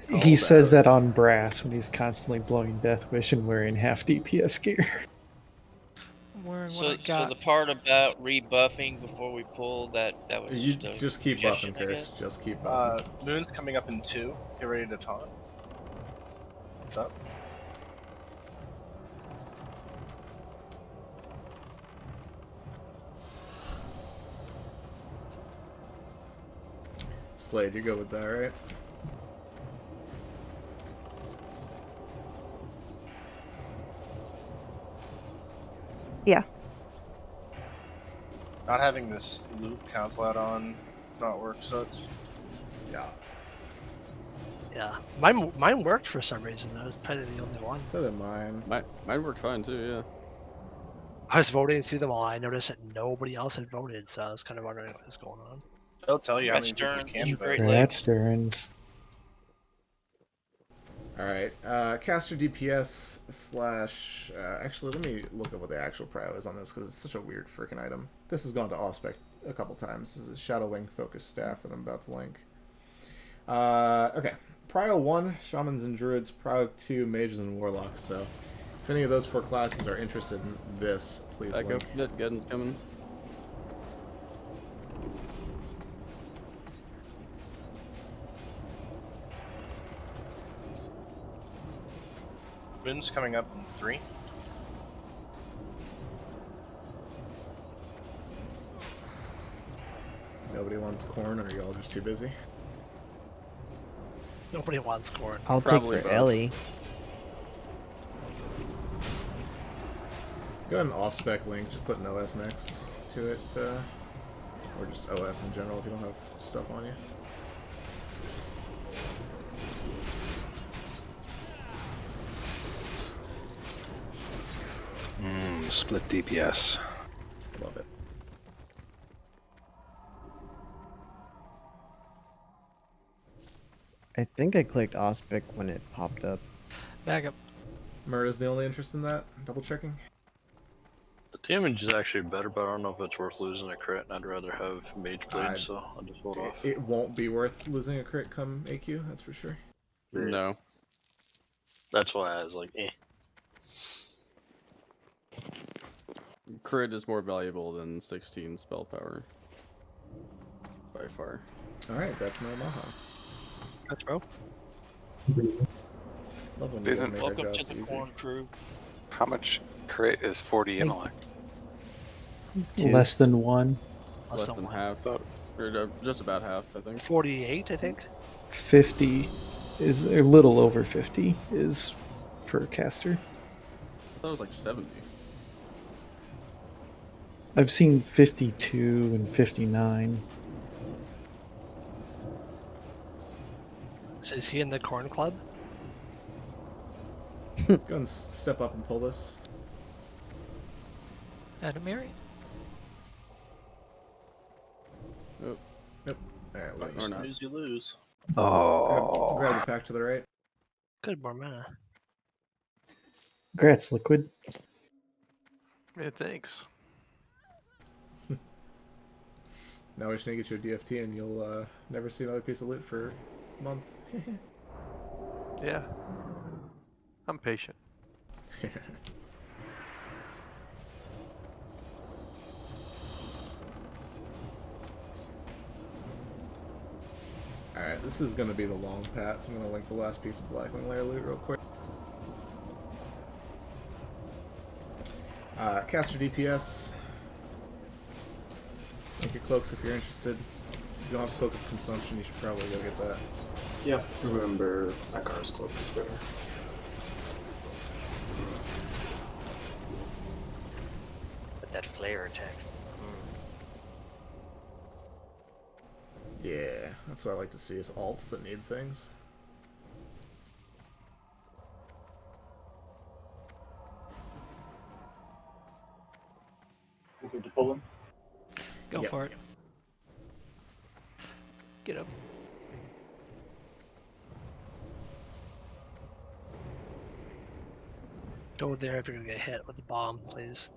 He says that on brass when he's constantly blowing Death Wish and wearing half DPS gear. So the part about rebuffing before we pull, that was You just a just keep suggestion, buffing, I Curse. guess? Just keep buffing. Moon's coming up in 2. Get ready to taunt. What's up? Slade, you go with that, right? Yeah. Not having this loop cancel out on not work sucks. Yeah. Yeah, mine worked for some reason. I was probably the only one. So did mine. Mine worked fine too, yeah. I was voting through them all. I noticed that nobody else had voted, so I was kind of wondering what was going on. They'll tell you how Congrats, many people Stearns. can vote. Great Congrats, Durans. Alright, caster DPS slash... actually, let me look up what the actual prio is on this, because it's such a weird freaking item. This has gone to Ausspec a couple times. This is a Shadow Wing focus staff that I'm about to link. Okay, prio 1, Shamans and Druids. Prio 2, Mages and Warlocks. So, if any of those 4 classes are interested in this, please Echo, link. Geddon's coming. Wind's coming up in 3. Nobody wants corn, or are you all just too busy? Nobody wants corn. I'll Probably take for both. Ellie. Go ahead and off-spec link, just put an OS next to it, or just OS in general if you don't have stuff on you. Split DPS. Love it. I think I clicked Ospic when it popped up. Back up. Murda's the only interest in that? Double checking? The damage is actually better, but I don't know if it's worth losing a crit, and I'd rather have Mage Blade, I'd- so I'll just hold off. It won't be worth losing a crit come AQ, that's for sure. No. That's why I was like, eh. Crit is more valuable than 16 spell power. By far. Alright, that's my Maha. That's bro. Love when you Isn't- make our Welcome to jobs the easy. corn crew. How much crit is 40 intellect? Less than 1. Less than half. Or just about half, I think. 48, I think. 50 is a little over 50 is for a caster. I thought it was like 70. I've seen 52 and 59. So is he in the corn club? Go ahead and step up and pull this. Adamiri? Oh. Nope. Alright, well, You snooze, you lose. Oh. Grab the pack to the right. Good, more mana. Congrats, Liquid. Yeah, thanks. Now we just need to get you a DFT and you'll never see another piece of loot for months. Yeah. I'm patient. Alright, this is going to be the long pat, so I'm going to link the last piece of Blackwing Lair loot real quick. Caster DPS. Make your cloaks if you're interested. If you don't have Cloak of Consumption, you should probably go get that. Yeah, remember Akar's cloak is better. But that flare text. Yeah, that's what I like to see is alts that need things. Good to pull him. Go Yep. for it. Get up. Go there if you're gonna get hit with the bomb, please.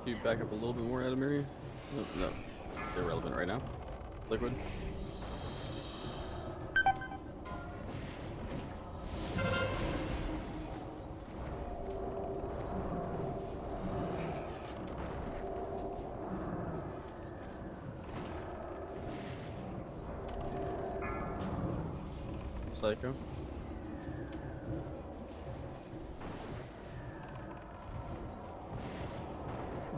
Can you back up a little bit more, Adamiri? Oh, no. Irrelevant right now. Liquid. Psycho.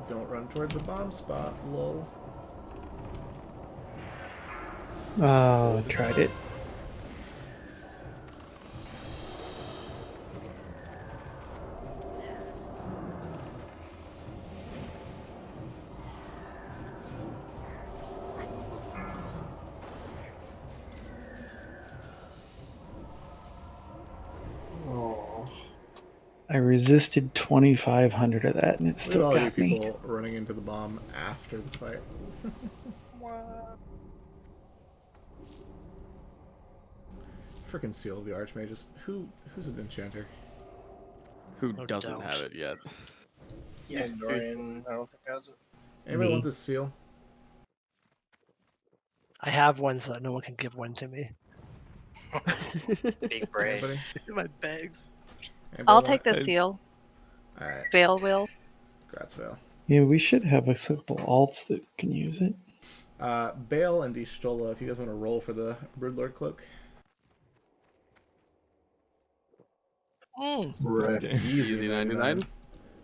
Don't run toward the bomb spot, lol. Tried it. Oh. I resisted 2,500 of that, and it Look at still all you got me. people running into the bomb after the fight. Freaking Seal of the Archmages. Who's an enchanter? Who No doesn't doubt. have it yet? Yes, Dorian, I don't think has it. Anybody Me. want this seal? I have one so that no one can give one to me. Big brain. Anybody? My bags. Anybody I'll want take the it? seal. Alright. Vale will. Grats, Vale. Yeah, we should have a couple alts that can use it. Bale and Ishtola, if you guys want to roll for the Broodlord cloak. Right. Easy 99. 99.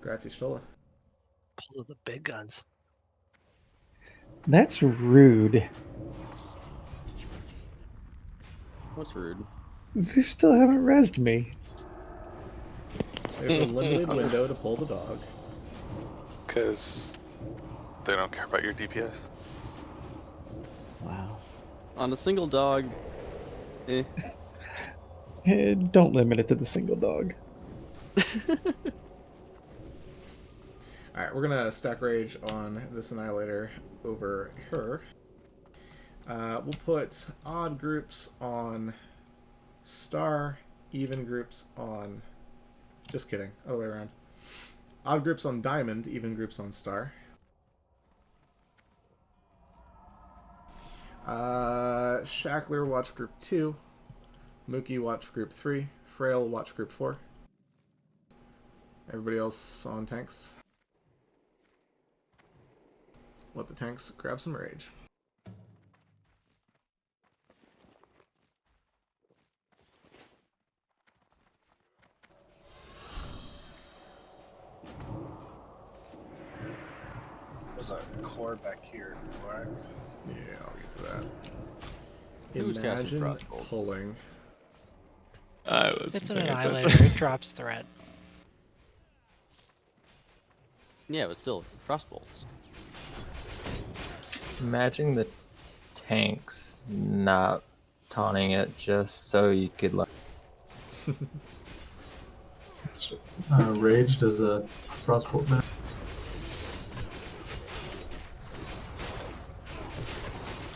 Grats, Ishtola. Pull the big guns. That's rude. What's rude? They still haven't rezzed me. There's a limited window to pull the dog. Because they don't care about your DPS. Wow. On a single dog, eh. Don't limit it to the single dog. Alright, we're gonna stack rage on this Annihilator over her. We'll put odd groups on Star, even groups on... Just kidding, other way around. Odd groups on Diamond, even groups on Star. Shackler, watch group 2. Mookie, watch group 3. Frail, watch group 4. Everybody else on tanks. Let the tanks grab some rage. There's a core back here, right? Yeah, I'll get to that. Who's casting Imagine Frostbolt? pulling. I was. It's an Annihilator. It drops threat. Yeah, but still, frostbolts. Imagine the tanks not taunting it just so you could like. Rage does a frostbolt man.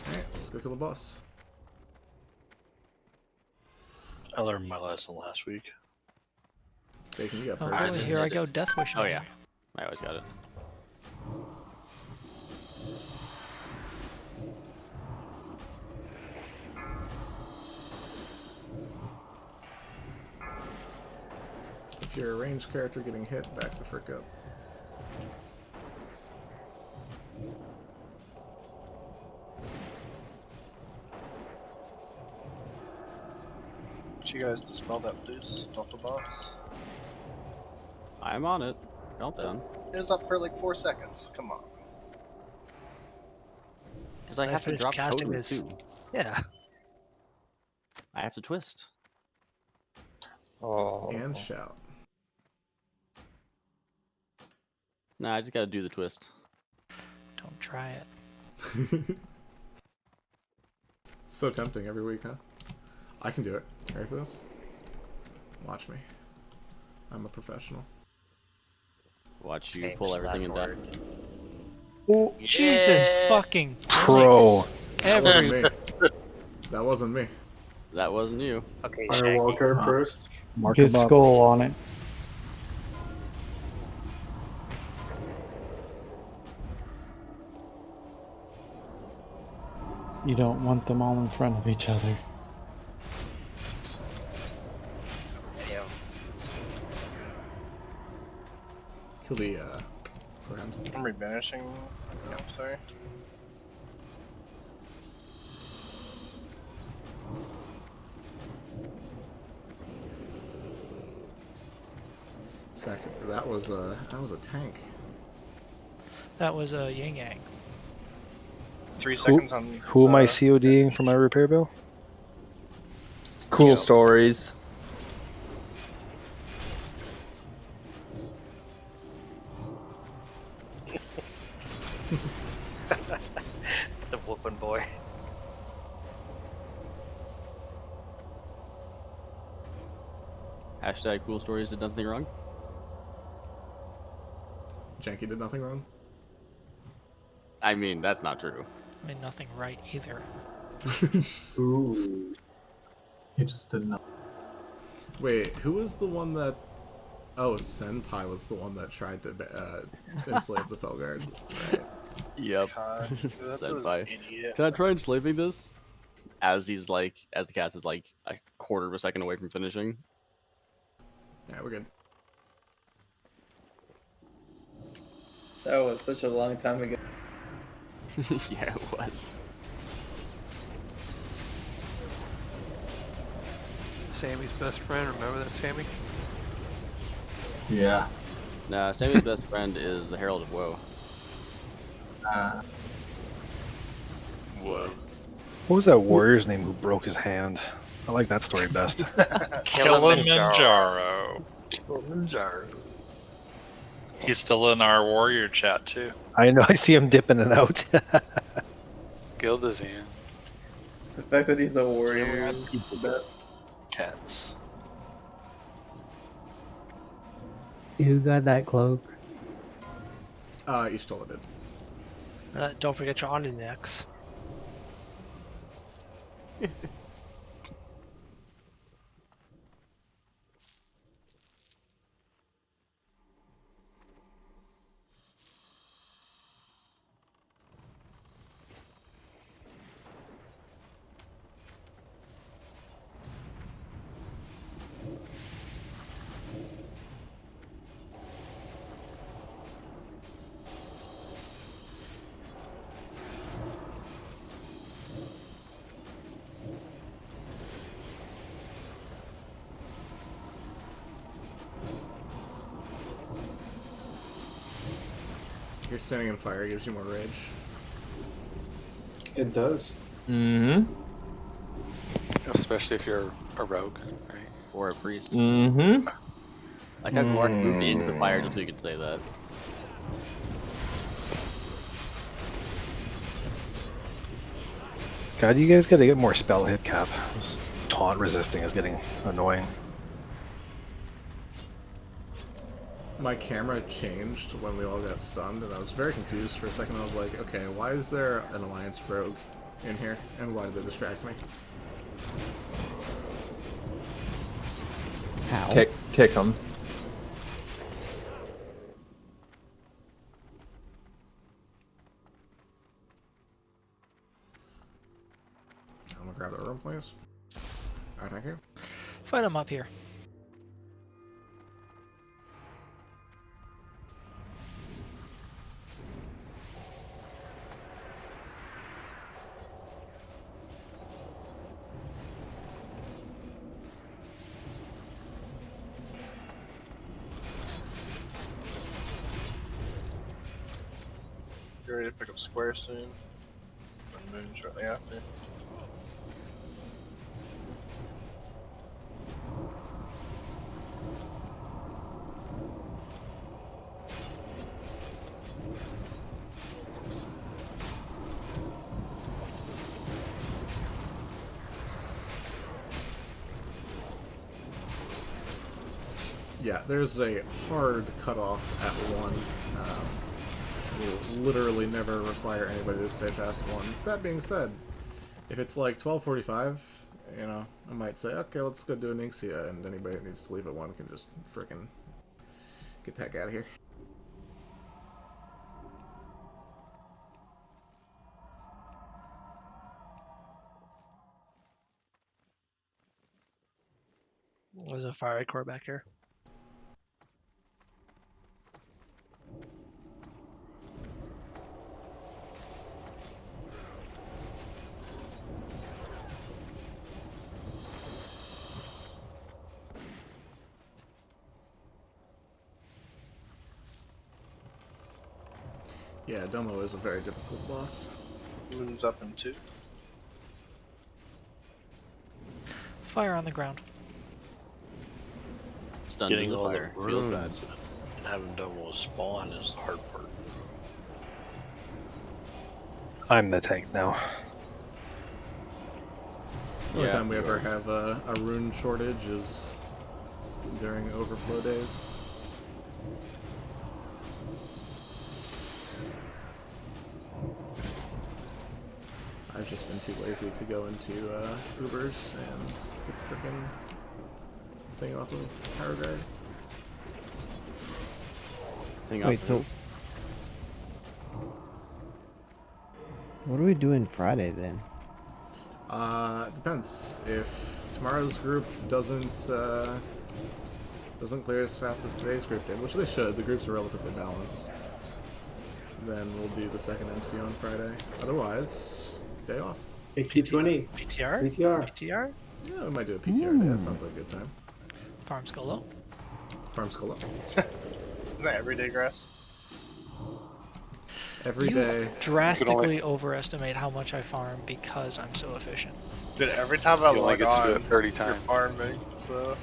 Alright, let's go kill the boss. I learned my lesson last week. Bacon, you got Oh purged. boy, here I go, Death Wish. Oh yeah, I always got it. If you're a ranged character getting hit, back the frick up. Could you guys dispel that, please? Delta boss. I'm on it. Countdown. It was up for like 4 seconds. Come on. Because I have to finished drop casting totems this. too. Yeah. I have to twist. Oh. And shout. Nah, I just gotta do the twist. Don't try it. So tempting every week, huh? I can do it. Ready for this? Watch me. I'm a professional. Watch you Famous pull everything and last die. words. Oh, Jesus fucking Pro. That Every wasn't me. That wasn't me. That wasn't you. Okay, Firewall Shaggy. card first. Marker Get Bob. skull on it. You don't want them all in front of each other. Damn. Kill the, Graham. I'm rebanishing. Yeah, I'm sorry. In fact, that was a tank. That was a Yang Yang. 3 seconds on. Who am I CODing for my repair bill? Cool stories. The whooping boy. Hashtag cool stories did nothing wrong. Janky did nothing wrong. I mean, that's not true. I mean, nothing right either. Ooh. He just did not. Wait, who was the one that... Oh, Senpai was the one that tried to enslave the Felguard. Right. Yep. God, that was Senpai. an idiot. Can I try enslaving this? As he's like, as the cast is like a quarter of a second away from finishing. Yeah, we're good. That was such a long time ago. Yeah, it was. Sammy's best friend. Remember that, Sammy? Yeah. Nah, Sammy's best friend is the Herald of Woe. Whoa. What was that warrior's name who broke his hand? I like that story best. Kilimanjaro. Kilimanjaro. He's still in our warrior chat too. I know, I see him dipping it out. Gildazan. The fact that he's a warrior is the best. Cats. Who got that cloak? You stole it. Don't forget your Omninex. You're standing in fire gives you more rage. It does. Mm-hmm. Especially if you're a rogue, right? Or a priest. Mm-hmm. Like how Mark moved into the fire just so you could say that. God, you guys gotta get more spell hit cap. This taunt resisting is getting annoying. My camera changed when we all got stunned, and I was very confused for a second. I was like, okay, why is there an Alliance rogue in here, and why did they distract me? How? Kick him. I'm gonna grab the room, please. Alright, thank you. Fight him up here. Get ready to pick up square soon. And moon shortly after. Yeah, there's a hard cutoff at 1. Will literally never require anybody to stay past 1. That being said, if it's like 12:45, you know, I might say, okay, let's go do an Inxia, and anybody that needs to leave at 1 can just frickin' get the heck out of here. There's a fire core back here. Yeah, Domo is a very difficult boss. Moon's up in 2. Fire on the ground. Stunned Getting in the all fire. the Feels bad. runes and having double spawn is the hard part. I'm the tank now. The only Yeah, time we you ever are. have a rune shortage is during overflow days. I've just been too lazy to go into Ubers and get the frickin' thing off of Power Guard. Thing Wait, off so What are we doing Friday then? Depends. If tomorrow's group doesn't clear as fast as today's group did, which they should, the groups are relatively balanced, then we'll do the second MC on Friday. Otherwise, day off. AP20. PTR? PTR. PTR? Yeah, we might do a PTR day. That sounds like a good time. Farm Skolo. Farm Skull up. Isn't that everyday grass? Every You day. drastically overestimate how much I farm because I'm so efficient. Dude, every time I You only log get to do on, it 30 you're times. farming, so...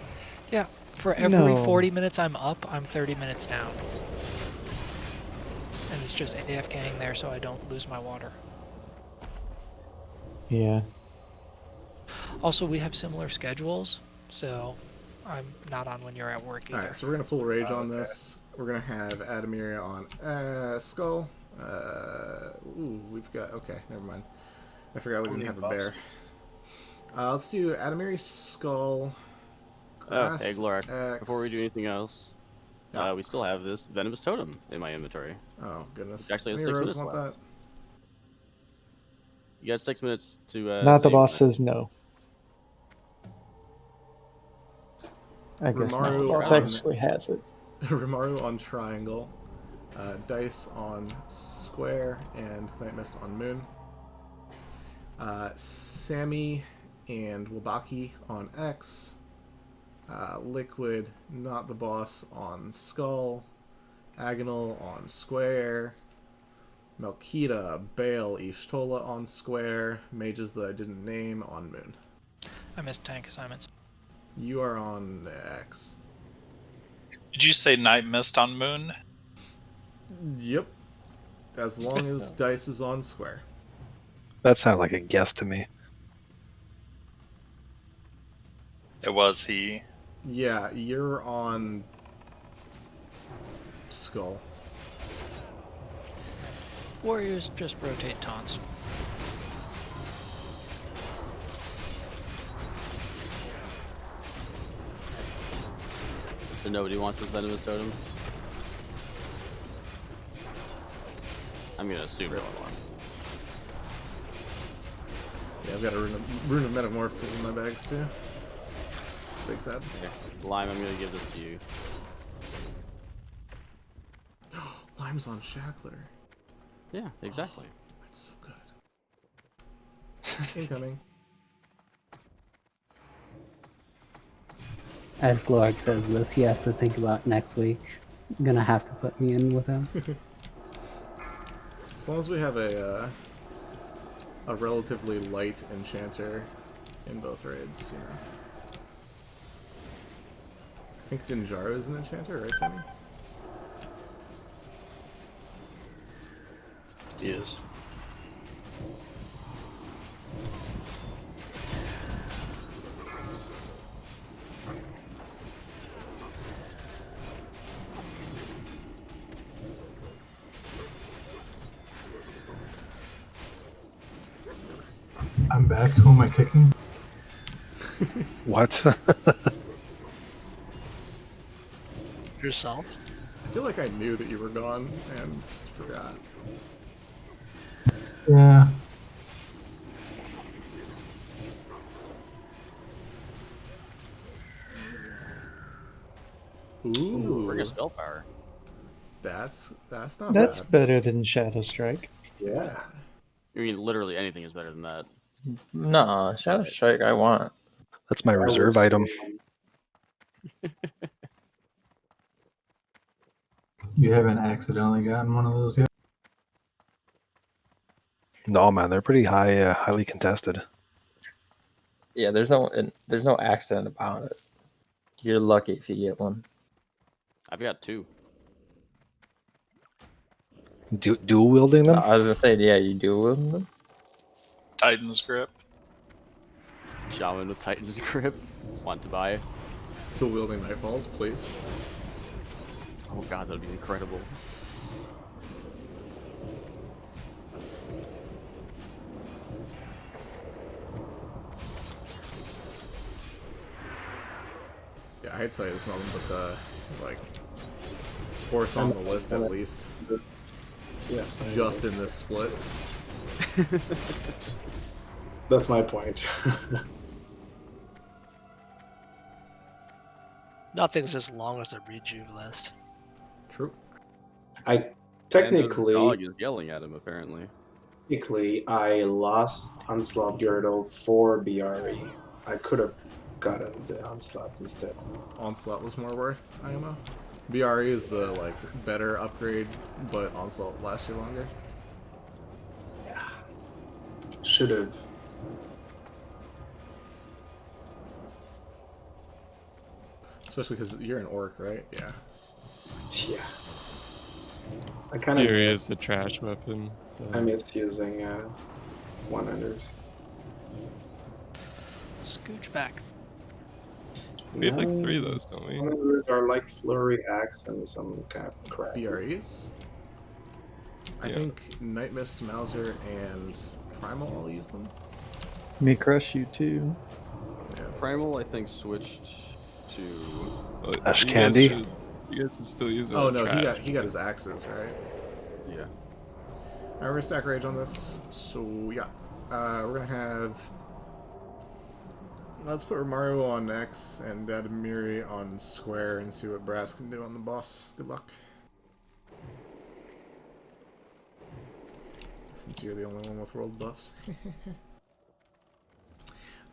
Yeah, for every No. 40 minutes I'm up, I'm 30 minutes down. And it's just AFKing there so I don't lose my water. Yeah. Also, we have similar schedules, so I'm not on when you're at work either. Alright, so we're gonna full rage on this. We're gonna have Adamiria on Skull. Ooh, we've got... Okay, never mind. I forgot we didn't have a bear. Let's do Adamiri, Skull, Grass, Okay, Glorak. X. Before we do anything else, we still have this Venomous Totem in my inventory. Oh, goodness. Which actually has Any 6 rogues minutes want left. You got 6 minutes to. Not the save boss on it. says no. I guess not. The Rimaru boss on- actually has it. Rimaru on Triangle, Dice on Square, and Night Mist on Moon. Sammy and Wabaki on X. Liquid, not the boss, on Skull. Agonal on Square. Melkita, Bale, Ishtola on Square. Mages that I didn't name on Moon. I missed tank assignments. You are on X. Did you say Night Mist on Moon? Yep. As long as Dice is on Square. That sounds like a guess to me. It was he. Yeah, you're on Skull. Warriors just rotate taunts. So nobody wants this Venomous Totem? I'm gonna assume no one wants. Yeah, I've got a rune of Metamorphosis in my bags too. Big sad. Okay. Lime, I'm gonna give this to you. Lime's on Shackler. Yeah, exactly. That's so good. Incoming. As Glorak says this, he has to think about next week. Gonna have to put me in with him. As long as we have a relatively light enchanter in both raids, you know. I think Dinjaro is an enchanter, right, Sammy? He is. I'm back. Who am I kicking? What? Yourself? I feel like I knew that you were gone and forgot. Yeah. Ooh, Bring a spell power. That's not That's bad. better than Shadow Strike. Yeah. I mean, literally anything is better than that. No, Shadow Strike I want. That's my reserve item. You haven't accidentally gotten one of those yet? No, man, they're pretty highly contested. Yeah, there's no accident about it. You're lucky if you get one. I've got 2. Dual wielding them? I was gonna say, yeah, you do wield them. Titan's Grip. Shaman with Titan's Grip. Want to buy? Dual wielding Nightfalls, please. Oh god, that'd be incredible. Yeah, I hate to tell you this moment, but like 4th on the list at least. Yes. Just in this split. That's my point. Nothing's as long as the rejuve list. True. I And the technically, dog is yelling at him, apparently. I lost Onslaught Girdle for BRE. I could have gotten the Onslaught instead. Onslaught was more worth IMO. BRE is the like better upgrade, but Onslaught lasts you longer. Should have. Especially because you're an orc, right? Yeah. Yeah. I kind of. Fury is the trash weapon. I miss using one-unders. Scooch back. We have like 3 of those, don't we? One-unders are like Flurry Axe and some kind of crap. BREs? I Yeah. think Night Mist, Mauser, and Primal all use them. Me crush you too. Yeah. Primal, I think, switched to. Ash You guys Candy. should- You guys should still use it. Oh on no, trash. he got his axes, right? Yeah. Alright, we're gonna stack rage on this. So yeah. We're gonna have. Let's put Romario on X and Dadamiri on square and see what Brass can do on the boss. Good luck. Since you're the only one with world buffs.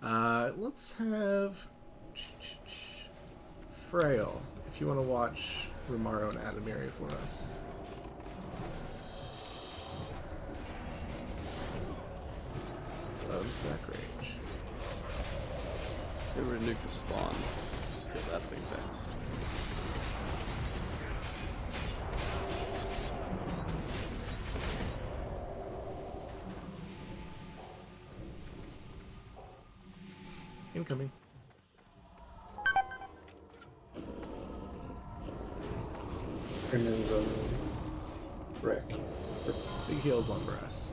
Let's have Frail, if you want to watch Romario and Adamiri for us. Stack range. They were nuke the spawn. Kill that thing fast. Incoming. Criminals on wreck. Big heals on Brass.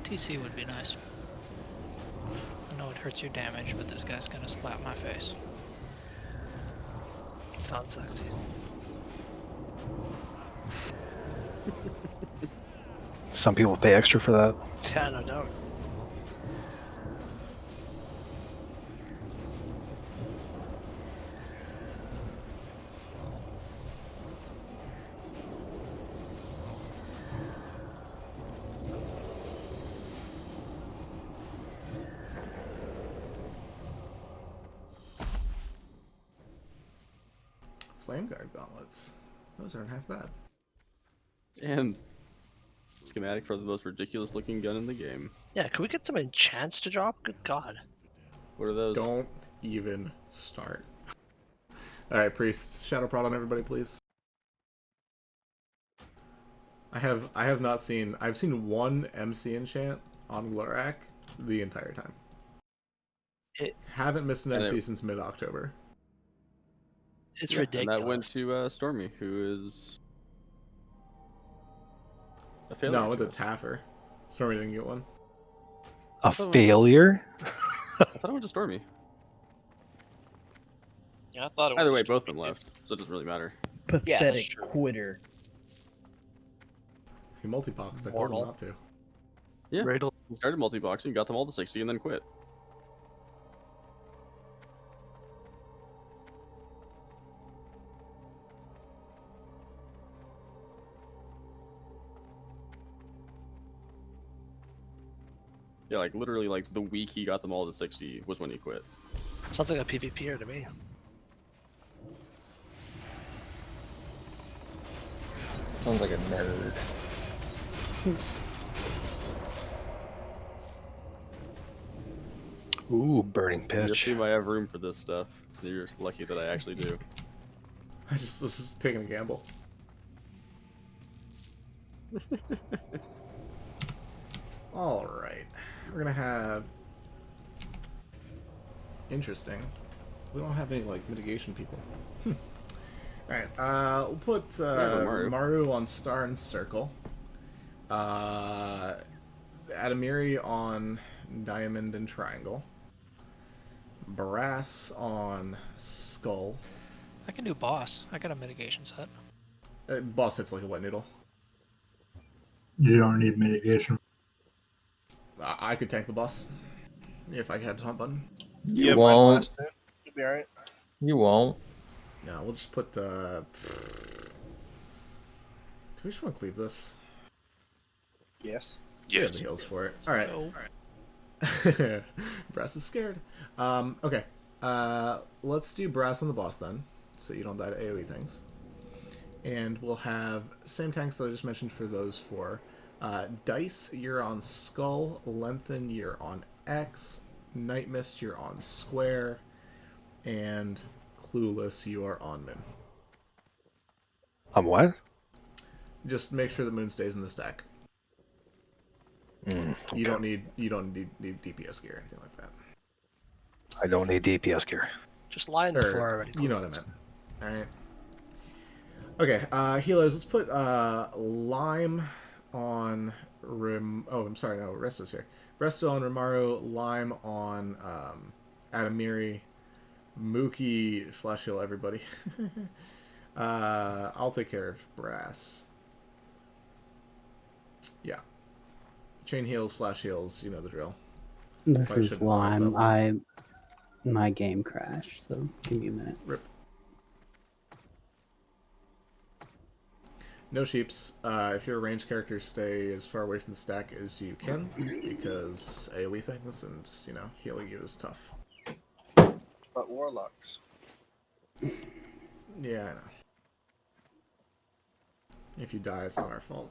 TC would be nice. I know it hurts your damage, but this guy's gonna splat my face. It's not sexy. Some people pay extra for that. Yeah, no doubt. Flame Guard gauntlets. Those aren't half bad. And schematic for the most ridiculous looking gun in the game. Yeah, can we get some enchants to drop? Good God. What are those? Don't even start. Alright, Priest, Shadow Prod on everybody, please. I have not seen... I've seen one MC enchant on Glorak the entire time. Haven't missed an MC since mid-October. It's Yeah, ridiculous. And that went to Stormy, who is a failure. No, it went to Taffer. Stormy didn't get one. A failure? I thought it went to Stormy. Yeah, I thought it was Either way, both of them left, so it doesn't really matter. Pathetic quitter. He multi-boxed, I told him not to. Yeah, he started multi-boxing, got them all to 60, and then quit. Yeah, like literally like the week he got them all to 60 was when he quit. Sounds like a PvPer to me. Sounds like a nerd. Ooh, burning You pitch. assume I have room for this stuff. You're lucky that I actually do. I just was taking a gamble. Alright. We're gonna have Interesting. We don't have any like mitigation people. Alright, we'll put Maru on star and circle. Adamiri on diamond and triangle. Brass on skull. I can do boss. I got a mitigation set. Boss hits like a wet noodle. You don't need mitigation. I could tank the boss if I had a taunt button. You won't. You'll be alright. You won't. No, we'll just put do we just want to cleave this? Yes. We have the heals for it. Alright. Brass is scared. Okay. Let's do Brass on the boss then, so you don't die to AoE things. And we'll have same tanks that I just mentioned for those four. Dice, you're on Skull. Lengthen, you're on X. Night Mist, you're on Square. And Clueless, you are on Moon. What? Just make sure the Moon stays in the stack. Okay. You don't need DPS gear or anything like that. I don't need DPS gear. Just lie on the floor already. You know what I meant. Alright. Okay, healers, let's put Lime on oh, I'm sorry, no, Resto's here. Resto on Rimaru, Lime on Adamiri, Mookie, Flash Heal everybody. I'll take care of Brass. Yeah. Chain heals, Flash heals, you know the drill. This Probably is shouldn't last that Lime. long. My game crashed, so give me a minute. Rip. No sheeps. If you're a ranged character, stay as far away from the stack as you can, because AoE things and, you know, healing you is tough. But warlocks. Yeah, I know. If you die, it's not our fault.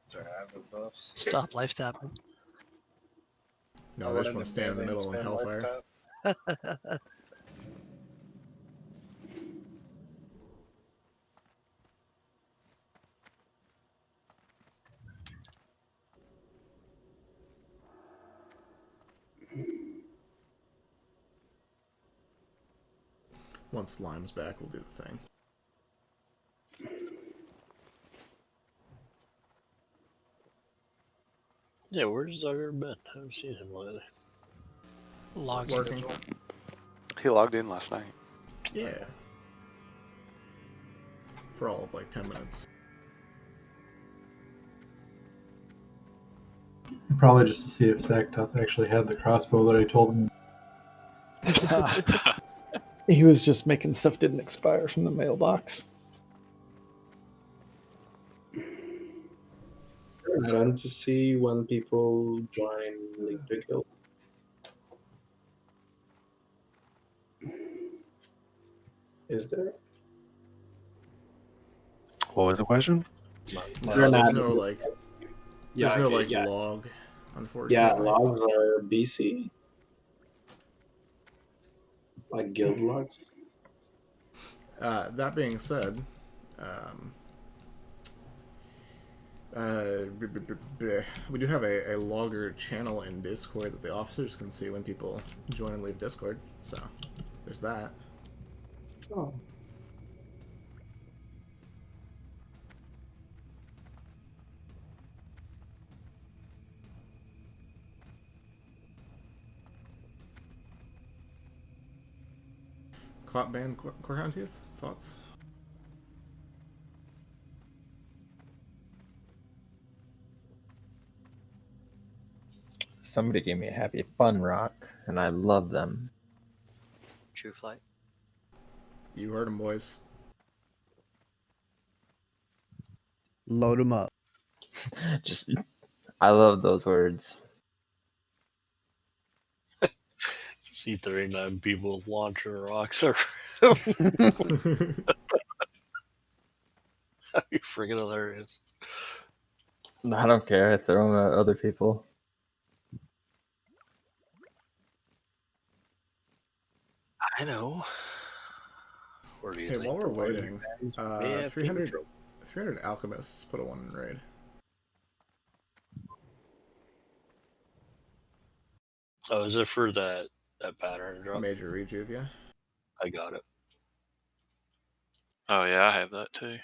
Sorry, I have the buffs. Stop life tapping. No, they just want to stand in the middle and Hellfire. Once Lime's back, we'll do the thing. Yeah, where's Zugger been? I haven't seen him lately. Working. He logged in last night. Yeah. For all of like 10 minutes. Probably just to see if Saktoth actually had the crossbow that I told him. He was just making stuff didn't expire from the mailbox. I want to see when people join League the Guild. Is there? What was the question? No, there's no like, Yeah, there's no okay, like yeah. log, unfortunately. Yeah, logs are BC. Like guild logs. That being said, we do have a logger channel in Discord that the officers can see when people join and leave Discord. So there's that. Oh. Clot band, Corehound Tooth, thoughts? Somebody gave me a happy fun rock, and I love them. True Flight. You heard them, boys. Load them up. Just, I love those words. See 39 people launching rocks around. That'd be freaking hilarious. I don't care. I throw them at other people. I know. Or do you Hey, think while we're the larger waiting, bags may have 300, control? 300 alchemists put a one in raid. Oh, is it for that That pattern drop. Major rejuve, yeah. I got it. Oh yeah, I have that too.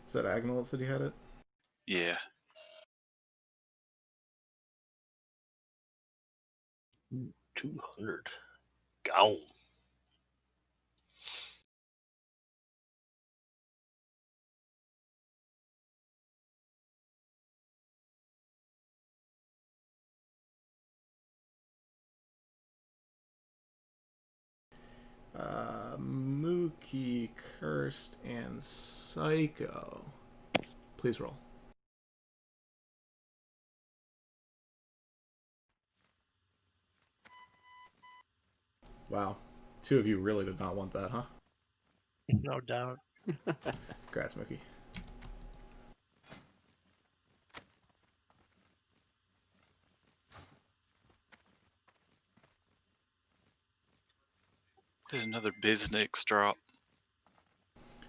Was that Agnel that said he had it? Yeah. Ooh, 200. Gone. Mookie, Cursed, and Psycho. Please roll. Wow. Two of you really did not want that, huh? No doubt. Congrats, Mookie. There's another Biznix drop.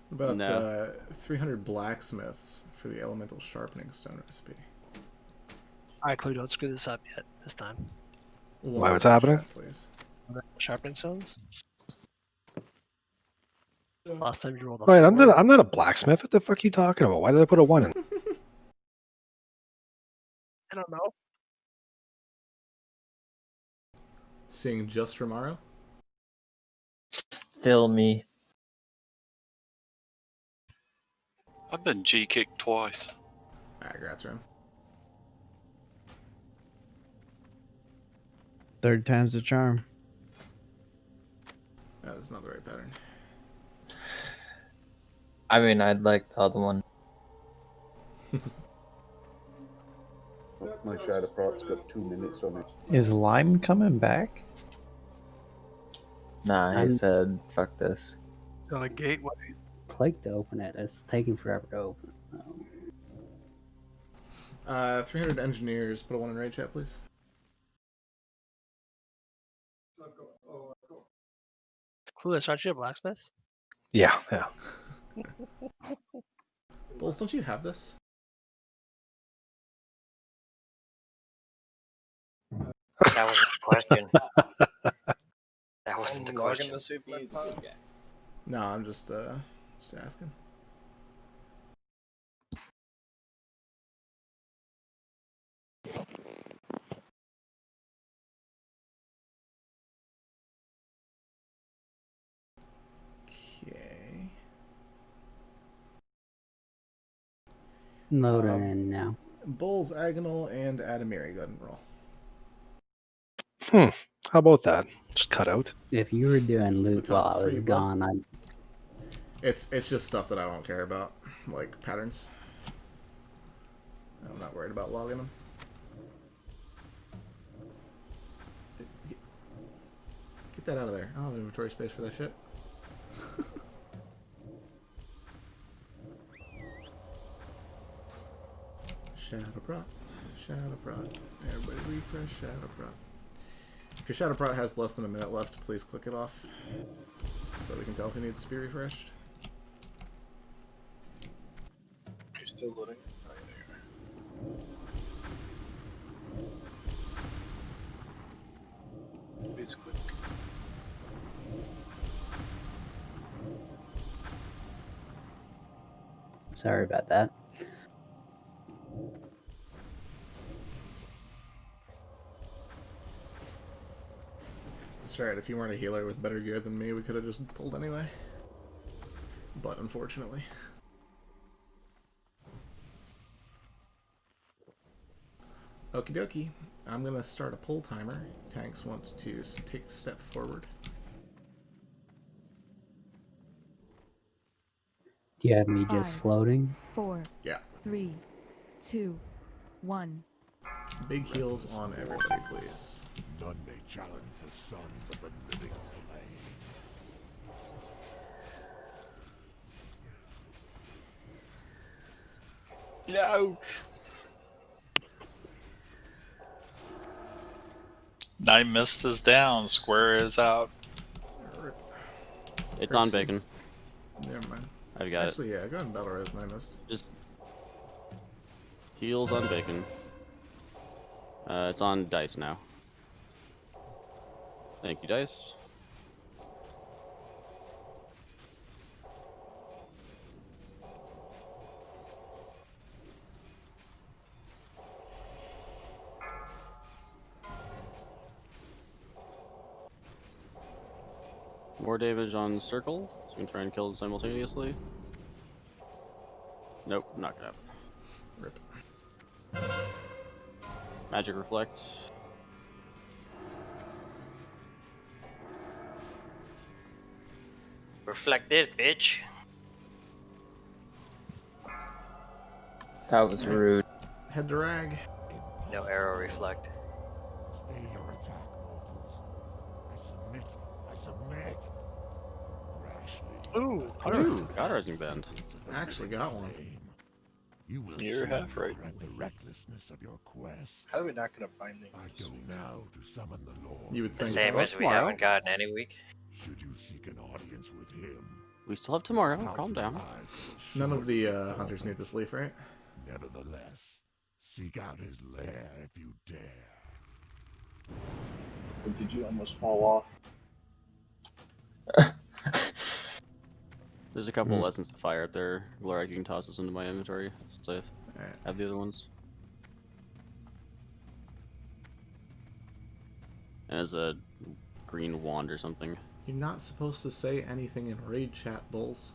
What about No. 300 blacksmiths for the elemental sharpening stone recipe? Alright, Clue, don't screw this up yet this time. Why, what's happening? Chat, please. Sharpening stones? Last time you rolled a Wait, 4. I'm not a blacksmith. What the fuck are you talking about? Why did I put a 1 in? I don't know. Seeing just Romaro? Fill me. I've been G-kicked twice. Alright, congrats, Ram. Third time's the charm. That is not the right pattern. I mean, I'd like the other one. My shadow prot's got 2 minutes on it. Is Lime coming back? Nah, he I'm- said, fuck this. On a gateway. Click to open it. It's taking forever to open. 300 engineers. Put a 1 in raid chat, please. Clueless, aren't you a blacksmith? Yeah. Bulls, don't you have this? That wasn't the question. That wasn't the question. No, I'm just asking. Okay. Loading in now. Bulls, Agonal, and Adamiri. Go ahead and roll. How about that? Just cut out. If you were doing loot while I was gone, I'd... It's just stuff that I don't care about, like patterns. I'm not worried about logging them. Get that out of there. I don't have inventory space for that shit. Shadow Prot. Shadow Prot. Everybody refresh Shadow Prot. If your Shadow Prot has less than a minute left, please click it off so we can tell if it needs to be refreshed. You're still loading it? Right there. It's quick. Sorry about that. That's right, if you weren't a healer with better gear than me, we could have just pulled anyway. But unfortunately. Okie dokie. I'm gonna start a pull timer. Tanks wants to take a step forward. Do you have me just 5, floating? 4, Yeah. 3, 2, 1. Big heals on everybody, please. None may challenge the sons of the living flame. No. Night Mist is down. Square is out. It's on bacon. Never mind. I've got Actually, yeah, I got in battle res and I missed. Just heals on bacon. It's on dice now. Thank you, dice. More damage on circle, so we can try and kill it simultaneously. Nope, not gonna happen. Rip. Magic reflect. Reflect this, bitch. That was rude. Head to rag. No arrow reflect. Stay your attack, mortals. I submit. I submit. Rashly. Ooh, Ooh, God Rising Band. I actually got one. You will You're soon half right. regret the recklessness of your quest. How are we not gonna bind them? I go now to summon the Lord. You would think. Same as we haven't gotten any week. Should you seek an audience with him? We still have tomorrow. Calm down. None of the hunters need this leaf, right? Nevertheless, seek out his lair if you dare. Did you almost fall off? There's a couple lessons to fire up there. Glorak, you can toss this into my inventory since I have the other ones. And as a green wand or something. You're not supposed to say anything in raid chat, Bulls.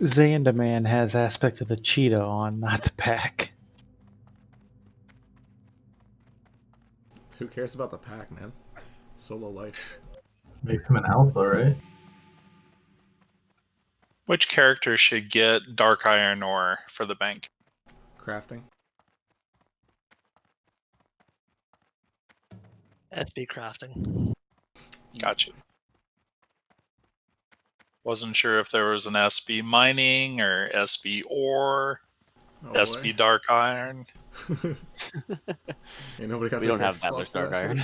Zandaman has aspect of the cheetah on, not the pack. Who cares about the pack, man? Solo life. Makes him an alpha, right? Which character should get dark iron ore for the bank? Crafting. SB crafting. Gotcha. Wasn't sure if there was an SB mining or SB ore, SB boy. dark iron. Ain't nobody got we don't have that much dark iron.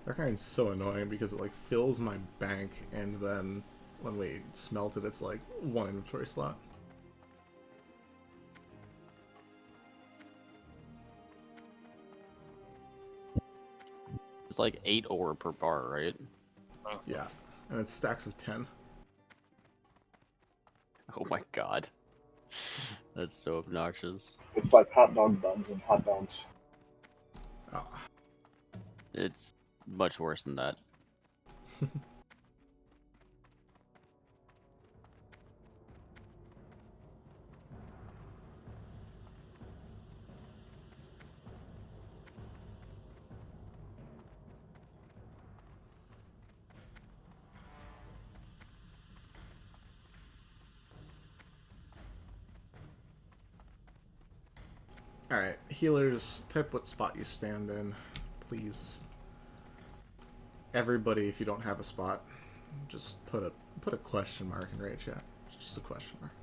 Dark iron's so annoying because it like fills my bank, and then when we smelt it, it's like one inventory slot. It's like 8 ore per bar, right? Yeah, and it's stacks of 10. Oh my god. That's so obnoxious. It's like hot dog buns and hot dogs. Oh. It's much worse than that. Alright, healers, type what spot you stand in, please. Everybody, if you don't have a spot, just put a question mark in raid chat. Just a question mark.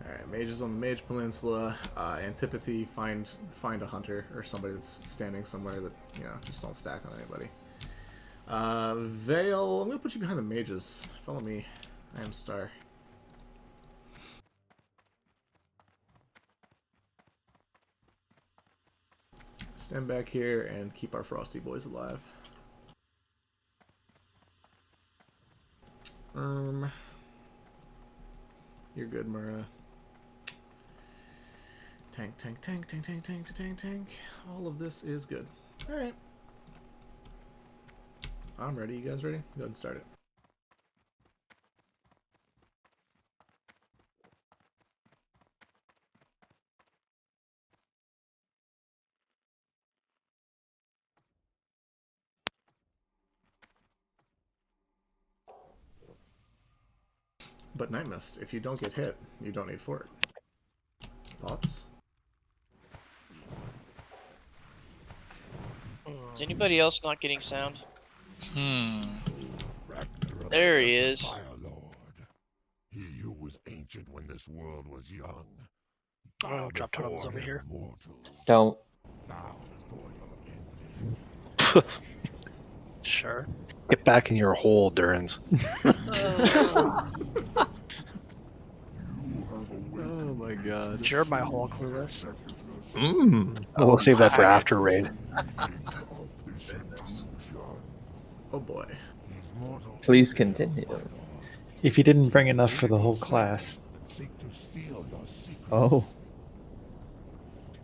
Alright, mages on the Mage Peninsula. Antipathy, find a hunter or somebody that's standing somewhere that, you know, just don't stack on anybody. Veil, I'm gonna put you behind the mages. Follow me. I am Star. Stand back here and keep our frosty boys alive. You're good, Mura. Tank, tank, tank, tank, tank, tank, tank, tank. All of this is good. Alright. I'm ready. You guys ready? Go ahead and start it. But Night Mist, if you don't get hit, you don't need Fort. Thoughts? Is anybody else not getting sound? Ragnarok There he the is. Fire Lord. He who was ancient when this world was young. I'm gonna go drop totems over here. Don't. Now for your ending. Sure. Get back in your hole, Durans. Oh my god. You're my whole clueless. We'll save that for after raid. Oh boy. Please continue. If you didn't bring enough for the whole class. Oh.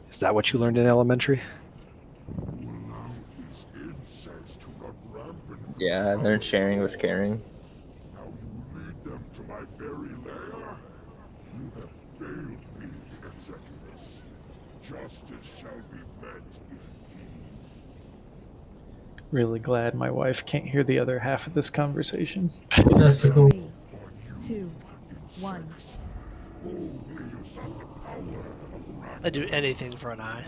Is that what you learned in elementary? Yeah, I learned sharing was caring. Lead them to my very lair. You have failed me, Executus. Justice shall be met indeed. Really glad my wife can't hear the other half of this conversation. Testicle. 3, 2, 1. I'd do anything for an eye.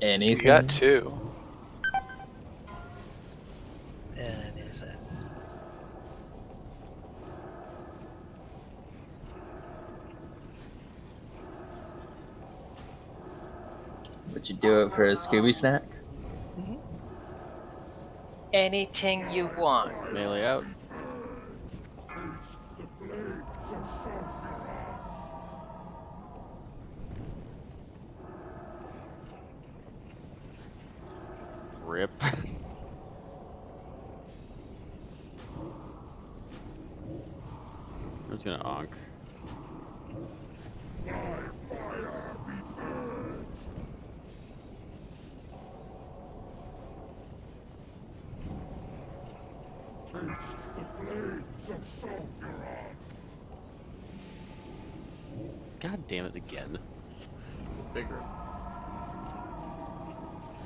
Anything? You got 2. Anything. Would you do it for a Scooby snack? Anything you want. Melee out. Rip. I'm just gonna onk. God damn it again. Bigger.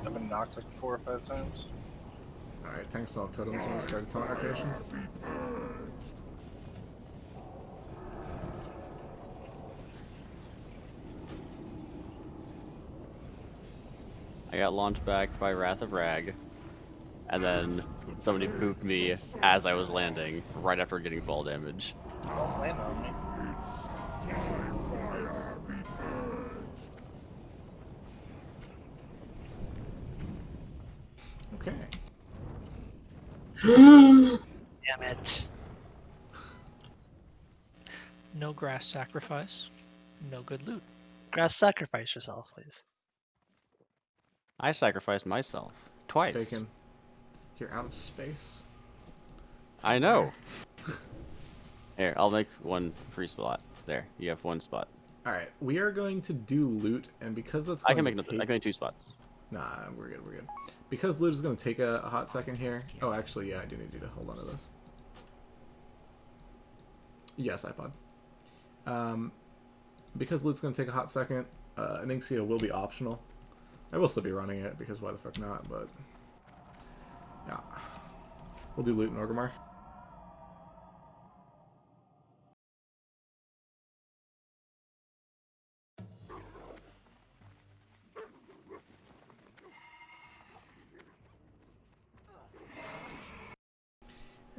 I've been knocked like 4 or 5 times. Alright, tanks all totems when we start a taunt rotation. I got launched back by Wrath of Rag, and then somebody booped me as I was landing, right after getting fall damage. Don't land on me. Okay. Damn it. No grass sacrifice. No good loot. Grass, sacrifice yourself, please. I sacrificed myself. Twice. Taken. You're out of space. I know. Here, I'll make one free spot. There, you have one spot. Alright, we are going to do loot, and because that's I going can to make I can make 2 spots. Nah, we're good, we're good. Because loot is going to take a hot second here. Oh, actually, yeah, I do need you to hold on to this. Yes, iPod. Because loot's going to take a hot second, Anixia will be optional. I will still be running it, because why the fuck not, but... Yeah. We'll do loot in Orgrimmar.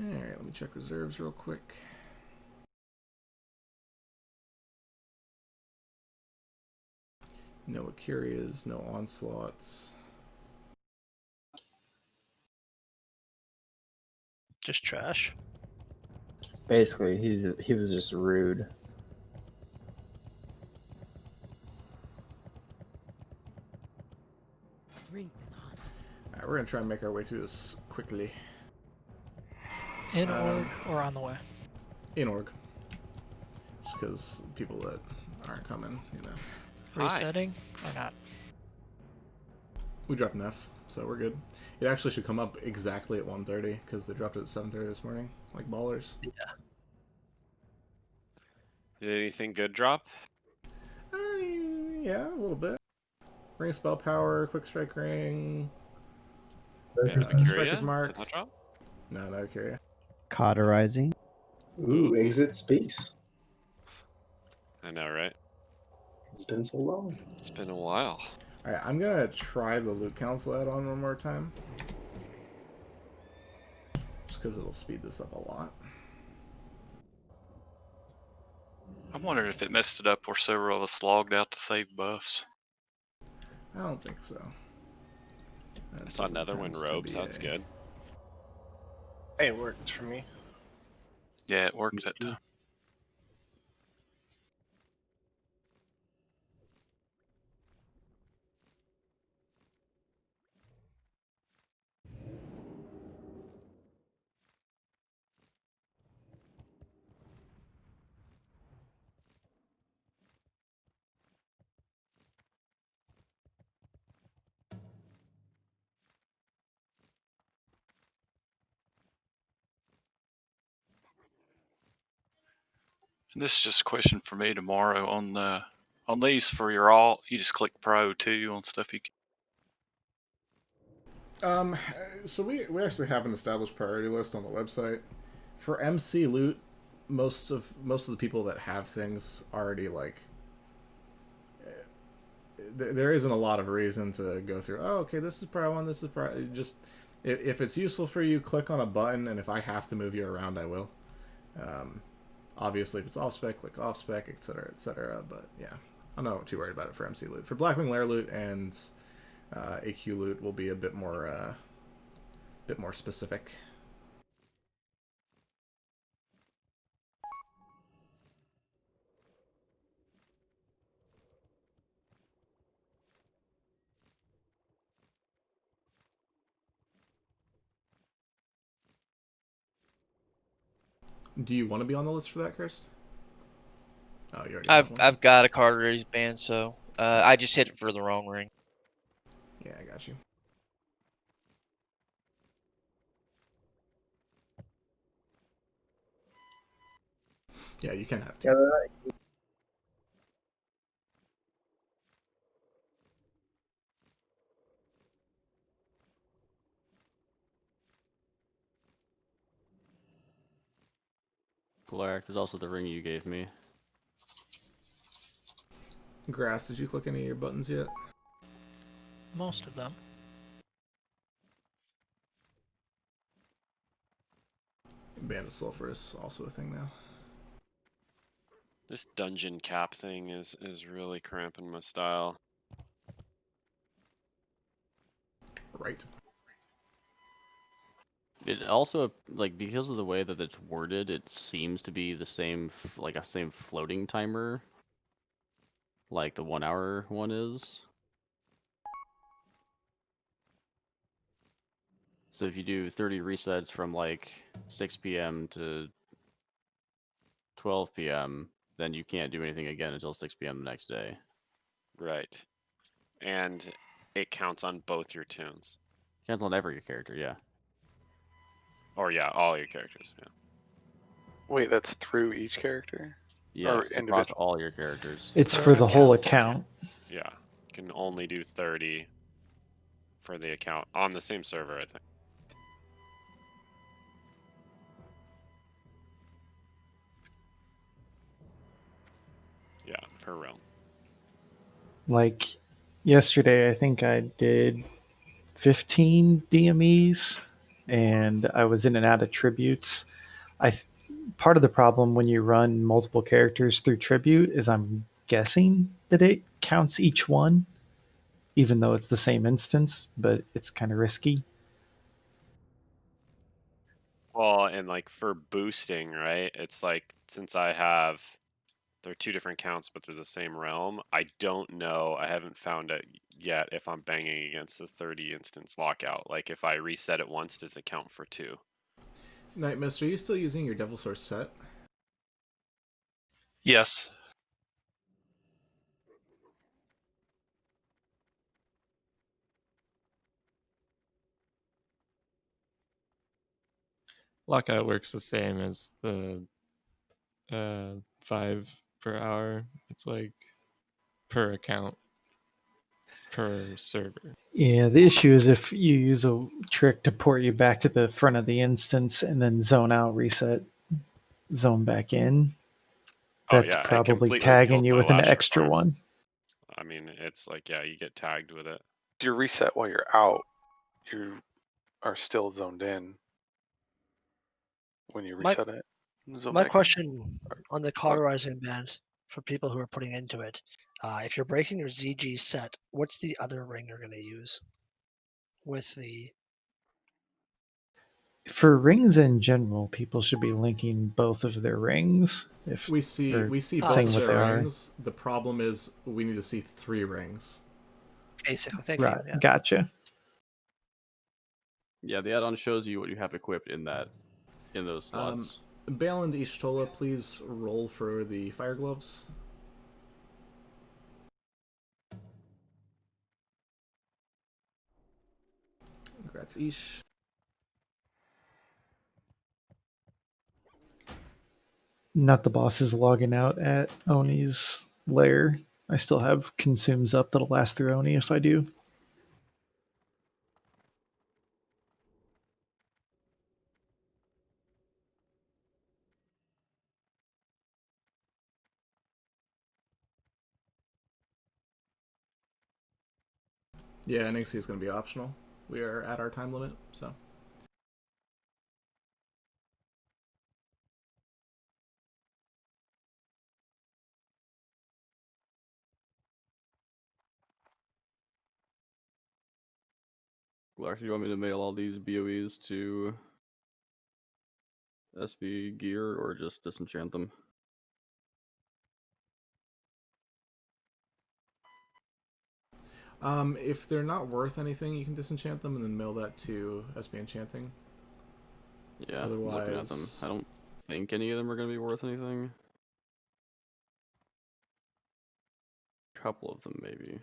Alright, let me check reserves real quick. No Akirias, no Onslaughts. Just trash. Basically, he was just rude. Alright, we're gonna try and make our way through this quickly. In org or on the way? In org. Just because people that aren't coming, you know. Resetting or not? We dropped an F, so we're good. It actually should come up exactly at 1:30 because they dropped it at 7:30 this morning, like ballers. Yeah. Did anything good drop? Yeah, a little bit. Ring spell power, quick strike ring. Striker's Striker's mark. Did that drop? No, no Curia. Cauterizing. Ooh, exit space. I know, right? It's been so long. It's been a while. Alright, I'm gonna try the Loot Council add-on one more time. Just because it'll speed this up a lot. I'm wondering if it messed it up where several of us logged out to save buffs. I don't think so. I saw another one robes. That's good. Hey, it worked for me. Yeah, it worked that time. And this is just a question for me tomorrow on these for your alt. You just click Pro too on stuff you can. So we actually have an established priority list on the website. For MC loot, most of the people that have things already like there isn't a lot of reason to go through. Oh, okay, this is Pro 1, this is Pro. Just if it's useful for you, click on a button, and if I have to move you around, I will. Obviously, if it's off spec, click off spec, etc., etc. But yeah, I'm not too worried about it for MC loot. For Blackwing Lair loot and AQ loot, will be a bit more specific. Do you want to be on the list for that, Kirst? Oh, you already have one. I've got a card raised band, so I just hit it for the wrong ring. Yeah, I got you. Yeah, you can have two. Galaric, there's also the ring you gave me. Grass, did you click any of your buttons yet? Most of them. Band of Sulfur is also a thing now. This dungeon cap thing is really cramping my style. Right. It also, like, because of the way that it's worded, it seems to be the same, like a same floating timer, like the 1 hour one is. So if you do 30 resets from like 6 p.m. to 12 p.m., then you can't do anything again until 6 p.m. the next day. Right. And it counts on both your tunes. Counts on every character, yeah. Or yeah, all your characters, yeah. Wait, that's through each character? Yes, Or it's across individual? all your characters. It's for the whole account. Yeah. You can only do 30 for the account on the same server, I think. Yeah, per realm. Like yesterday, I think I did 15 DMEs, and I was in and out of tributes. Part of the problem when you run multiple characters through tribute is I'm guessing that it counts each one, even though it's the same instance, but it's kind of risky. Well, and like for boosting, right? It's like since they're two different counts, but they're the same realm. I don't know. I haven't found it yet if I'm banging against the 30 instance lockout. Like if I reset it once, does it count for two? Night Mist, are you still using your Devil Source set? Yes. Lockout works the same as the 5 per hour. It's like per account, per server. Yeah, the issue is if you use a trick to port you back to the front of the instance and then zone out reset. zone back in, Oh that's yeah, it probably completely tagging killed you my with an last extra requirement. one. I mean, it's like, yeah, you get tagged with it. If you reset while you're out, you are still zoned in when you My reset it. Zone my back in. question on the cauterizing band for people who are putting into it, if you're breaking your ZG set, what's the other ring you're going to use with the? For rings in general, people should be linking both of their rings. If We see or both saying of what their they are. rings. The problem is we need to see 3 rings. Basically, thank Right, you. Yeah. gotcha. Yeah, the add-on shows you what you have equipped in those slots. Bale and Ishtola, please roll for the fire gloves. Congrats, Ish. Not the bosses logging out at Oni's lair. I still have consumes up that'll last through Oni if I do. Yeah, NXT is going to be optional. We are at our time limit, so. Clark, do you want me to mail all these BOEs to SB Gear or just disenchant them? If they're not worth anything, you can disenchant them and then mail that to SB Enchanting. Yeah, Otherwise, I'm looking at them. I don't think any of them are going to be worth anything. A couple of them, maybe.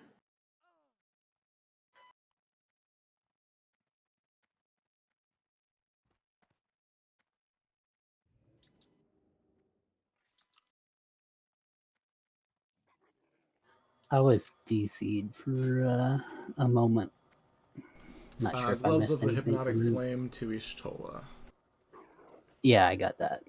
I was DC'd for a moment. Not sure if I Gloves missed of the anything Hypnotic from. Flame to Ishtola. Yeah, I got that.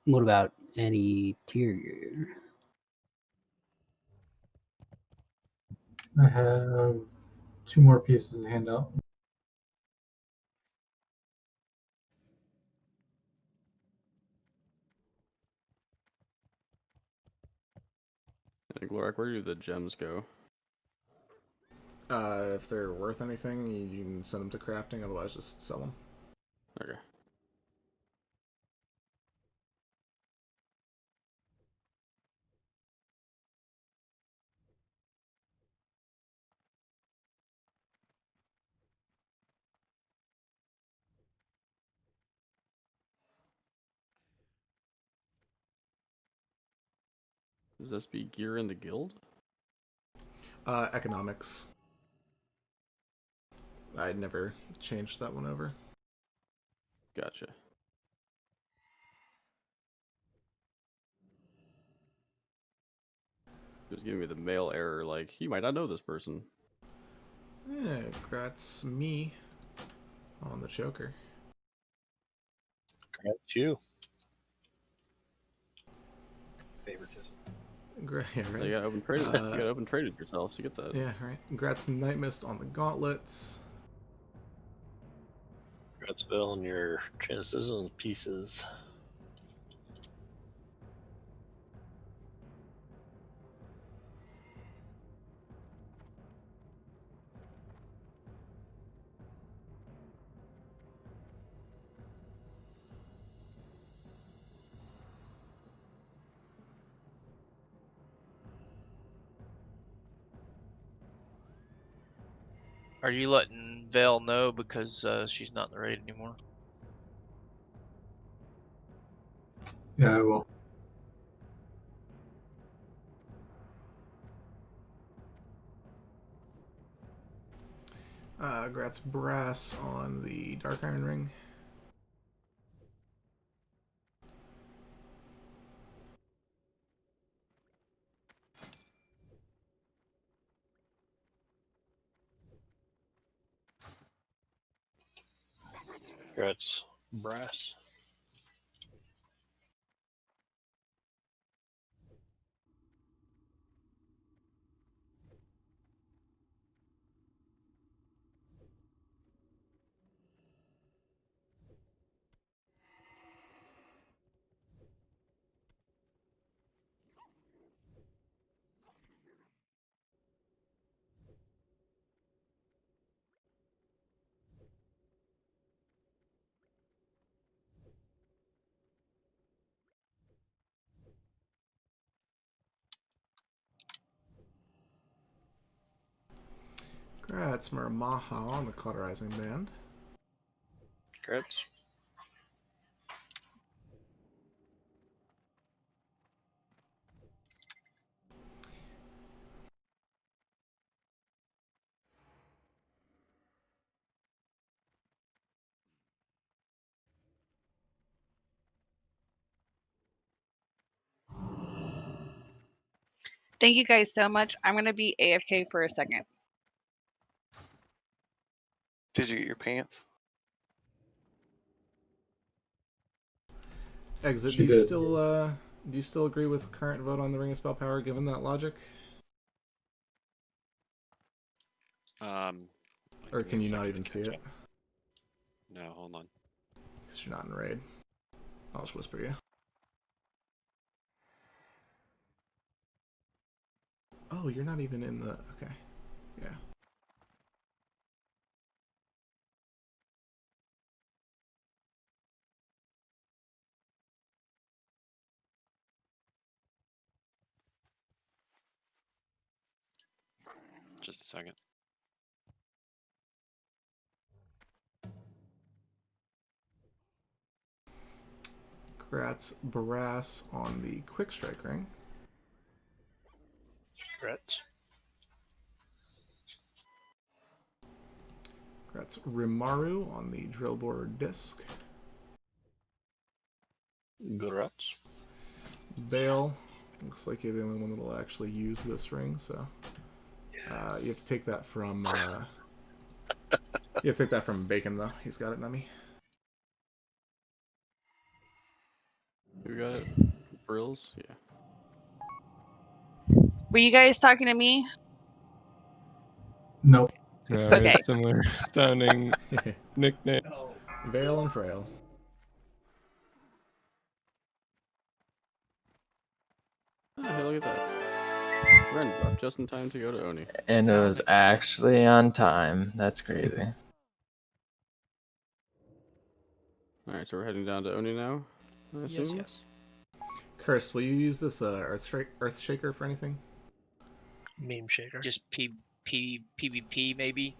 What about any tier? I have 2 more pieces to hand out. And Glorak, where do the gems go? If they're worth anything, you can send them to crafting. Otherwise, just sell them. Okay. Does this be gear in the guild? Economics. I'd never changed that one over. Gotcha. It was giving me the mail error, like, you might not know this person. Yeah, congrats me on the choker. Congrats you. Favoritism. Great, yeah, right? You gotta open trade. You gotta open trade it yourself to get that. Yeah, right. Congrats Night Mist on the gauntlets. Congrats Bill on your transition pieces. Are you letting Vale know because she's not in the raid anymore? Yeah, I will. Congrats Brass on the Dark Iron Ring. Congrats, brass. Congrats, Muramaha on the cauterizing band. Congrats. Thank you guys so much. I'm going to be AFK for a second. Did you get your pants? Exit. She Do you did. still agree with current vote on the Ring of Spell Power given that logic? Or give me can a you not second even to see catch it? up. No, hold on. Because you're not in raid. I'll just whisper you. Oh, you're not even in the... Okay. Yeah. Just a second. Congrats, Brass on the Quick Strike Ring. Congrats. Congrats, Rimaru on the Drill Bore Disc. Congrats. Bale, looks like you're the only one that'll actually use this ring, so you have to take that from you have to take that from Bacon though. He's got it, Nummy. You got it? Brills? Yeah. Were you guys talking to me? Nope. No, we Okay. have similar sounding nickname. Vale and Frail. Oh, hey, look at that. Ren left just in time to go to Oni. And it was actually on time. That's crazy. Alright, so we're heading down to Oni now, I assume? Yes. Curse, will you use this Earth Shaker for anything? Meme shaker. Just PvP maybe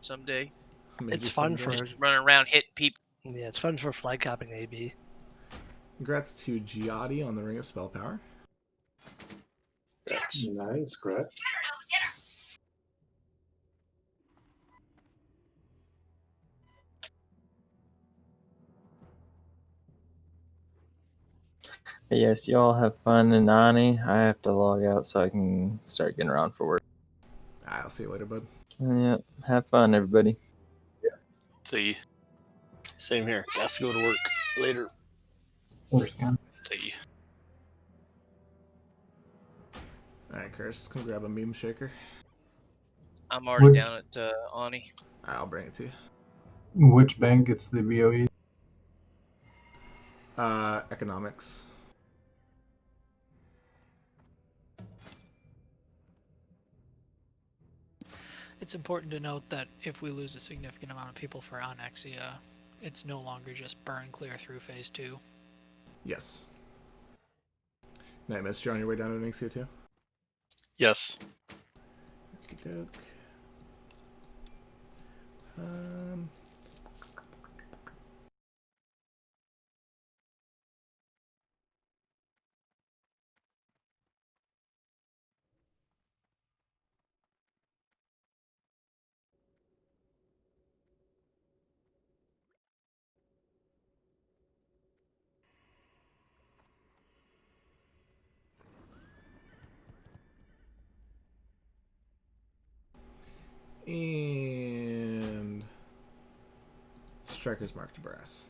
someday. Maybe It's fun someday. for Just running around hitting people. yeah, it's fun for flag capping AB. Congrats to Giadi on the Ring of Spell Power. Nice, congrats. But yes, y'all have fun in Ani. I have to log out so I can start getting around for work. I'll see you later, bud. Yep. Have fun, everybody. See you. Same here. Got to go to work later. Understand. See you. Alright, Curse, come grab a meme shaker. I'm already down at Ani. I'll bring it to you. Which bank gets the BOE? Economics. It's important to note that if we lose a significant amount of people for Onyxia, it's no longer just burn clear through phase 2. Yes. Nightmare, you're on your way down to Nixia too? Yes. Okey-doke. And strikers marked brass.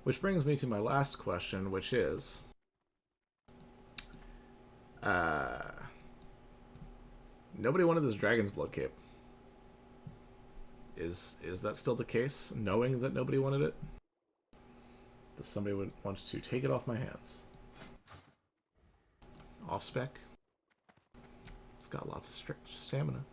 Which brings me to my last question, which is... nobody wanted this Dragon's Blood cape. Is that still the case, knowing that nobody wanted it? Does somebody would want to take it off my hands? Off spec? It's got lots of stamina.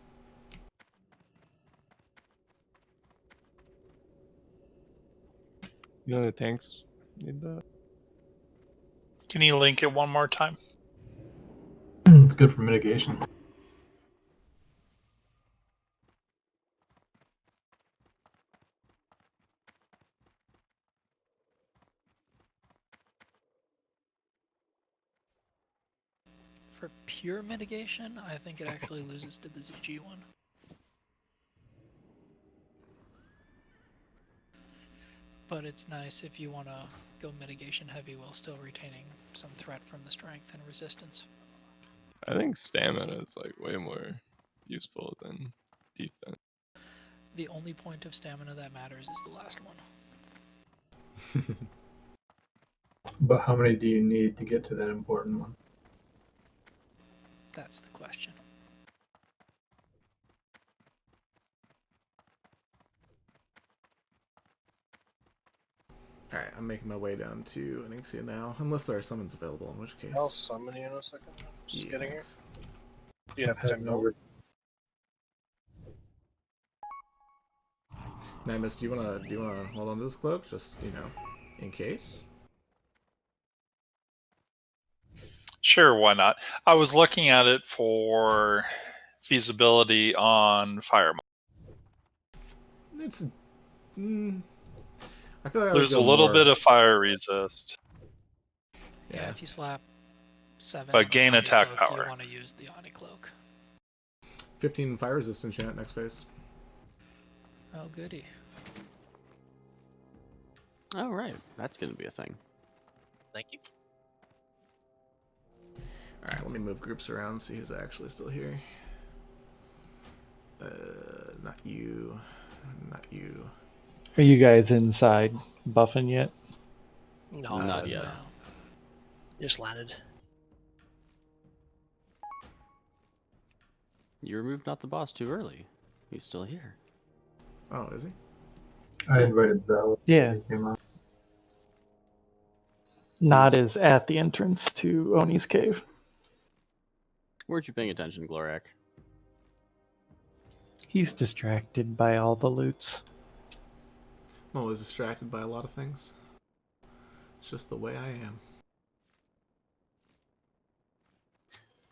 You know the tanks need that. Can you link it one more time? It's good for mitigation. For pure mitigation, I think it actually loses to the ZG one. But it's nice if you want to go mitigation heavy while still retaining some threat from the strength and resistance. I think stamina is like way more useful than defense. The only point of stamina that matters is the last one. But how many do you need to get to that important one? That's the question. Alright, I'm making my way down to Anixia now, unless there are summons available, in which case... I'll summon you in a second. Just Yeah, getting here. thanks. You have 10 gold. Nimus, do you wanna hold on to this cloak, just, you know, in case? Sure, why not? I was looking at it for feasibility on fire. It's... I feel like I There's would a go little more... bit of fire resist. Yeah, if you slap 7 But on gain the attack cloak, power. you want to use the Oni Cloak. 15 fire resistance chant next phase. Oh, goody. Oh, right. That's going to be a thing. Thank you. Alright, let me move groups around, see who's actually still here. Not you. Not you. Are you guys inside buffing yet? No, Not yet. no. Just landed. You removed not the boss too early. He's still here. Oh, is he? I invited Zal. Yeah. He came up. Nod is at the entrance to Oni's cave. Weren't you paying attention, Glorak? He's distracted by all the loots. I'm always distracted by a lot of things. It's just the way I am.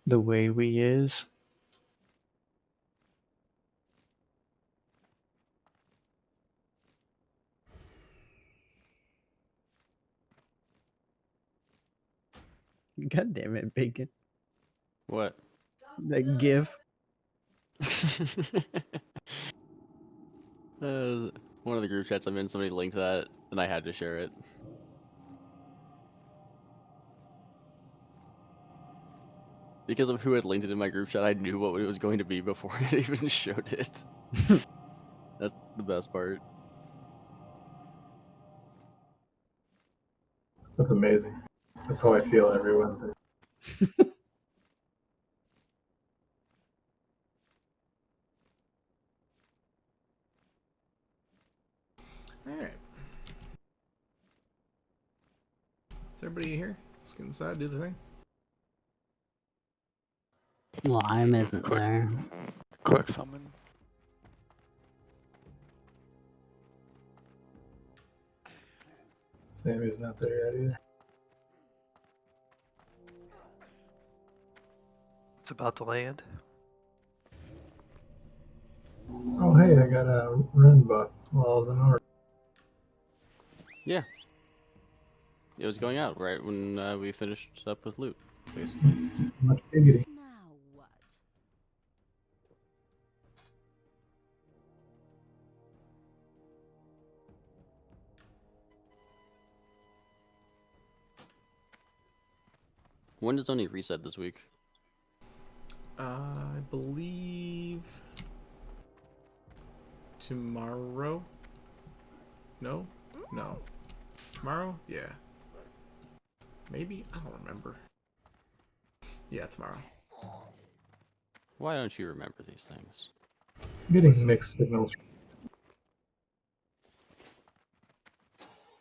The way we is. God damn it, Bacon. What? That GIF. One of the group chats I'm in, somebody linked that, and I had to share it. Because of who had linked it in my group chat, I knew what it was going to be before it even showed it. That's the best part. That's amazing. That's how I feel every Wednesday. Alright. Is everybody here? Let's get inside, do the thing. Lime isn't there. Quick summon. Sammy's not there yet either. It's about to land. Oh hey, I got a run buff while I was in order. Yeah. It was going out right when we finished up with loot, basically. Much biggity. When does Oni reset this week? I believe tomorrow. No? No. Tomorrow? Yeah. Maybe? I don't remember. Yeah, tomorrow. Why don't you remember these things? I'm getting mixed signals.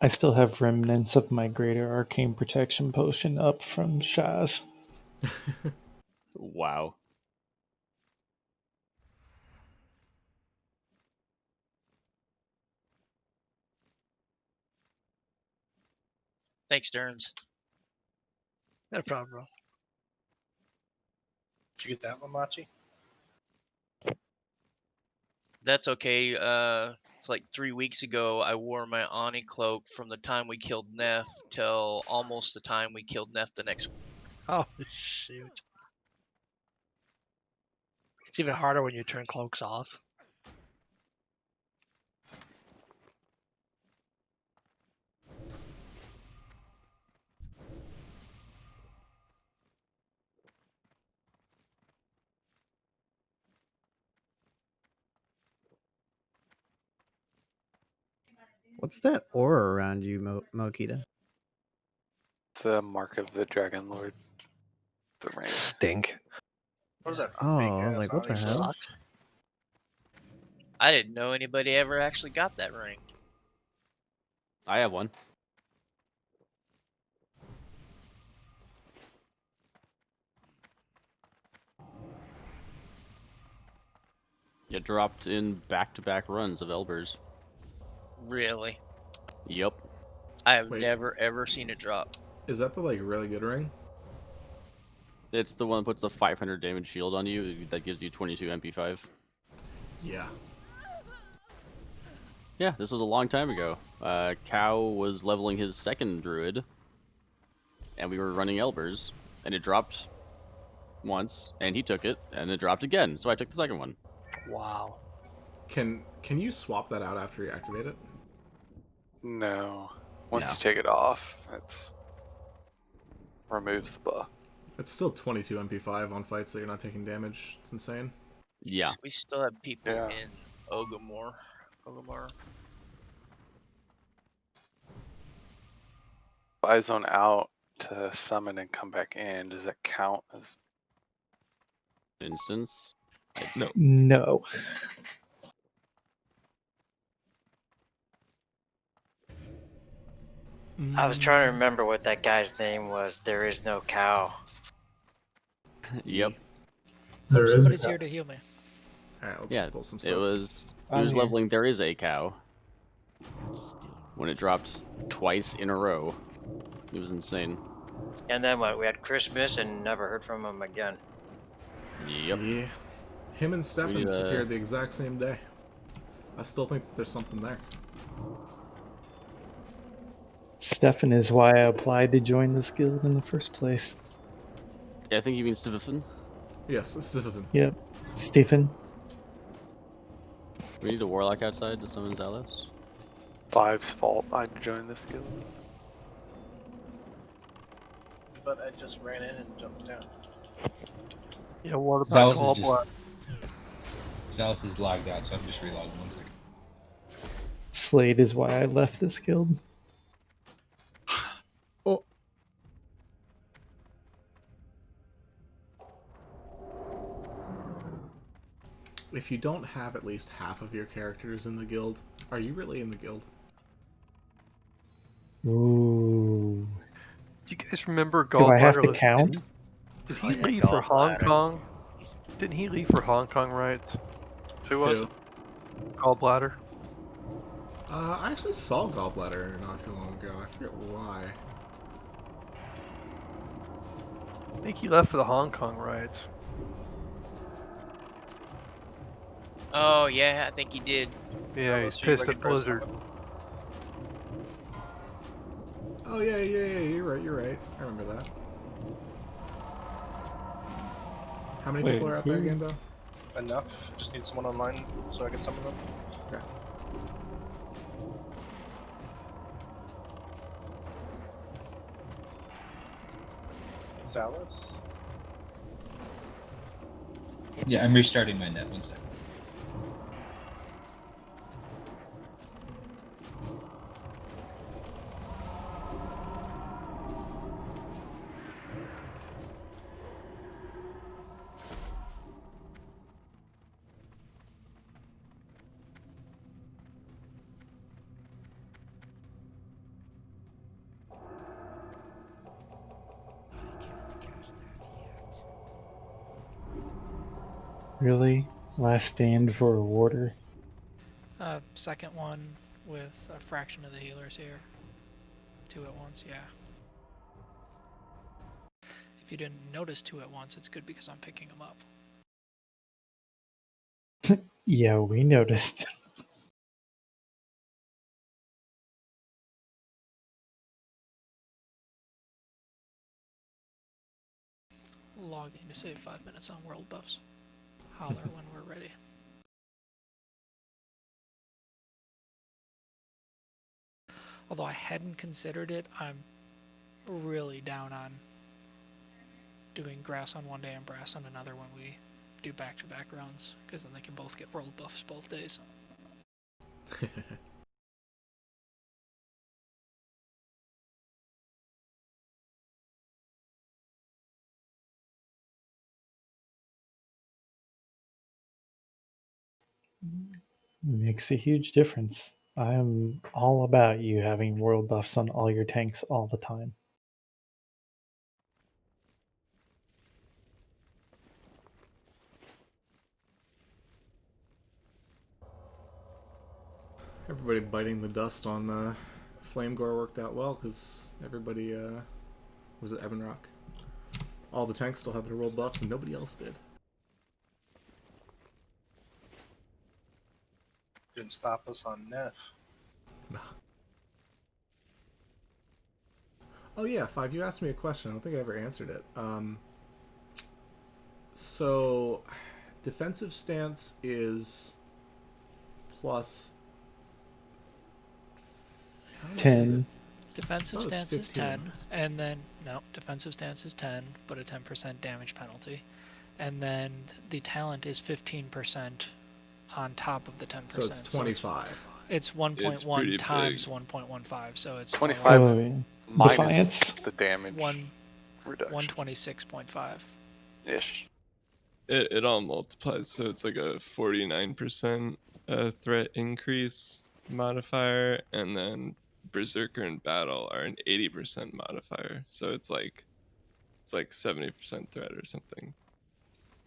I still have remnants of my greater arcane protection potion up from Shaz. Wow. Thanks, Stearns. No problem, bro. Did you get that one, Machi? That's okay. It's like 3 weeks ago. I wore my Ani cloak from the time we killed Neff till almost the time we killed Neff the next. Oh shoot! It's even harder when you turn cloaks off. What's that aura around you, Mokita? It's the mark of the Dragon Lord. The ring. Stink. What is that? Oh, fake I was ass like, what the Ani hell? cloak? I didn't know anybody ever actually got that ring. I have one. It dropped in back-to-back runs of Elbers. Really? Yep. I have Wait. never ever seen it drop. Is that the like really good ring? It's the one that puts the 500 damage shield on you that gives you 22 MP5. Yeah. Yeah, this was a long time ago. Cow was leveling his second druid, and we were running Elbers, and it dropped once, and he took it, and it dropped again, so I took the second one. Wow. Can you swap that out after you activate it? No. Once No. you take it off, it removes the buff. It's still 22 MP5 on fights that you're not taking damage. It's insane. Yeah. We still have people Yeah. in Ogamore. If I zone out to summon and come back in, does that count as? Instance? No. No. I was trying to remember what that guy's name was. There is no cow. Yep. There is. Somebody's here to heal me. Alright, let's Yeah, pull some it stuff. was I'm here. leveling There Is a Cow when it dropped twice in a row. It was insane. And then what? We had Christmas and never heard from him again. Yep. Yeah. Him and Stefan need a- disappeared the exact same day. I still think there's something there. Stefan is why I applied to join this guild in the first place. Yeah, I think he means Stefan. Yes, Stefan. Yep. Stephen. We need a warlock outside to summon Zalos. Five's fault I joined this guild. But I just ran in and jumped down. Yeah, what about Zalos is Gallbladder? Zalos is logged out, so I'm just relogging 1 second. Slade is why I left this guild. Oh. If you don't have at least half of your characters in the guild, are you really in the guild? Ooh. Do you guys remember Do I have Gallbladder to was count? Did Oh, he yeah, leave for Hong Gallbladder. Kong? Didn't he leave for Hong Kong riots? Who was it? Gallbladder. I actually saw Gallbladder not too long ago. I forget why. I think he left for the Hong Kong riots. Oh yeah, I think he did. Yeah, he's pissed at Blizzard. Oh yeah, you're right. I remember that. How many people are out there again, though? Enough. Just need someone online so I can summon them. Okay. Zalos? Yeah, I'm restarting my net 1 second. Really? Last stand for a warder? Second one with a fraction of the healers here. 2 at once, yeah. If you didn't notice 2 at once, it's good because I'm picking them up. Yeah, we noticed. Logging to save 5 minutes on world buffs. Holler when we're ready. Although I hadn't considered it, I'm really down on doing grass on one day and brass on another when we do back-to-back runs, because then they can both get world buffs both days. Makes a huge difference. I'm all about you having world buffs on all your tanks all the time. Everybody biting the dust on Flame Gore worked out well because everybody was it Ebon Rock. All the tanks still had their world buffs and nobody else did. Didn't stop us on Neff. No. Oh yeah, Five, you asked me a question. I don't think I ever answered it. So, defensive stance is plus 10. Defensive Oh, it's stance is 15. 10, and then, no, defensive stance is 10, but a 10% damage penalty. And then the talent is 15% on top of the 10%. So it's 25. It's 1.1 pretty times big. 1.15, so it's 25 Oh, yeah. minus Defiance? the damage reduction. 126.5. Ish. It all multiplies, so it's like a 49% threat increase modifier, and then Berserker and Battle are an 80% modifier. So it's like 70% threat or something.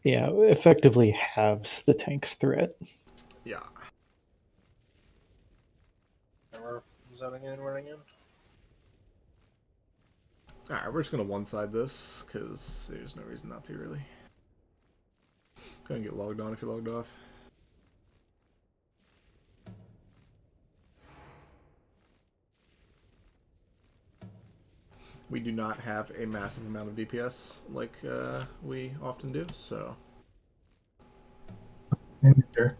Yeah, effectively halves the tank's threat. Yeah. Remember, was that again? Running in? Alright, we're just gonna one-side this, because there's no reason not to, really. Go and get logged on if you're logged off. We do not have a massive amount of DPS like we often do, so... Sure.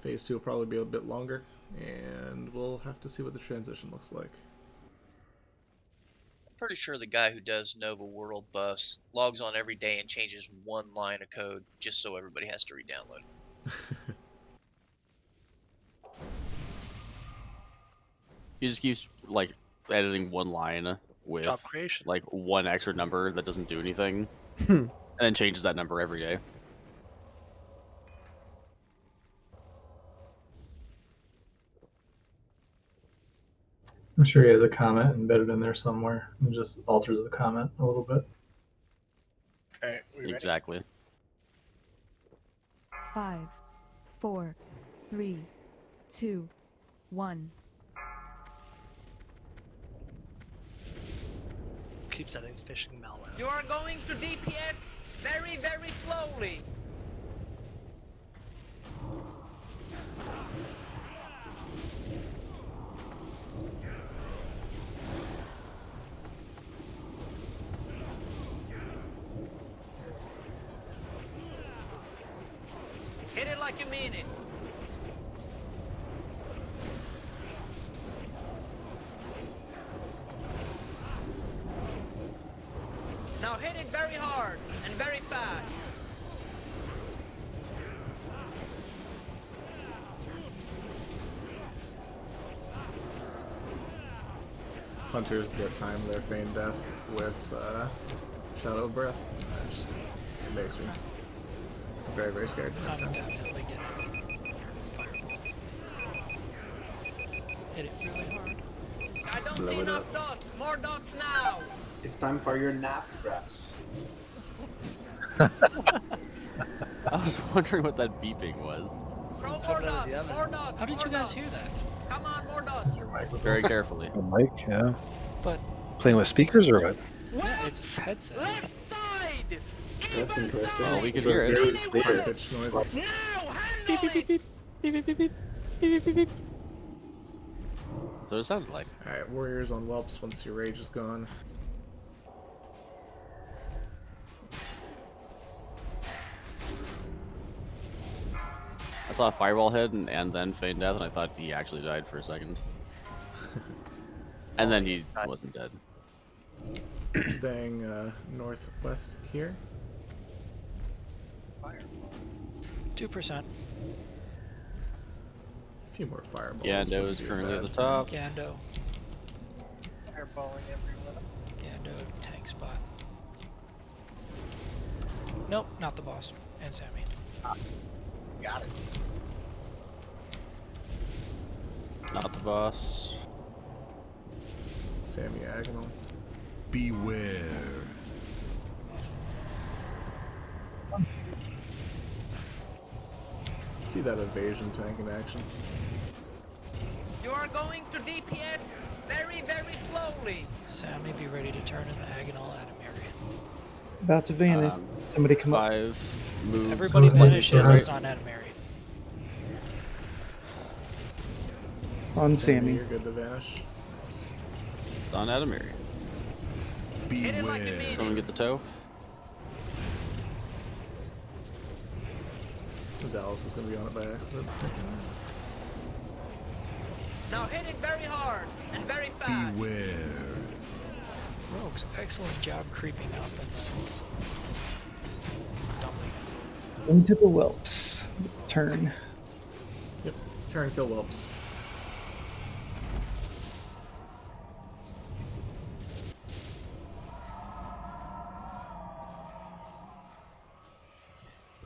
Phase 2 will probably be a bit longer, and we'll have to see what the transition looks like. Pretty sure the guy who does Nova World buffs logs on every day and changes one line of code just so everybody has to re-download. He just keeps like editing one line with Job creation. like one extra number that doesn't do anything, and then changes that number every day. I'm sure he has a comment embedded in there somewhere and just alters the comment a little bit. Okay, we ready? Exactly. 5, 4, 3, 2, 1. Keep sending phishing malware. You are going to DPS very, very slowly. Hit it like you mean it. Now hit it very hard and very fast. Hunters that time their feigned death with Shadow of Breath. It makes me very, very scared. I'm definitely getting fireball. Hit it really hard. I don't Blow see it enough up. dots. More dots now. It's time for your nap, grass. I was wondering what that beeping was. It's coming out of the oven. How did you guys hear that? Come on, more nuts. Your microphone. Very carefully. A mic, yeah. But Playing with speakers or what? yeah, it's a headset. Left side. That's interesting. Well, we could was hear it. very High clear. pitched noises. Now handle it. That's what it sounded like. Alright, warriors on whelps once your rage is gone. I saw a fireball hit and then feign death, and I thought he actually died for a second. And then he wasn't dead. Staying northwest here. 2%. A few more fireballs. Gando wouldn't is be currently at bad. the top. Gando. Fireballing everywhere. Gando, tank spot. Nope, not the boss. And Sammy. Got it. Not the boss. Semi-agonal. Beware. See that evasion tank in action. You are going to DPS very, very slowly. Sammy, be ready to turn in the Agonal Adamiri. About to vanish. Somebody come up. 5 moves. Everybody vanishes, it's on Adamiri. On Sammy. You're good to vanish. Nice. It's on Adamiri. Beware. Someone get the toe. Alice is going to be on it by accident. Now hit it very hard and very fast. Beware. Rogues, excellent job creeping up and then dumping it. Into the whelps. Turn. Yep. Turn kill whelps.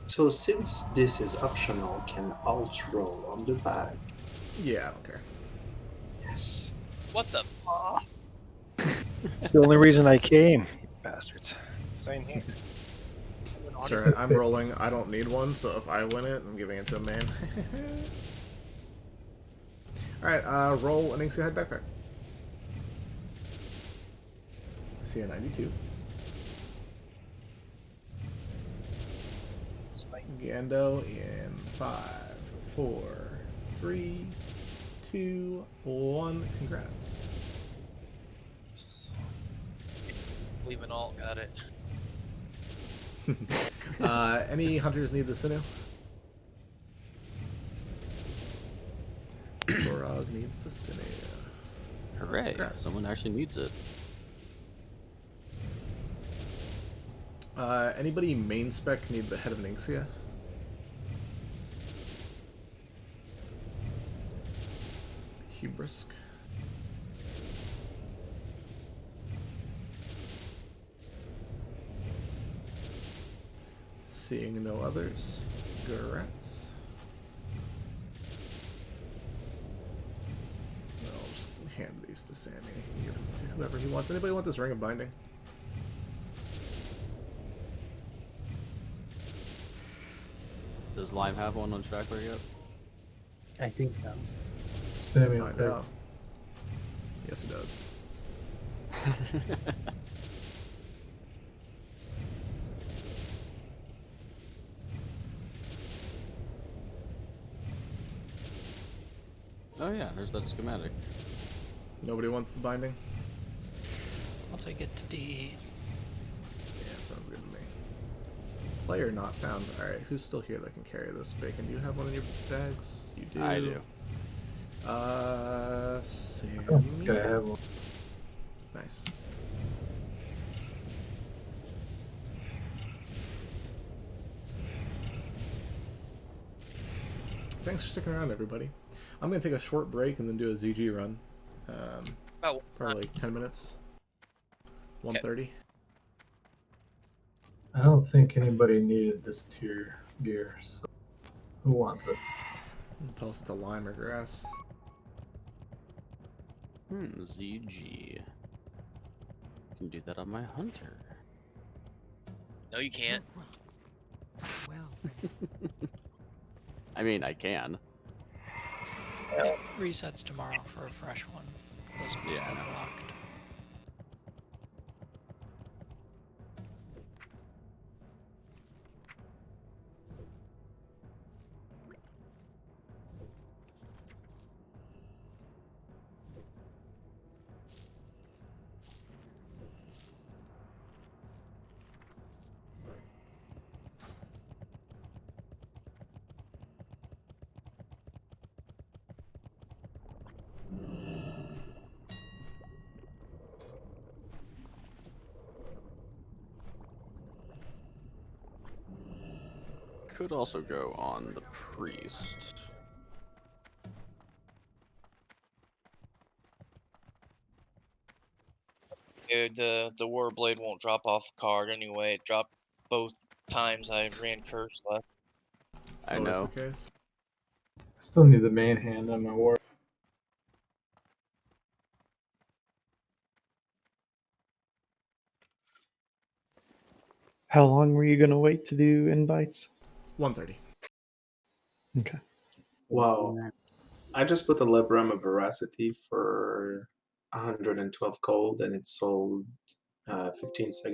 So since this is optional, can alt roll on the bag? Yeah, I don't care. Yes. What the? It's the only reason I came, you bastards. Same here. Sorry, I'm rolling. I don't need one, so if I win it, I'm giving it to a man. Alright, roll an Inxia Head backpack. I see a 92. Gando in 5, 4, 3, 2, 1. Congrats. Leave an alt, got it. Any hunters need the sinew? Gorog needs the sinew. Hooray! Congrats. Someone actually needs it. Anybody main spec need the head of an Inxia? Hubrisk. Seeing no others. Gratz. I'll just hand these to Sammy. Give them to whoever he wants. Anybody want this Ring of Binding? Does Lime have one on Shackler yet? I think so. Sammy will Find take out. Yes, it does. Oh yeah, there's that schematic. Nobody wants the binding? I'll take it to DE. Yeah, it sounds good to me. Player not found. Alright, who's still here that can carry this? Bacon, do you have one in your bags? You do. I do. Sammy. I don't think I have one. Nice. Thanks for sticking around, everybody. I'm going to take a short break and then do a ZG run. Probably like 10 minutes. 1:30. I don't think anybody needed this tier gear, so who wants it? Tell us it's a lime or grass. ZG. Can do that on my hunter. No, you can't. Well, I mean, I can. It resets tomorrow for a fresh one. Those ones that are locked. Could also go on the priest. Dude, the Warblade won't drop off a card anyway. It dropped both times I ran curse left. It's I always know. the case. I still need the main hand on my war. How long were you going to wait to do invites? 1:30. Okay. Wow. I just put a Libram of Veracity for 112 gold and it sold 15 seconds.